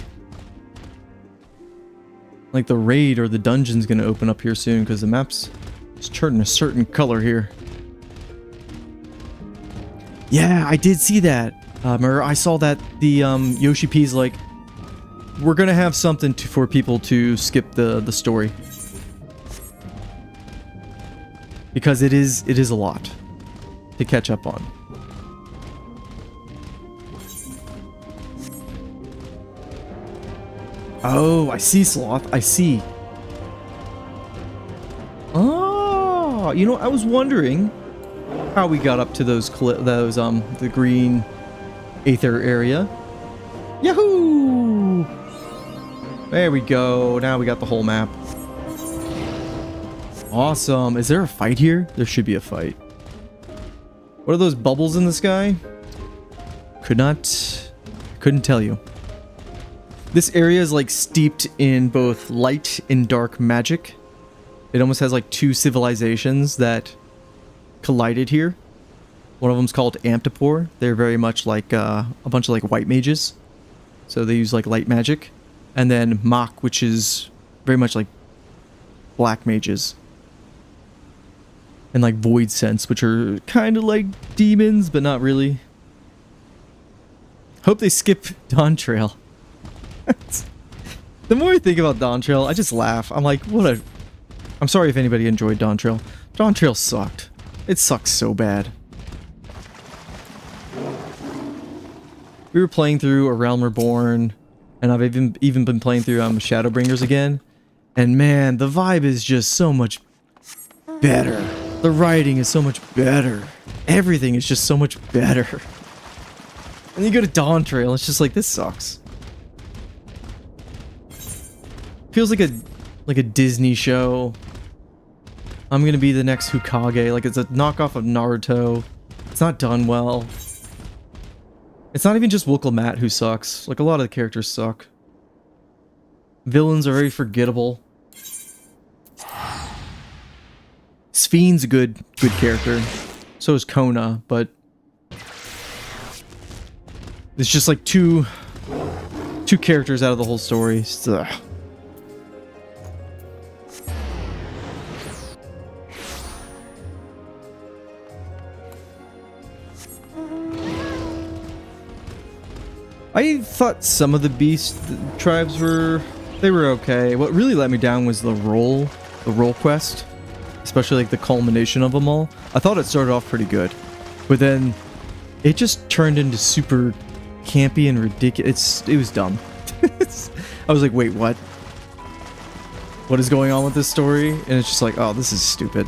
S1: raid or the dungeon's gonna open up here soon because the map's turning a certain color here. Yeah, I did see that. I saw that the Yoshi P's like, we're gonna have something for people to skip the story because it is a lot to catch up on. Oh, I see, Sloth. I see. Oh, you know, I was wondering how we got up to those the green Aether area. Yahoo! There we go. Now we got the whole map. Awesome. Is there a fight here? There should be a fight. What are those bubbles in the sky? Couldn't tell you. This area is like steeped in both light and dark magic. It almost has like two civilizations that collided here. One of them's called Amtapor. They're very much like a bunch of like white mages. So they use like light magic. And then Mach, which is very much like black mages. And like Void Sense, which are kind of like demons, but not really. Hope they skip Dawn Trail. The more I think about Dawn Trail, I just laugh. I'm like, I'm sorry if anybody enjoyed Dawn Trail. Dawn Trail sucked. It sucks so bad. We were playing through A Realm Reborn, and I've even been playing through Shadowbringers again. And man, the vibe is just so much better. The writing is so much better. Everything is just so much better. And you go to Dawn Trail, it's just like, this sucks. Feels like a Disney show. I'm gonna be the next Hokage. Like, it's a knockoff of Naruto. It's not done well. It's not even just Wilkle who sucks. Like, a lot of the characters suck. Villains are very forgettable. Spheen's a good character. So is Kona, but it's just like two characters out of the whole story. Ugh. I thought some of the beast tribes were okay. What really let me down was the role quest, especially like the culmination of them all. I thought it started off pretty good, but then it just turned into super campy and ridiculous. It was dumb. I was like, wait, what? What is going on with this story? And it's just like, oh, this is stupid.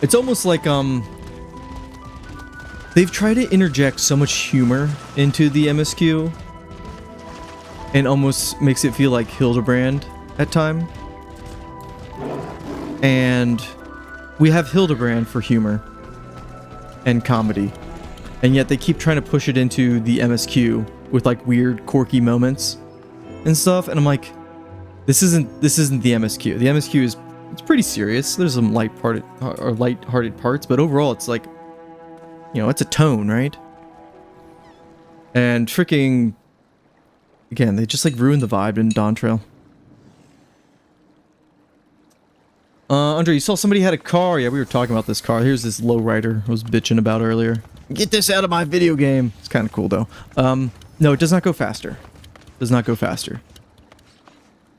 S1: It's almost like they've tried to interject so much humor into the MSQ and almost makes it feel like Hildebrand at time. And we have Hildebrand for humor and comedy. And yet they keep trying to push it into the MSQ with like weird quirky moments and stuff. And I'm like, this isn't the MSQ. The MSQ it's pretty serious. There's some light-hearted parts, but overall it's like, you know, it's a tone, right? And freaking, again, they just like ruined the vibe in Dawn Trail. Andre, you saw somebody had a car. Yeah, we were talking about this car. Here's this lowrider I was bitching about earlier. Get this out of my video game. It's kind of cool though. No, it does not go faster. Does not go faster.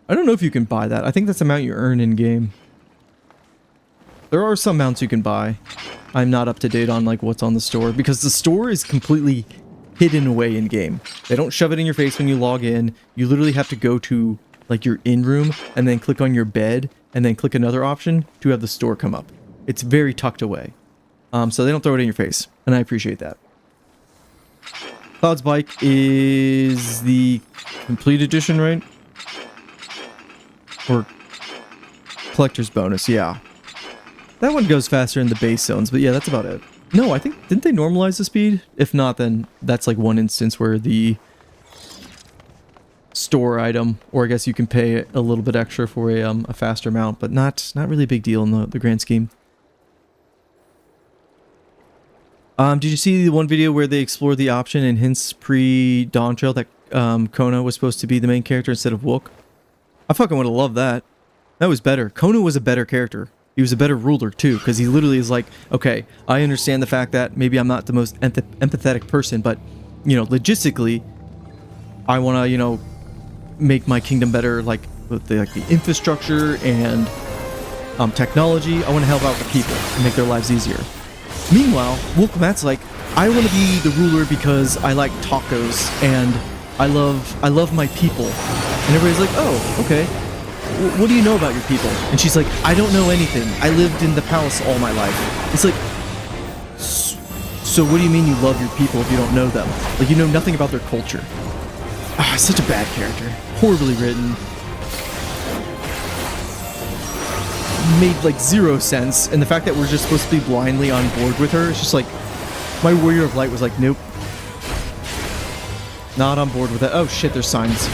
S1: I don't know if you can buy that. I think that's the amount you earn in game. There are some mounts you can buy. I'm not up to date on like what's on the store because the store is completely hidden away in game. They don't shove it in your face when you log in. You literally have to go to like your in room and then click on your bed and then click another option to have the store come up. It's very tucked away. So they don't throw it in your face, and I appreciate that. Cloud's Bike is the complete edition, right? Or collector's bonus, yeah. That one goes faster in the base zones, but yeah, that's about it. No, I think, didn't they normalize the speed? If not, then that's like one instance where the store item, or I guess you can pay a little bit extra for a faster mount, but not really a big deal in the grand scheme. Did you see the one video where they explored the option and hints pre-Dawn Trail that Kona was supposed to be the main character instead of Wook? I fucking would have loved that. That was better. Kona was a better character. He was a better ruler too, because he literally is like, okay, I understand the fact that maybe I'm not the most empathetic person, but, you know, logistically, I want to, you know, make my kingdom better, like with the infrastructure and technology. I want to help out the people and make their lives easier. Meanwhile, Wook like, I want to be the ruler because I like tacos and I love my people. And everybody's like, oh, okay. What do you know about your people? And she's like, I don't know anything. I lived in the palace all my life. It's like, so what do you mean you love your people if you don't know them? Like, you know nothing about their culture. Ah, such a bad character. Horribly written. Made like zero sense. And the fact that we're just supposed to be blindly on board with her, it's just like, my Warrior of Light was like, nope. Not on board with that. Oh shit, there's signs.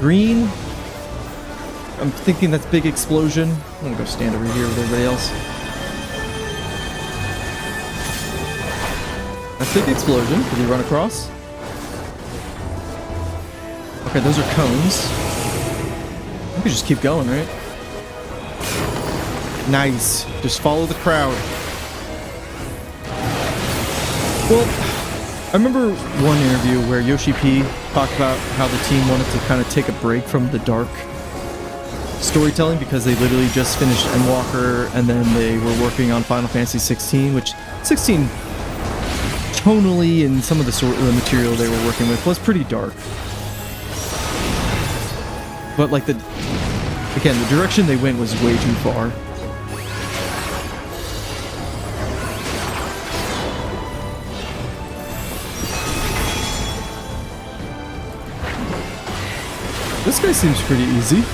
S1: Green. I'm thinking that's big explosion. I'm gonna go stand over here with everybody else. That's big explosion. Did he run across? Okay, those are cones. I could just keep going, right? Nice. Just follow the crowd. Well, I remember one interview where Yoshi P talked about how the team wanted to kind of take a break from the dark storytelling because they literally just finished Endwalker and then they were working on Final Fantasy 16, which 16 tonally and some of the material they were working with was pretty dark. But like the direction they went was way too far. This guy seems pretty easy.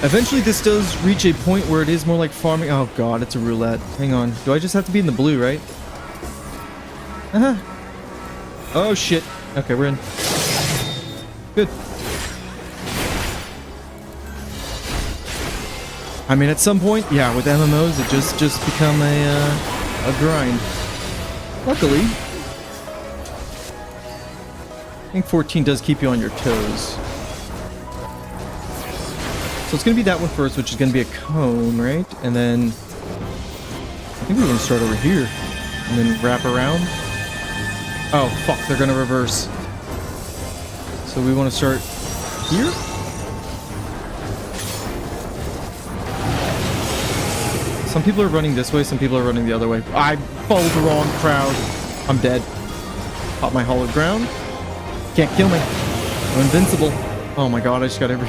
S1: Eventually this does reach a point where it is more like farming. Oh god, it's a roulette. Hang on. Do I just have to be in the blue, right? Uh-huh. Oh shit. Okay, we're in. Good. I mean, at some point, yeah, with MMOs, it just become a grind. Luckily, I think 14 does keep you on your toes. So it's going to be that one first, which is going to be a cone, right? And then I think we're going to start over here and then wrap around. Oh, fuck, they're going to reverse. So we want to start here? Some people are running this way, some people are running the other way. I followed the wrong crowd. I'm dead. Pop my hollowed ground. Can't kill me. I'm invincible. Oh my god, I just got every...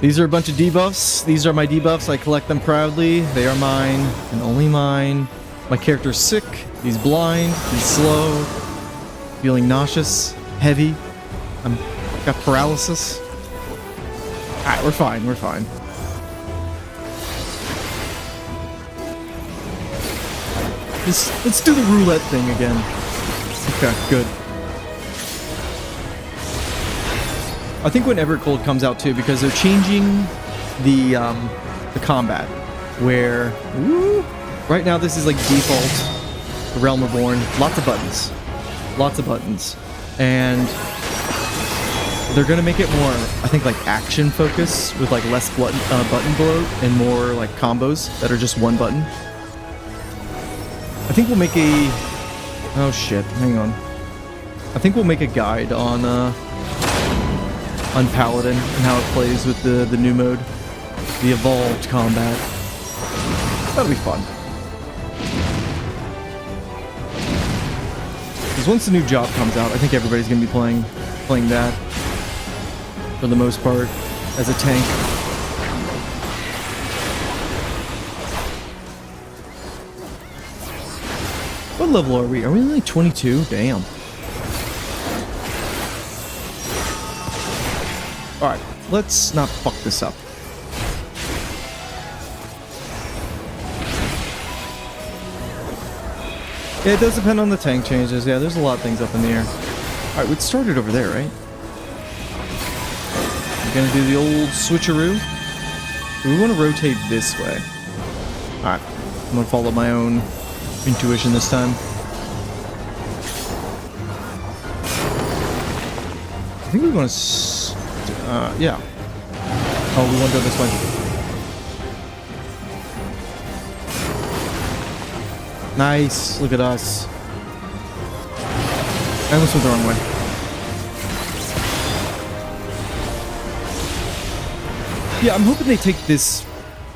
S1: These are a bunch of debuffs. These are my debuffs. I collect them proudly. They are mine and only mine. My character's sick. He's blind. He's slow. Feeling nauseous. Heavy. I've got paralysis. Alright, we're fine. We're fine. Let's do the roulette thing again. Okay, good. I think when Cold comes out too, because they're changing the combat, where right now this is like default Realm Reborn, lots of buttons, and They're gonna make it more, I think, like action focus with like less button bloat and more like combos that are just one button. I think we'll make a... Oh shit, hang on. I think we'll make a guide on Paladin and how it plays with the new mode. The evolved combat. That'll be fun. Because once the new job comes out, I think everybody's gonna be playing that for the most part as a tank. What level are we? Are we only 22? Damn. Alright, let's not fuck this up. Yeah, it does depend on the tank changes. Yeah, there's a lot of things up in the air. Alright, we'd started over there, right? We're gonna do the old switcheroo. Do we want to rotate this way? Alright, I'm gonna follow my own intuition this time. I think we want to... yeah. Oh, we want to go this way. Nice. Look at us. I almost went the wrong way. Yeah, I'm hoping they take this,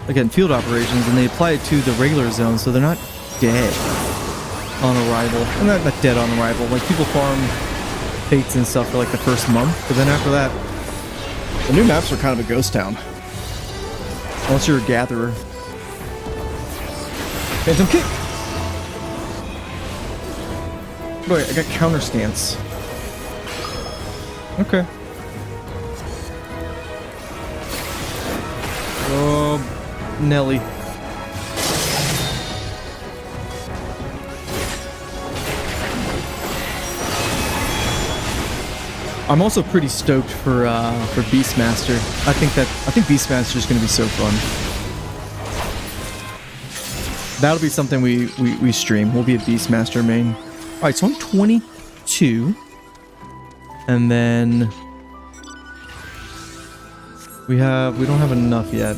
S1: again, field operations, and they apply it to the regular zone so they're not dead on arrival. And not dead on arrival. Like, people farm fates and stuff for like the first month, but then after that, the new maps are kind of a ghost town. Unless you're a gatherer. Phantom kick! Wait, I got counter stance. Okay. Oh, Nelly. I'm also pretty stoked for Beastmaster. I think Beastmaster is going to be so fun. That'll be something we stream. We'll be a Beastmaster main. All right, so I'm 22, and then we don't have enough yet.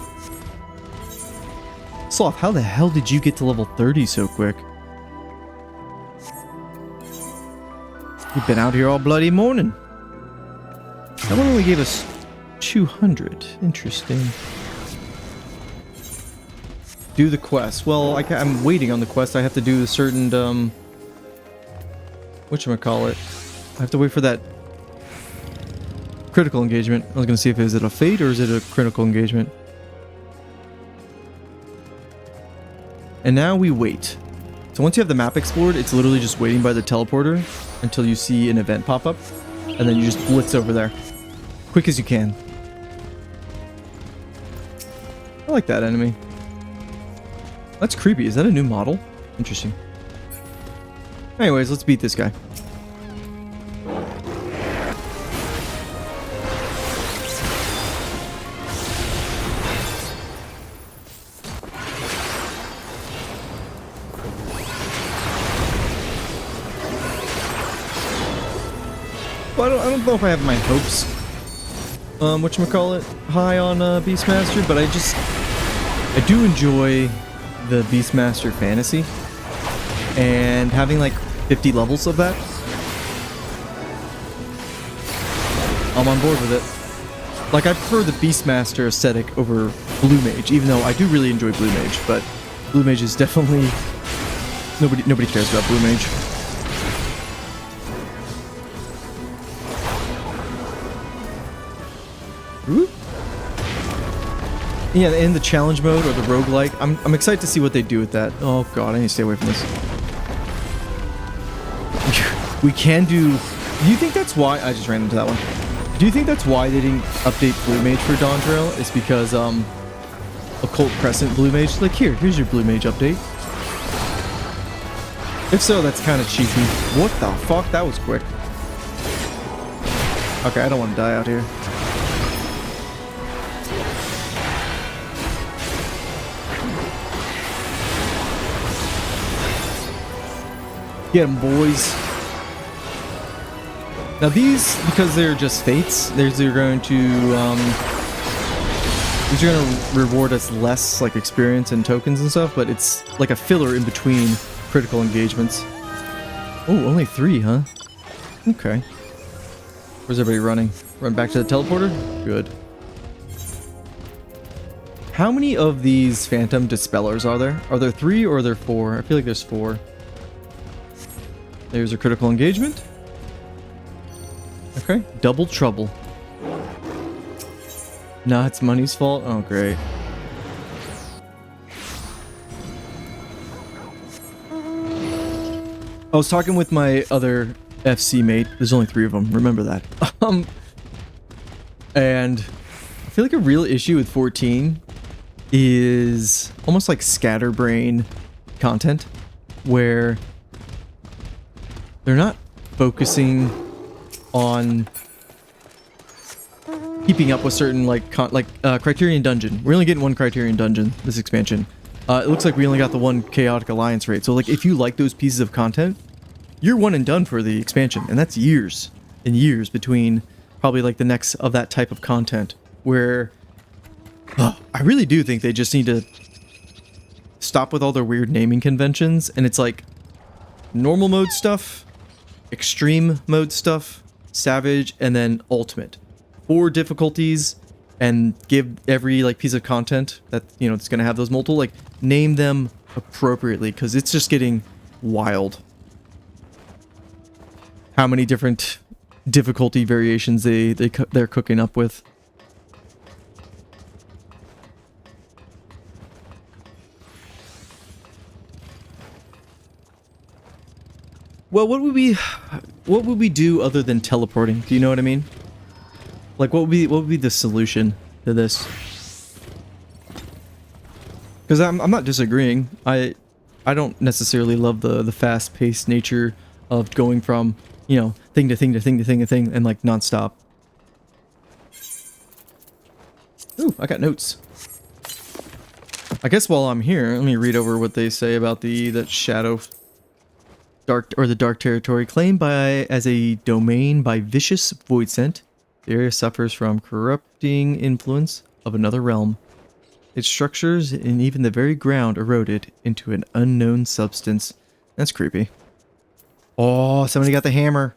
S1: Sloth, how the hell did you get to level 30 so quick? You've been out here all bloody morning. That one only gave us 200. Interesting. Do the quest. Well, I'm waiting on the quest. I have to do a certain, whatchamacallit. I have to wait for that critical engagement. I was going to see if is it a fate or is it a critical engagement. And now we wait. So once you have the map explored, it's literally just waiting by the teleporter until you see an event pop up. And then you just blitz over there. Quick as you can. I like that enemy. That's creepy. Is that a new model? Interesting. Anyways, let's beat this guy. Well, I don't know if I have my hopes, high on Beastmaster, but I do enjoy the Beastmaster fantasy, and having like 50 levels of that, I'm on board with it. Like, I prefer the Beastmaster aesthetic over Blue Mage, even though I do really enjoy Blue Mage, but Blue Mage is definitely... Nobody cares about Blue Mage. Ooh. Yeah, in the challenge mode or the roguelike, I'm excited to see what they do with that. Oh god, I need to stay away from this. We can do... Do you think that's why... I just ran into that one. Do you think that's why they didn't update Blue Mage for Dawntrail? It's because, Occult Crescent Blue Mage... Like, here's your Blue Mage update. If so, that's kind of cheeky. What the fuck? That was quick. Okay, I don't want to die out here. Get 'em, boys. Now these, because they're just fates, they're going to reward us less like experience and tokens and stuff, but it's like a filler in between critical engagements. Oh, only 3, huh? Okay. Where's everybody running? Run back to the teleporter? Good. How many of these phantom dispellers are there? Are there 3 or are there 4? I feel like there's 4. There's a critical engagement. Okay, double trouble. Nah, it's money's fault? Oh, great. I was talking with my other FC mate. There's only 3 of them, remember that. And I feel like a real issue with 14 is almost like scatterbrain content, where they're not focusing on keeping up with certain Criterion Dungeon. We're only getting 1 Criterion Dungeon this expansion. It looks like we only got the 1 Chaotic Alliance raid. So like if you like those pieces of content, you're one and done for the expansion, and that's years and years between probably like the next of that type of content, where I really do think they just need to stop with all their weird naming conventions, and it's like normal mode stuff, extreme mode stuff, savage, and then ultimate. 4 difficulties, and give every like piece of content that, you know, it's going to have those multiple, like, name them appropriately, because it's just getting wild how many different difficulty variations they're cooking up with. Well, what would we do other than teleporting? Do you know what I mean? Like, what would be the solution to this? Because I'm not disagreeing. I don't necessarily love the fast-paced nature of going from, you know, thing to thing to thing to thing to thing, and like nonstop. Ooh, I got notes. I guess while I'm here, let me read over what they say about that shadow the dark territory claimed as a domain by vicious voidsent. The area suffers from corrupting influence of another realm. Its structures and even the very ground eroded into an unknown substance. That's creepy. Oh, somebody got the hammer.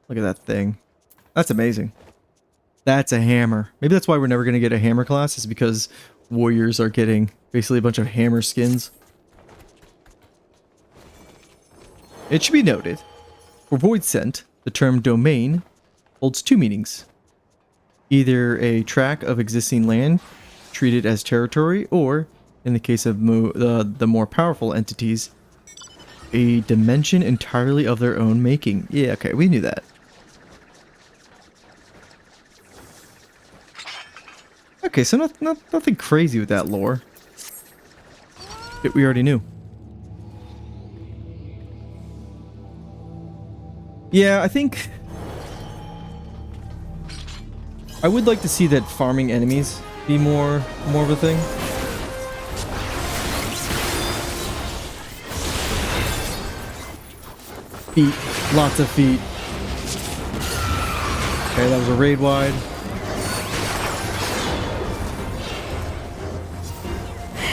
S1: Look at that thing. That's amazing. That's a hammer. Maybe that's why we're never going to get a hammer class, is because warriors are getting basically a bunch of hammer skins. It should be noted, for voidsent, the term domain holds 2 meanings. Either a tract of existing land treated as territory, or, in the case of the more powerful entities, a dimension entirely of their own making. Yeah, okay, we knew that. Okay, so nothing crazy with that lore. That we already knew. Yeah, I think I would like to see that farming enemies be more of a thing. Feet. Lots of feet. Okay, that was a raid wide.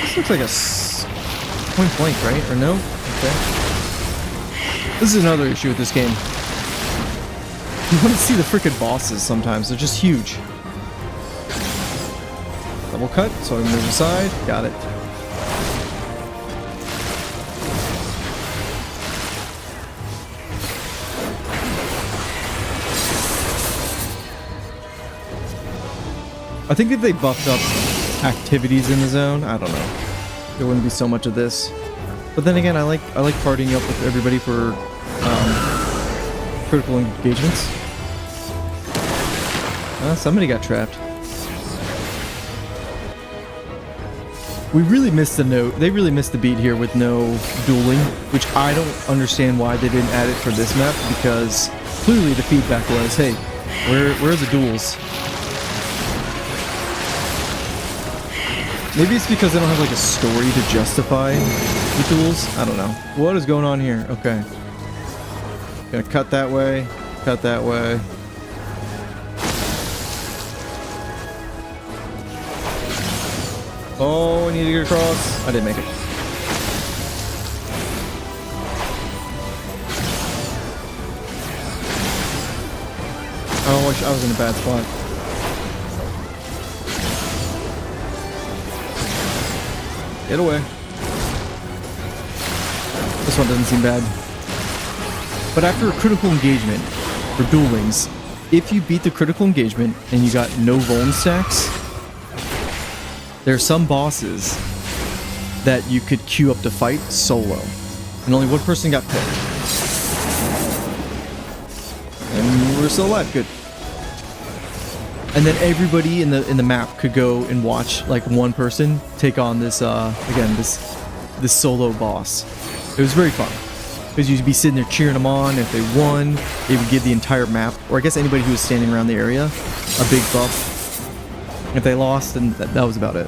S1: This looks like a point blank, right? Or no? Okay. This is another issue with this game. You want to see the freaking bosses sometimes. They're just huge. Double cut, so I move aside. Got it. I think if they buffed up activities in the zone, I don't know, there wouldn't be so much of this. But then again, I like partying up with everybody for critical engagements. Somebody got trapped. We really missed the note. They really missed the beat here with no dueling, which I don't understand why they didn't add it for this map, because clearly the feedback was, hey, where are the duels? Maybe it's because they don't have like a story to justify the duels. I don't know. What is going on here? Okay. Gonna cut that way. Cut that way. Oh, I need to get across. I didn't make it. Oh, I was in a bad spot. Get away. This one doesn't seem bad. But after a critical engagement for Duel Links, if you beat the critical engagement and you got no vuln stacks, there are some bosses that you could queue up to fight solo. And only one person got picked. And we're still alive, good. And then everybody in the map could go and watch like one person take on this again this solo boss. It was very fun because you'd be sitting there cheering them on. If they won, they would give the entire map, or I guess anybody who was standing around the area, a big buff. If they lost, then that was about it.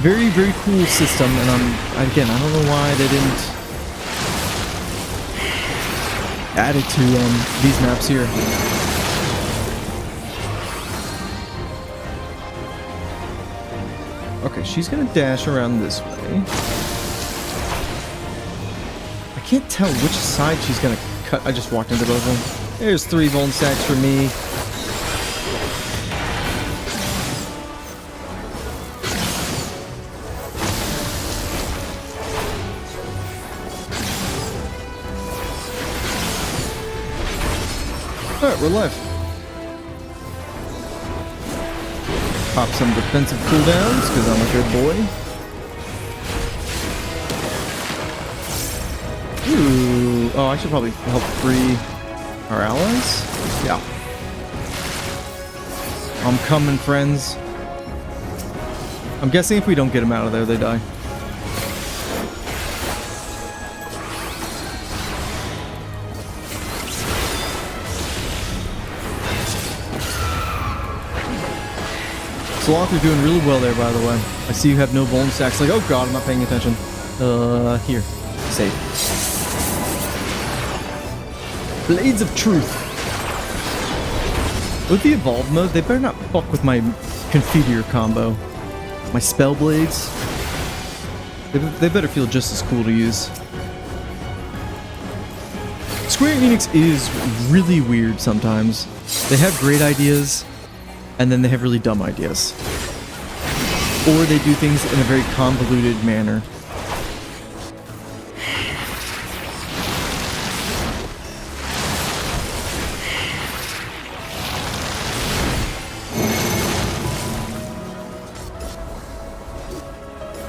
S1: Very, very cool system, and again, I don't know why they didn't add it to these maps here. Okay, she's gonna dash around this way. I can't tell which side she's gonna cut. I just walked into both of them. There's 3 vuln stacks for me. Alright, we're live. Pop some defensive cooldowns, because I'm a good boy. Ooh. Oh, I should probably help free our allies? Yeah. I'm coming, friends. I'm guessing if we don't get them out of there, they die. Sloth, you're doing really well there, by the way. I see you have no vuln stacks. Like, oh god, I'm not paying attention. Here. Save. Blades of Truth. With the evolved mode, they better not fuck with my Confiteor combo. My spell blades. They better feel just as cool to use. Square Enix is really weird sometimes. They have great ideas, and then they have really dumb ideas. Or they do things in a very convoluted manner.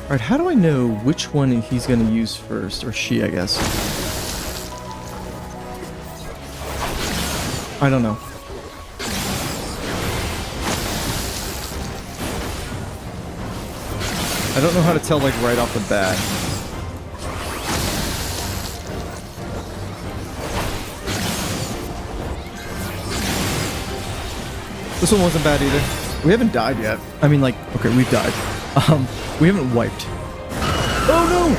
S1: Alright, how do I know which one he's going to use first? Or she, I guess. I don't know. I don't know how to tell, like, right off the bat. This one wasn't bad either. We haven't died yet. I mean, like, okay, we've died. We haven't wiped. Oh no!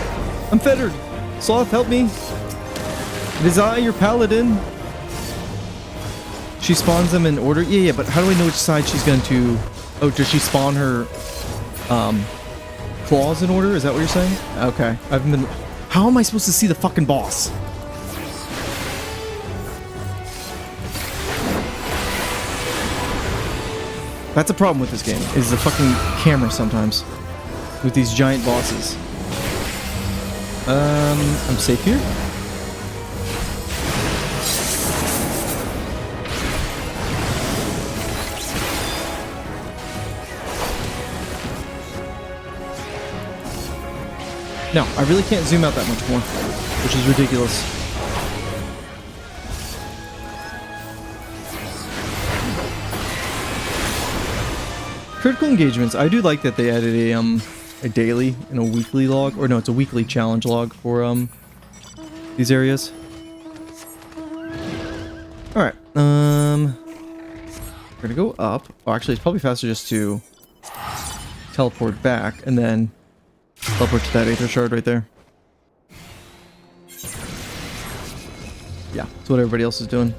S1: I'm fettered! Sloth, help me! It is I, your paladin! She spawns them in order? Yeah, but how do I know which side she's going to... Oh, does she spawn her, claws in order? Is that what you're saying? Okay. I've been... How am I supposed to see the fucking boss? That's a problem with this game, is the fucking camera sometimes. With these giant bosses. I'm safe here? No, I really can't zoom out that much more, which is ridiculous. Critical engagements. I do like that they added a daily and a weekly log, or no, it's a weekly challenge log for these areas. All right, we're gonna go up. Oh, actually, it's probably faster just to teleport back and then teleport to that Aether Shard right there. what everybody else is doing.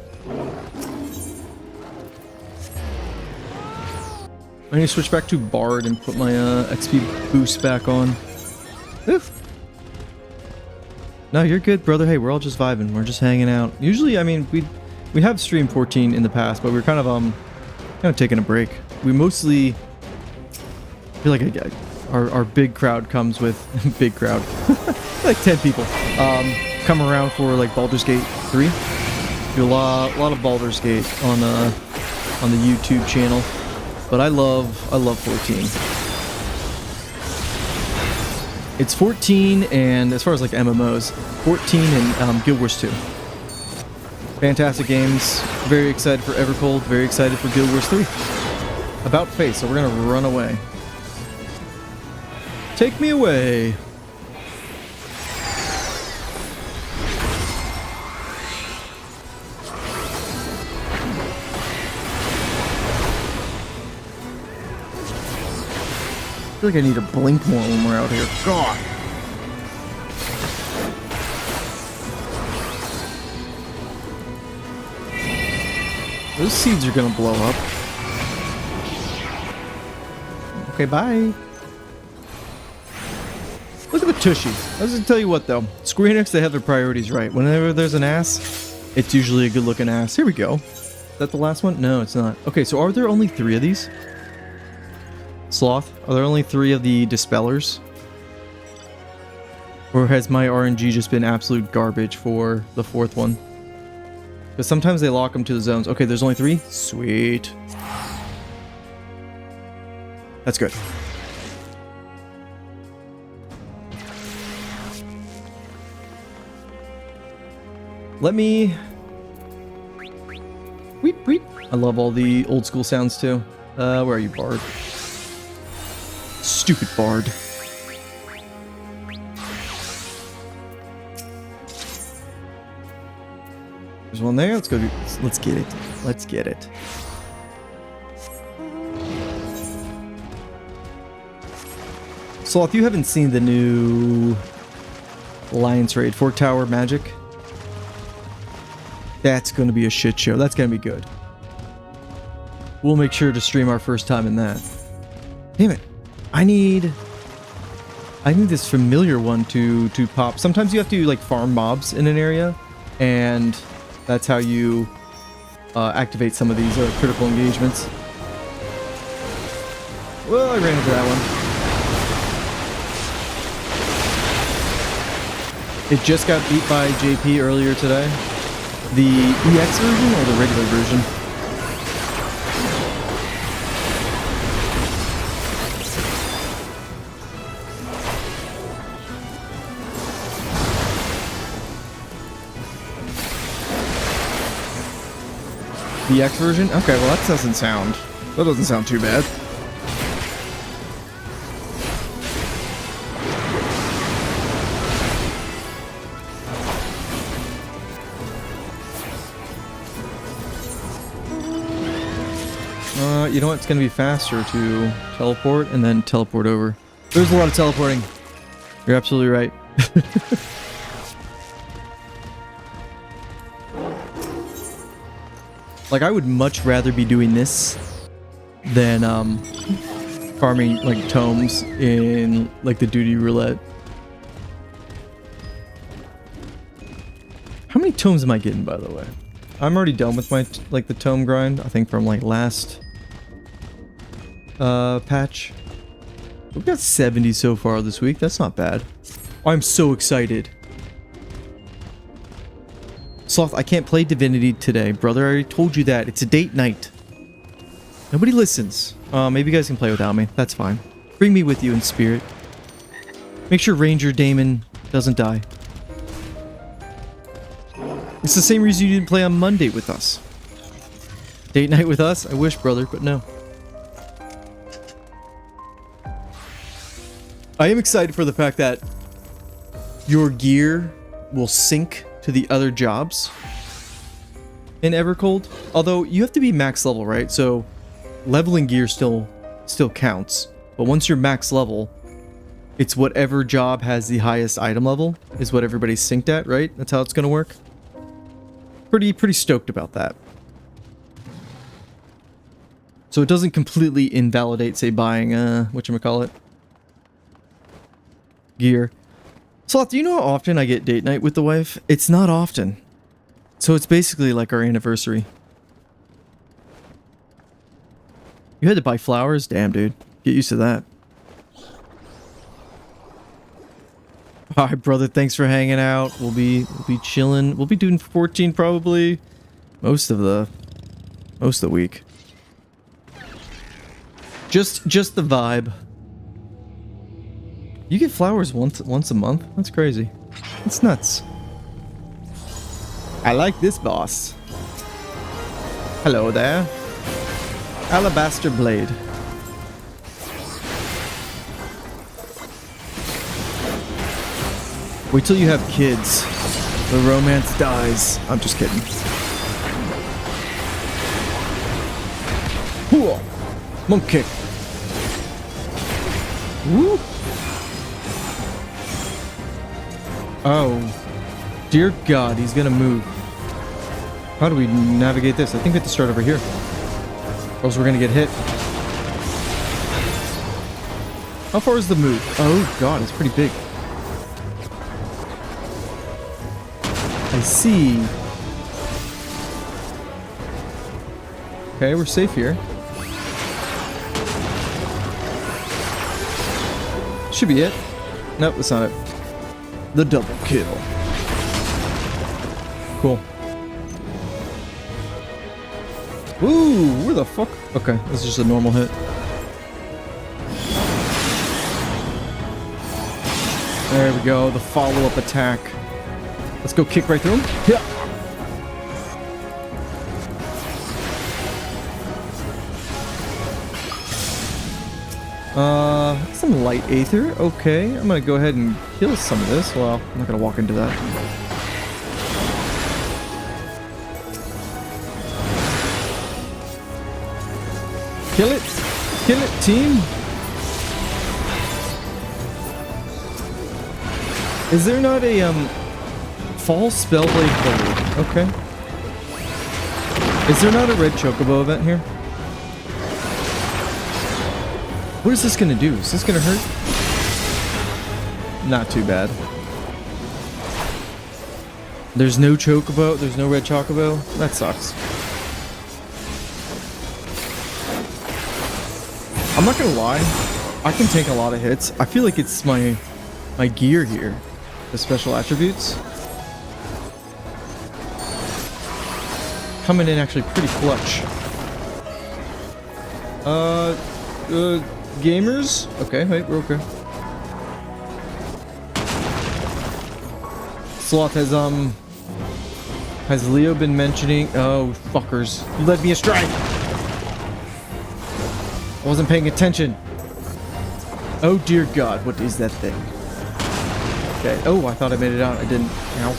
S1: I need to switch back to Bard and put my XP boost back on. Oof. No, you're good, brother. Hey, we're all just vibing. We're just hanging out. Usually, I mean, we have streamed 14 in the past, but we're kind of taking a break. We mostly feel like our big crowd comes with big crowd, like 10 people. Come around for like Baldur's Gate 3. Do a lot of Baldur's Gate on the YouTube channel. But I love 14. It's 14 and as far as like MMOs, 14 and Guild Wars 2. Fantastic games. Very excited for Evercold. Very excited for Guild Wars 3. About face, so we're gonna run away. Take me away. I feel like I need to blink more when we're out here. God. Those seeds are gonna blow up. Okay, bye. Look at the tushy. I was gonna tell you what though. Square Enix, they have their priorities right. Whenever there's an ass, it's usually a good looking ass. Here we go. Is that the last one? No, it's not. Okay, so are there only 3 of these? Sloth, are there only 3 of the Dispellers? Or has my RNG just been absolute garbage for the 4th one? Because sometimes they lock them to the zones. Okay, there's only 3? Sweet. That's good. Let me... Weep, weep. I love all the old school sounds too. Where are you, Bard? Stupid Bard. There's one there. Let's go. Let's get it. Let's get it. Sloth, you haven't seen the new Alliance Raid, Fork Tower Magic? That's going to be a shit show. That's going to be good. We'll make sure to stream our first time in that. Damn it. I need this familiar one to pop. Sometimes you have to like farm mobs in an area, and that's how you activate some of these critical engagements. Well, I ran into that one. It just got beat by JP earlier today. The EX version or the regular version? The X version? Okay, well that doesn't sound too bad. You know what? It's gonna be faster to teleport and then teleport over. There's a lot of teleporting. You're absolutely right. Like, I would much rather be doing this than farming like tomes in like the duty roulette. How many tomes am I getting, by the way? I'm already done with my like the tome grind. I think from like last patch. We've got 70 so far this week. That's not bad. I'm so excited. Sloth, I can't play Divinity today, brother. I already told you that. It's a date night. Nobody listens. Maybe you guys can play without me. That's fine. Bring me with you in spirit. Make sure Ranger Damon doesn't die. It's the same reason you didn't play on Monday with us. Date night with us? I wish, brother, but no. I am excited for the fact that your gear will sync to the other jobs in Evercold. Although you have to be max level, right? So leveling gear still counts. But once you're max level, it's whatever job has the highest item level is what everybody's synced at, right? That's how it's gonna work. Pretty stoked about that. So it doesn't completely invalidate, say, buying, whatchamacallit, gear. Sloth, do you know how often I get date night with the wife? It's not often. So it's basically like our anniversary. You had to buy flowers? Damn, dude. Get used to that. Alright, brother, thanks for hanging out. We'll be chilling. We'll be doing 14 probably most of the week. Just the vibe. You get flowers once a month? That's crazy. That's nuts. I like this boss. Hello there. Alabaster blade. Wait till you have kids. The romance dies. I'm just kidding. Whoa. Monk kick. Woo. Oh. Dear God, he's gonna move. How do we navigate this? I think we have to start over here. Or else we're gonna get hit. How far is the move? Oh God, it's pretty big. I see. Okay, we're safe here. Should be it. Nope, that's not it. The double kill. Cool. Ooh, where the fuck? Okay, this is just a normal hit. There we go, the follow-up attack. Let's go kick right through him. Yeah. Some light aether. Okay, I'm gonna go ahead and kill some of this. Well, I'm not gonna walk into that. Kill it! Kill it, team! Is there not a, false spellblade forward? Okay. Is there not a red chocobo event here? What is this gonna do? Is this gonna hurt? Not too bad. There's no chocobo? There's no red chocobo? That sucks. I'm not gonna lie. I can take a lot of hits. I feel like it's my gear here. The special attributes. Coming in actually pretty clutch. Gamers? Okay, wait, we're okay. Sloth has Leo been mentioning? Oh, fuckers. You led me astray! I wasn't paying attention. Oh dear God, what is that thing? Okay, oh, I thought I made it out. I didn't. Ow.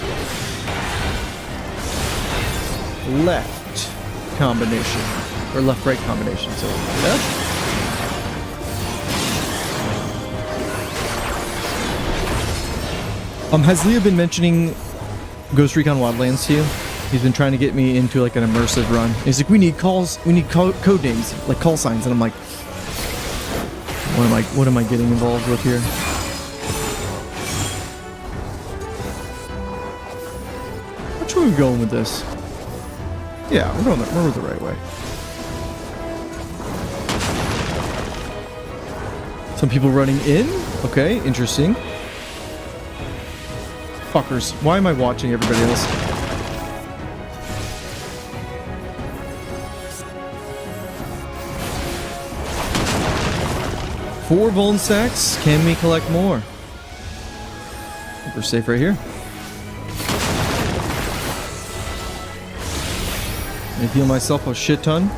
S1: Left combination. Or left-right combination, so left. Has Leo been mentioning Ghost Recon Wildlands to you? He's been trying to get me into like an immersive run. He's like, we need calls, we need code names, like call signs, and I'm like, what am I getting involved with here? Which way are we going with this? Yeah, we're the right way. Some people running in. Okay, interesting. Fuckers. Why am I watching everybody else? Four Vuln stacks. Can we collect more? We're safe right here. I heal myself a shit ton.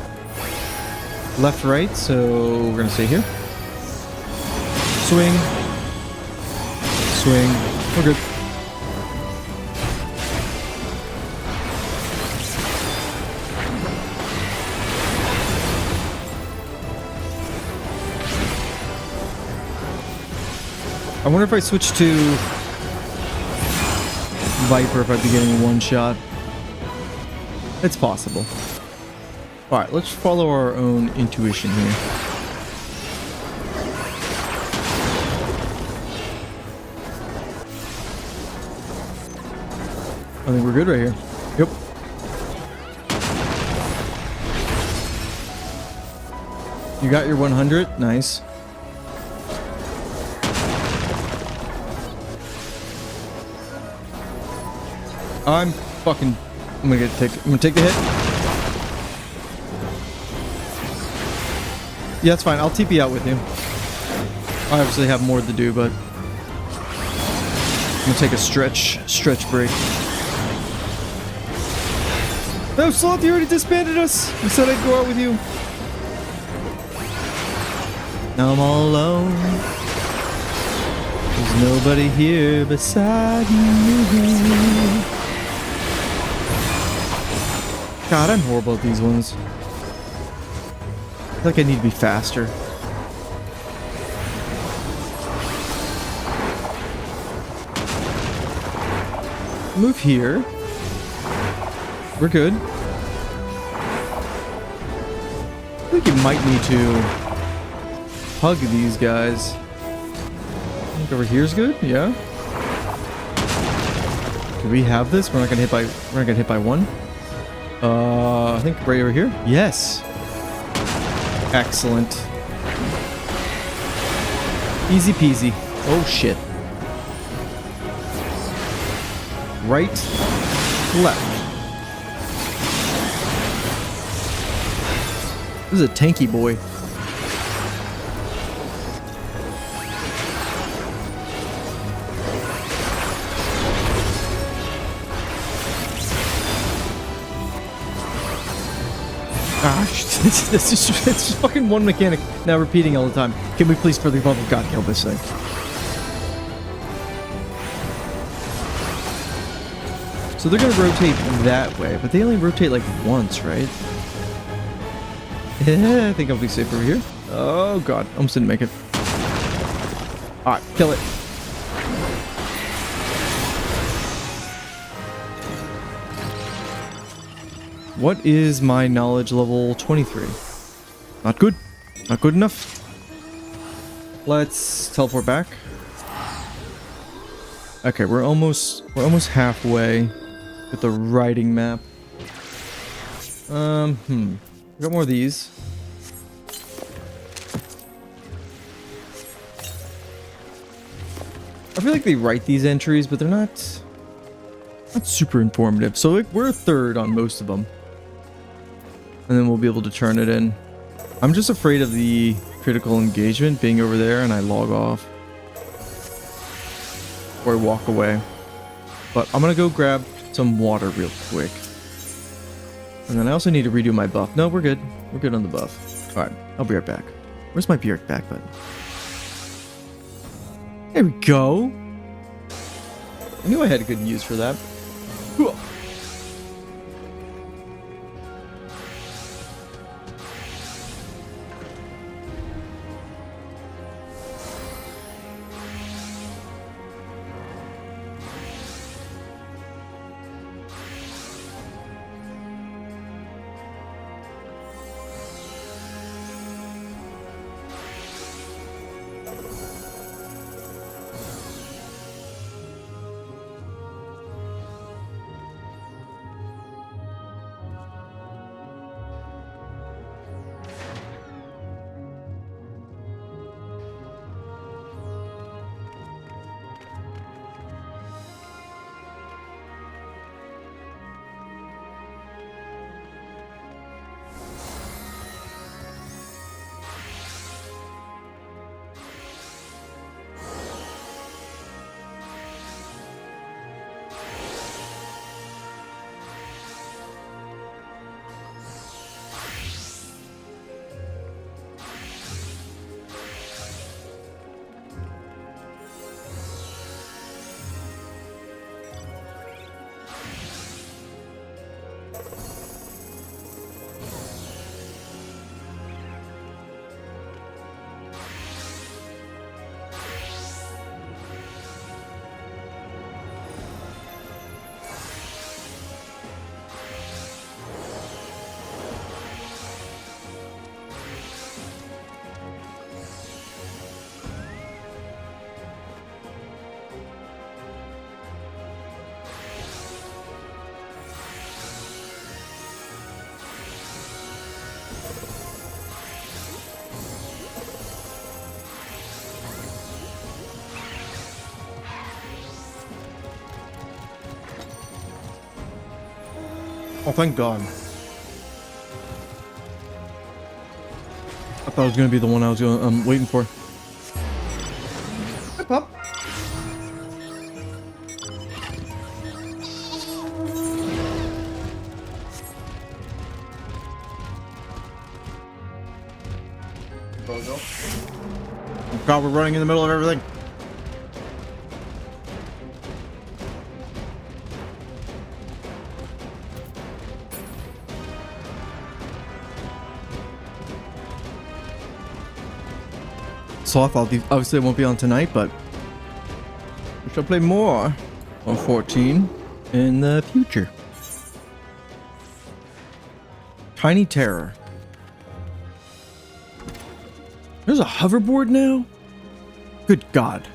S1: Left, right, so we're gonna stay here. Swing. Swing. We're good. I wonder if I switch to Viper if I'd be getting one shot. It's possible. Alright, let's follow our own intuition here. I think we're good right here. Yep. You got your 100? Nice. I'm gonna take the hit. Yeah, that's fine. I'll TP out with you. I obviously have more to do, but I'm gonna take a stretch break. No, Sloth, you already disbanded us. You said I'd go out with you. Now I'm all alone. There's nobody here beside me. God, I'm horrible at these ones. I feel like I need to be faster. Move here. We're good. I think you might need to hug these guys. I think over here's good. Yeah. Do we have this? We're not gonna hit by one. I think right over here. Yes. Excellent. Easy peasy. Oh shit. Right. Left. This is a tanky boy. It's just fucking one mechanic now repeating all the time. Can we please, for the love of God, kill this thing? So they're gonna rotate that way, but they only rotate like once, right? Yeah, I think I'll be safe over here. Oh god, almost didn't make it. Alright, kill it. What is my knowledge level? 23. Not good. Not good enough. Let's teleport back. Okay, we're almost halfway with the writing map. We got more of these. I feel like they write these entries, but they're not super informative. So like, we're a third on most of them. And then we'll be able to turn it in. I'm just afraid of the critical engagement being over there and I log off. Or I walk away. But I'm gonna go grab some water real quick. And then I also need to redo my buff. No, we're good. We're good on the buff. Alright, I'll be right back. Where's my be right back button? There we go. I knew I had a good use for that. Cool. Oh, thank God. I thought it was gonna be the one I was waiting for. Hi, pup. Oh God, we're running in the middle of everything. So I thought these obviously won't be on tonight, but we shall play more on 14 in the future. Tiny Terror. There's a hoverboard now? Good God.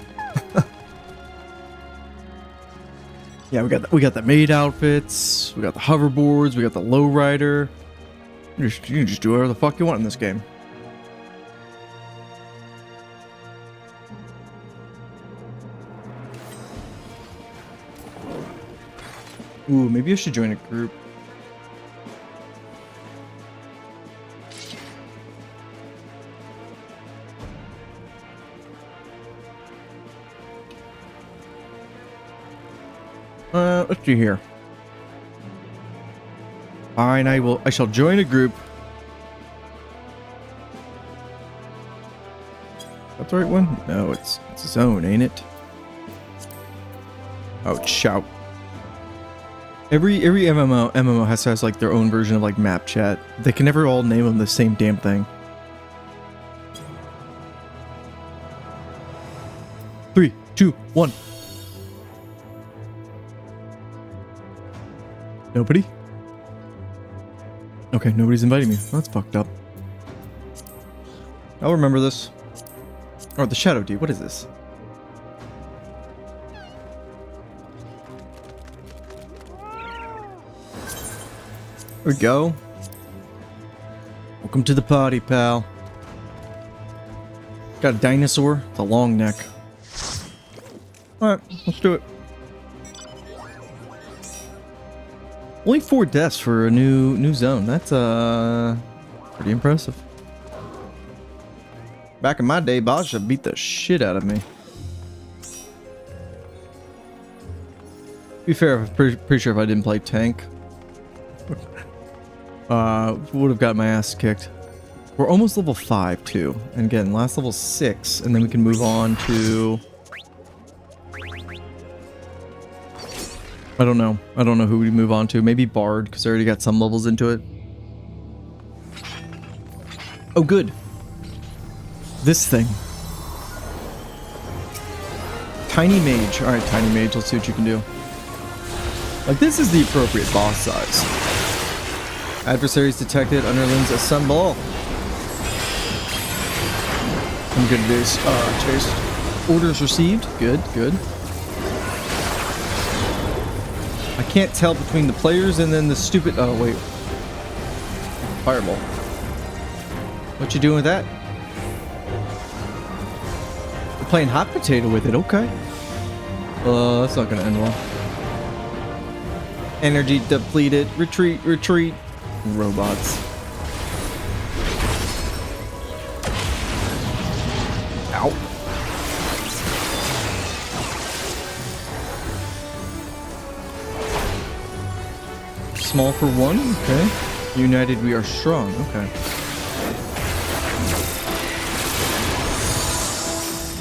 S1: Yeah, we got the maid outfits, we got the hoverboards, we got the lowrider. You can just do whatever the fuck you want in this game. Ooh, maybe I should join a group. Let's see here. Fine, I shall join a group. That's the right one? No, it's zone, ain't it? Oh, shout. Every MMO has like their own version of like map chat. They can never all name them the same damn thing. 3, 2, 1. Nobody? Okay, nobody's inviting me. That's fucked up. I'll remember this. Oh, the Shadow D. What is this? There we go. Welcome to the party, pal. Got a dinosaur. It's a long neck. Alright, let's do it. Only 4 deaths for a new zone. That's pretty impressive. Back in my day, boss should beat the shit out of me. To be fair, I'm pretty sure if I didn't play tank, would have got my ass kicked. We're almost level 5 too, and again, last level 6, and then we can move on to. I don't know who we move on to. Maybe Bard, because I already got some levels into it. Oh, good. This thing. Tiny Mage. Alright, Tiny Mage, let's see what you can do. Like, this is the appropriate boss size. Adversaries detected, underlings assemble. I'm good at this. Chase. Orders received. Good, good. I can't tell between the players and then the stupid... Oh, wait. Fireball. What you doing with that? We're playing hot potato with it. Okay. That's not gonna end well. Energy depleted. Retreat, retreat. Robots. Ow. Small for one, okay. United we are strong, okay.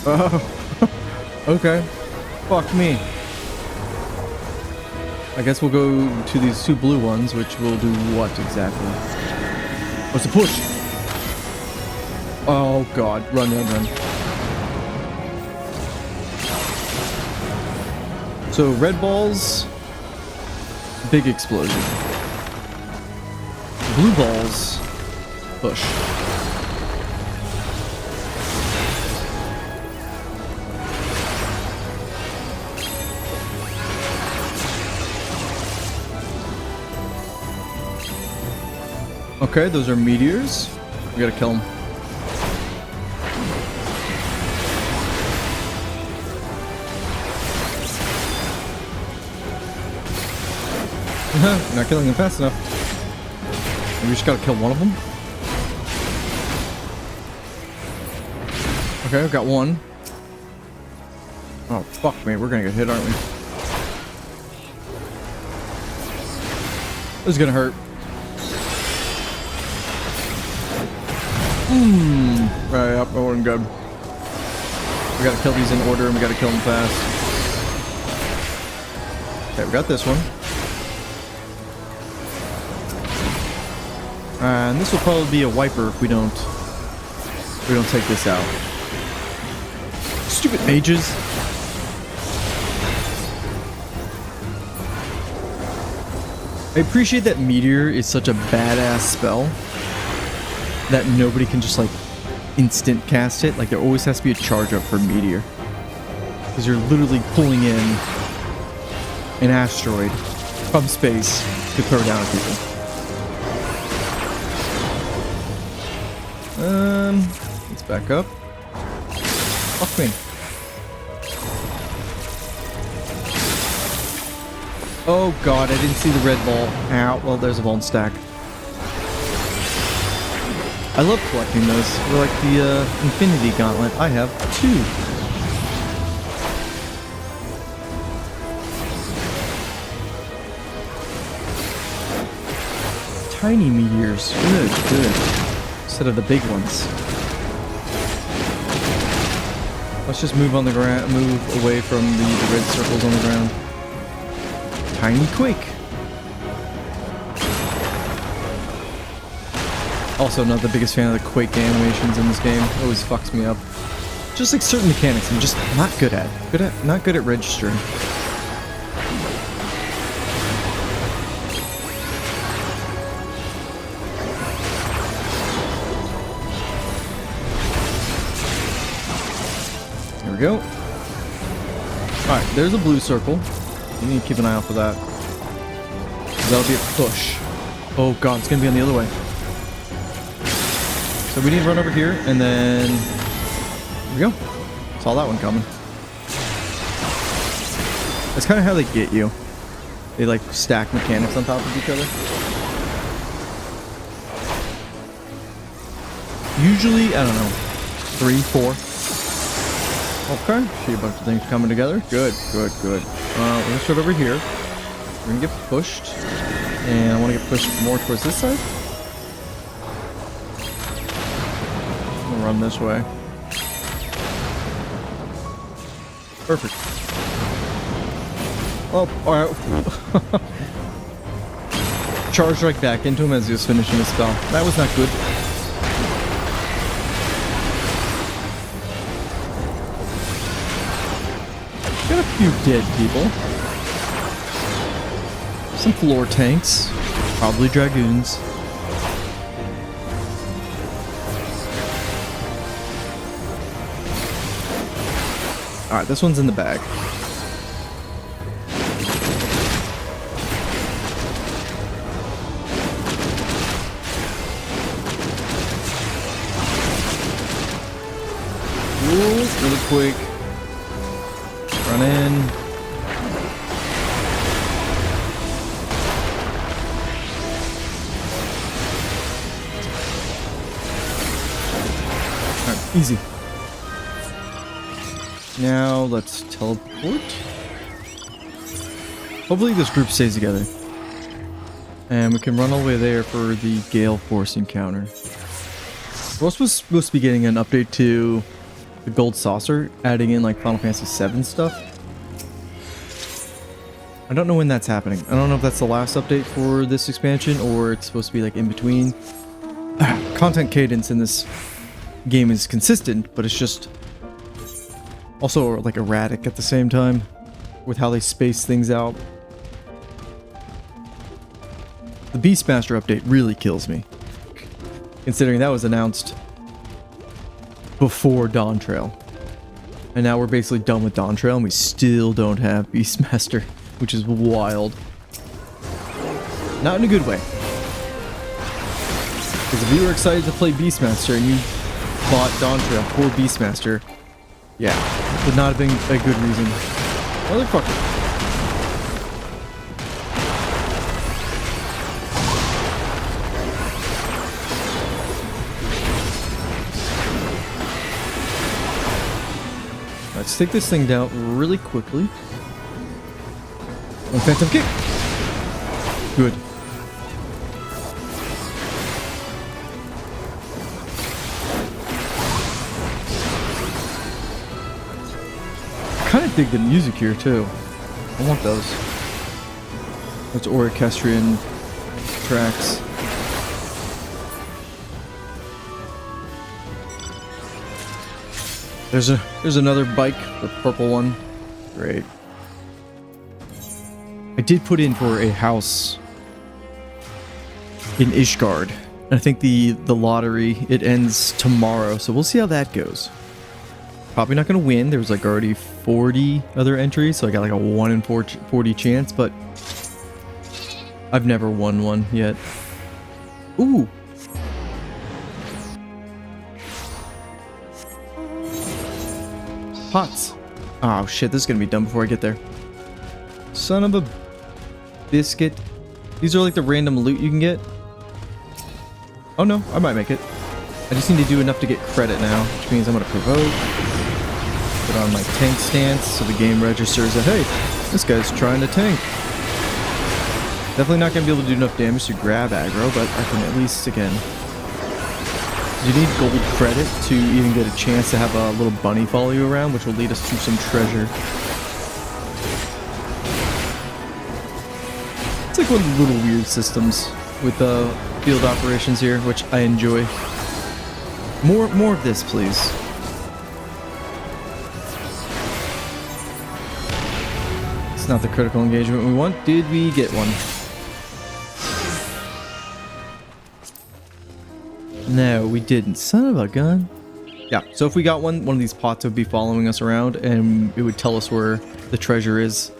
S1: Oh, okay. Fuck me. I guess we'll go to these 2 blue ones, which will do what exactly? What's the push? Oh god, run, run, run. So red balls, big explosion. Blue balls, push. Okay, those are meteors. We gotta kill them. Not killing them fast enough. We just gotta kill one of them. Okay, I've got one. Oh, fuck me. We're gonna get hit, aren't we? This is gonna hurt. Right, yep, that wasn't good. We gotta kill these in order and we gotta kill them fast. Okay, we got this one. And this will probably be a wiper if we don't take this out. Stupid mages. I appreciate that Meteor is such a badass spell that nobody can just like instant cast it. Like there always has to be a charge up for Meteor. Because you're literally pulling in an asteroid from space to throw down at people. Let's back up. Fuck me. Oh god, I didn't see the red ball. Ow, well there's a Vuln stack. I love collecting those. They're like the Infinity Gauntlet. I have 2. Tiny meteors. Good, good. Instead of the big ones. Let's just move on the ground, move away from the red circles on the ground. Tiny quake. Also, not the biggest fan of the quake animations in this game. It always fucks me up. Just like certain mechanics, I'm just not good at. Not good at registering. There we go. Alright, there's a blue circle. You need to keep an eye out for that. That'll be a push. Oh god, it's gonna be on the other way. So we need to run over here, and then... There we go. Saw that one coming. That's kind of how they get you. They like stack mechanics on top of each other. Usually, I don't know, 3, 4. Okay, see a bunch of things coming together. Good, good, good. We're gonna start over here. We're gonna get pushed. And I want to get pushed more towards this side. I'm gonna run this way. Perfect. Oh, alright. Charged right back into him as he was finishing his spell. That was not good. Got a few dead people. Some floor tanks. Probably dragoons. Alright, this one's in the bag. Ooh, really quick. Run in. Alright, easy. Now let's teleport. Hopefully this group stays together. And we can run all the way there for the Gale Force encounter. We're also supposed to be getting an update to the Gold Saucer, adding in like Final Fantasy VII stuff. I don't know when that's happening. I don't know if that's the last update for this expansion or it's supposed to be like in between. Content cadence in this game is consistent, but it's just also like erratic at the same time with how they space things out. The Beastmaster update really kills me, considering that was announced before Dawn Trail. And now we're basically done with Dawn Trail and we still don't have Beastmaster, which is wild. Not in a good way. Because if you were excited to play Beastmaster and you bought Dawn Trail for Beastmaster, yeah, would not have been a good reason. Motherfucker. let's take this thing down really quickly. One phantom kick. Good. I kind of dig the music here too. I want those. Those orchestrion tracks. There's another bike, the purple one. Great. I did put in for a house in Ishgard. I think the lottery, it ends tomorrow, so we'll see how that goes. Probably not going to win. There was like already 40 other entries, so I got like a 1 in 40 chance, but I've never won one yet. Ooh. Pots. Oh shit, this is going to be done before I get there. Son of a biscuit. These are like the random loot you can get. Oh no, I might make it. I just need to do enough to get credit now, which means I'm going to provoke. Put on my tank stance so the game registers that, hey, this guy's trying to tank. Definitely not going to be able to do enough damage to grab aggro, but I can at least, again... You need gold credit to even get a chance to have a little bunny follow you around, which will lead us to some treasure. It's like one of the little weird systems with field operations here, which I enjoy. More of this, please. It's not the critical engagement we want. Did we get one? No, we didn't. Son of a gun. Yeah, so if we got one of these pots would be following us around and it would tell us where the treasure is.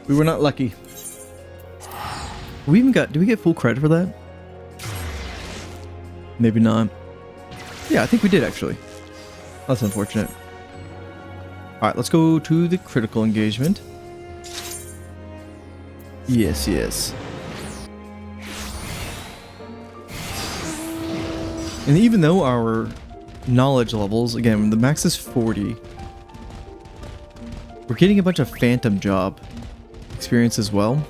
S1: We were not lucky. We even got... Do we get full credit for that? Maybe not. Yeah, I think we did actually. That's unfortunate. Alright, let's go to the critical engagement. Yes, yes. And even though our knowledge levels, again, the max is 40, we're getting a bunch of phantom job experience as well.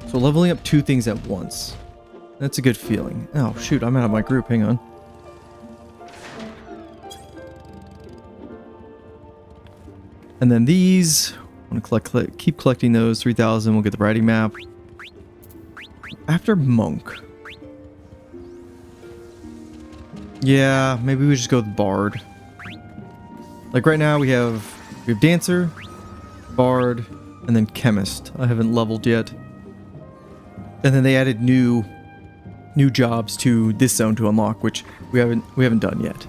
S1: So leveling up 2 things at once. That's a good feeling. Oh shoot, I'm out of my group, hang on. And then these, I'm gonna keep collecting those, 3,000, we'll get the writing map. After Monk. Yeah, maybe we just go with Bard. Like right now we have Dancer, Bard, and then Chemist. I haven't leveled yet. And then they added new jobs to this zone to unlock, which we haven't done yet.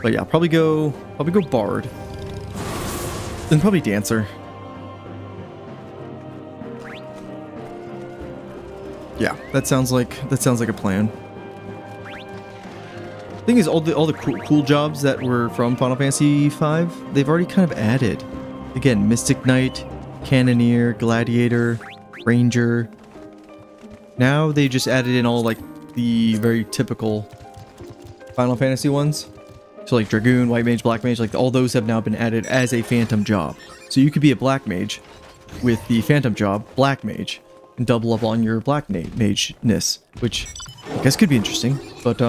S1: But yeah, probably go Bard. Then probably Dancer. Yeah, that sounds like a plan. Thing is, all the cool jobs that were from Final Fantasy V, they've already kind of added. Again, Mystic Knight, Cannoneer, Gladiator, Ranger. Now they just added in all like the very typical Final Fantasy ones. So like Dragoon, White Mage, Black Mage, like all those have now been added as a Phantom job. So you could be a Black Mage with the Phantom job, Black Mage, and double up on your Black Mage-ness, which I guess could be interesting. But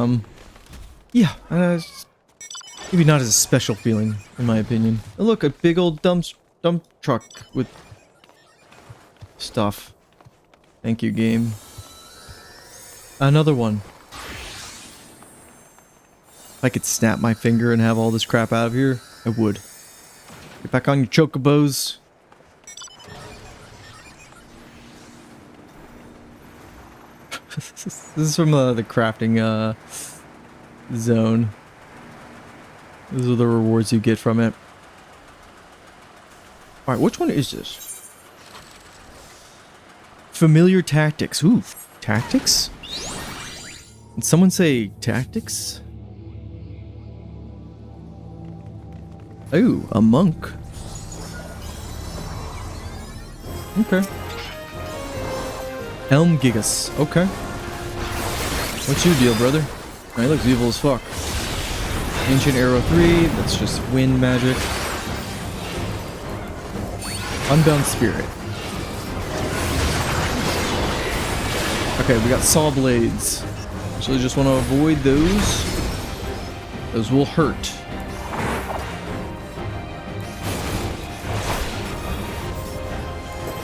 S1: yeah, maybe not as a special feeling in my opinion. Oh, look, a big old dump truck with stuff. Thank you, game. Another one. If I could snap my finger and have all this crap out of here, I would. Get back on your chocobos. This is from the crafting zone. Those are the rewards you get from it. Alright, which one is this? Familiar tactics. Ooh, tactics? Did someone say tactics? Ooh, a monk. Okay. Elm Gigas. Okay. What's your deal, brother? Alright, looks evil as fuck. Ancient Arrow 3, that's just wind magic. Unbound Spirit. Okay, we got saw blades. So I just want to avoid those. Those will hurt.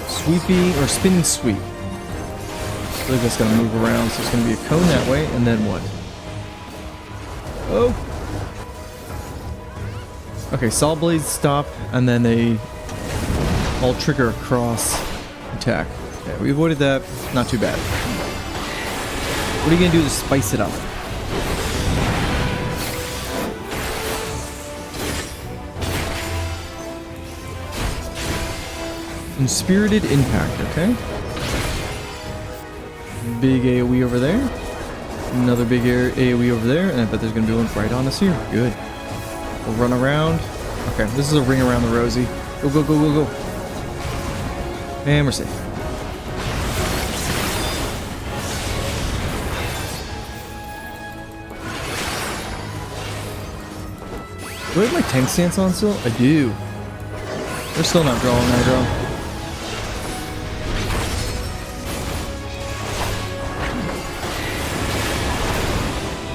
S1: Sweeping or spinning sweep. I believe that's gonna move around, so it's gonna be a cone that way, and then what? Oh! Okay, saw blades stop, and then they all trigger a cross attack. Okay, we avoided that. Not too bad. What are you gonna do to spice it up? Inspirited Impact, okay. Big AoE over there. Another big AoE over there, and I bet there's gonna be one right on us here. Good. We'll run around. Okay, this is a ring around the rosy. Go, go, go, go, go. And we're safe. Do I have my tank stance on still? I do. We're still not drawing aggro.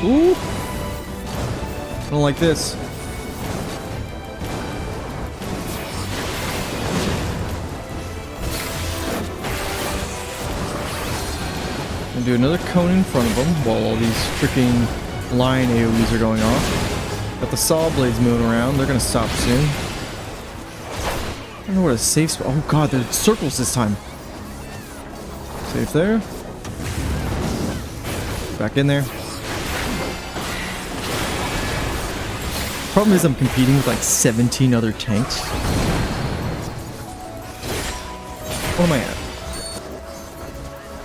S1: Ooh! I don't like this. And do another cone in front of them while all these freaking line AoEs are going off. Got the saw blades moving around. They're gonna stop soon. I don't know what a safe spot. Oh god, they're circles this time. Safe there. Back in there. Problem is I'm competing with like 17 other tanks. What am I at?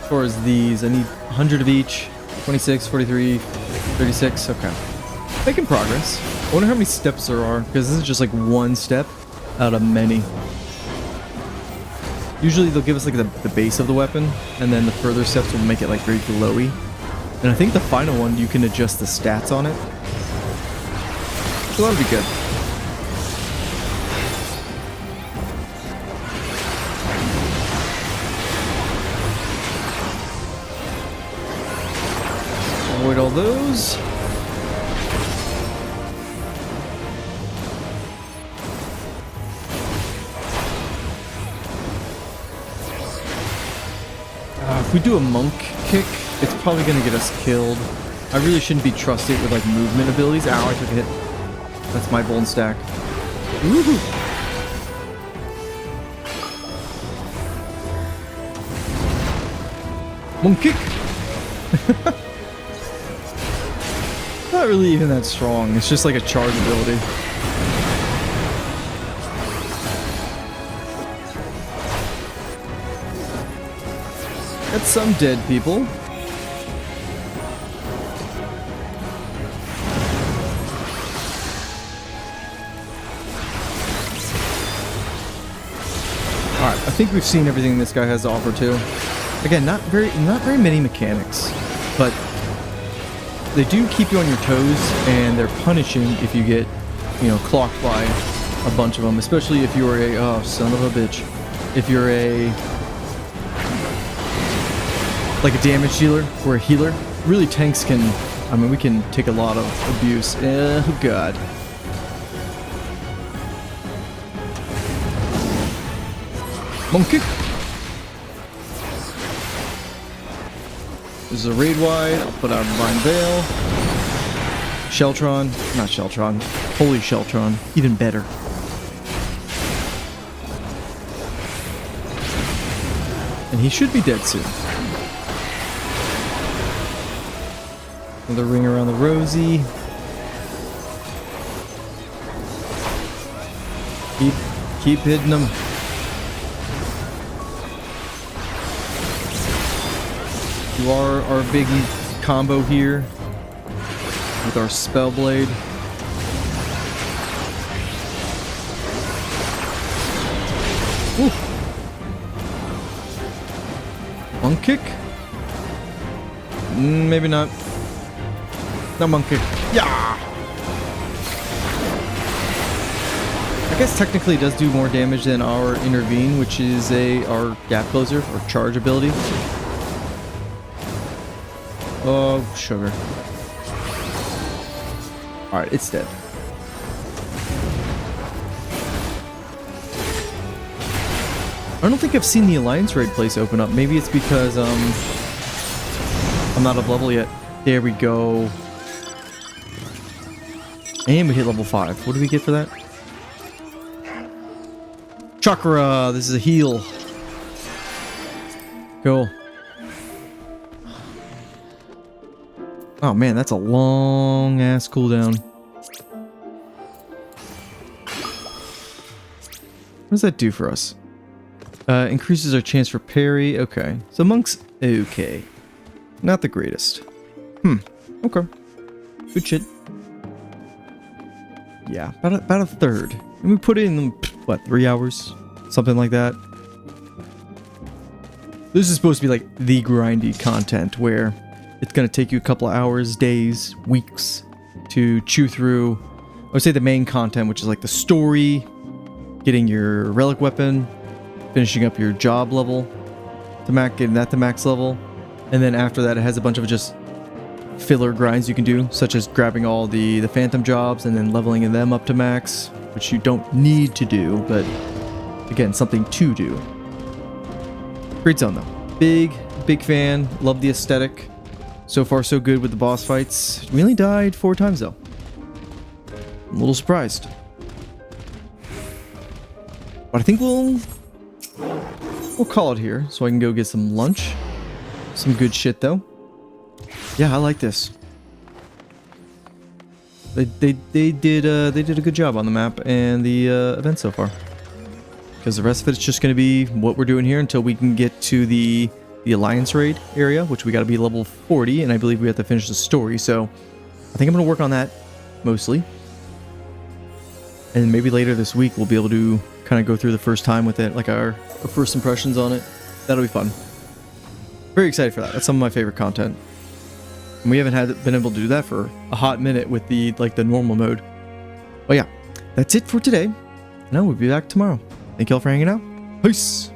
S1: As far as these, I need 100 of each. 26, 43, 36. Okay. Making progress. I wonder how many steps there are, because this is just like one step out of many. Usually they'll give us like the base of the weapon, and then the further steps will make it like very glowy. And I think the final one, you can adjust the stats on it. So that'll be good. Avoid all those. If we do a monk kick, it's probably going to get us killed. I really shouldn't be trusted with like movement abilities. Ow, I took a hit. That's my bone stack. Woohoo! Monk kick! Not really even that strong. It's just like a charge ability. That's some dead people. Alright, I think we've seen everything this guy has to offer too. Again, not very many mechanics, but they do keep you on your toes, and they're punishing if you get, you know, clocked by a bunch of them, especially if you're a, oh, son of a bitch. If you're a, like a damage dealer or a healer. Really, tanks can, I mean, we can take a lot of abuse. Oh god. Monkey! This is a raid wide. I'll put out Divine Veil. Sheltron. Not Sheltron. Holy Sheltron. Even better. And he should be dead soon. Another ring around the rosy. Keep hitting them. You are our big combo here with our spell blade. Ooh. One kick? Maybe not. No monkey. Yeah. I guess technically it does do more damage than our intervene, which is our gap closer or charge ability. Oh, sugar. All right, it's dead. I don't think I've seen the Alliance raid place open up. Maybe it's because I'm not up level yet. There we go. And we hit level 5. What do we get for that? Chakra! This is a heal. Cool. Oh man, that's a long ass cooldown. What does that do for us? Increases our chance for parry. Okay. So monks, okay. Not the greatest. Okay. Good shit. Yeah, about a third. And we put in, what, 3 hours? Something like that. This is supposed to be like the grindy content where it's going to take you a couple of hours, days, weeks to chew through, I would say the main content, which is like the story, getting your relic weapon, finishing up your job level, getting that to max level. And then after that, it has a bunch of just filler grinds you can do, such as grabbing all the phantom jobs and then leveling them up to max, which you don't need to do, but again, something to do. Great zone though. Big fan. Love the aesthetic. So far so good with the boss fights. We only died 4 times though. I'm a little surprised. But I think we'll call it here so I can go get some lunch. Some good shit though. Yeah, I like this. They did a good job on the map and the event so far. Because the rest of it's just going to be what we're doing here until we can get to the Alliance raid area, which we got to be level 40, and I believe we have to finish the story. So I think I'm going to work on that mostly. And maybe later this week we'll be able to kind of go through the first time with it, like our first impressions on it. That'll be fun. Very excited for that. That's some of my favorite content. And we haven't been able to do that for a hot minute with the normal mode. But yeah, that's it for today. Now we'll be back tomorrow. Thank y'all for hanging out. Peace.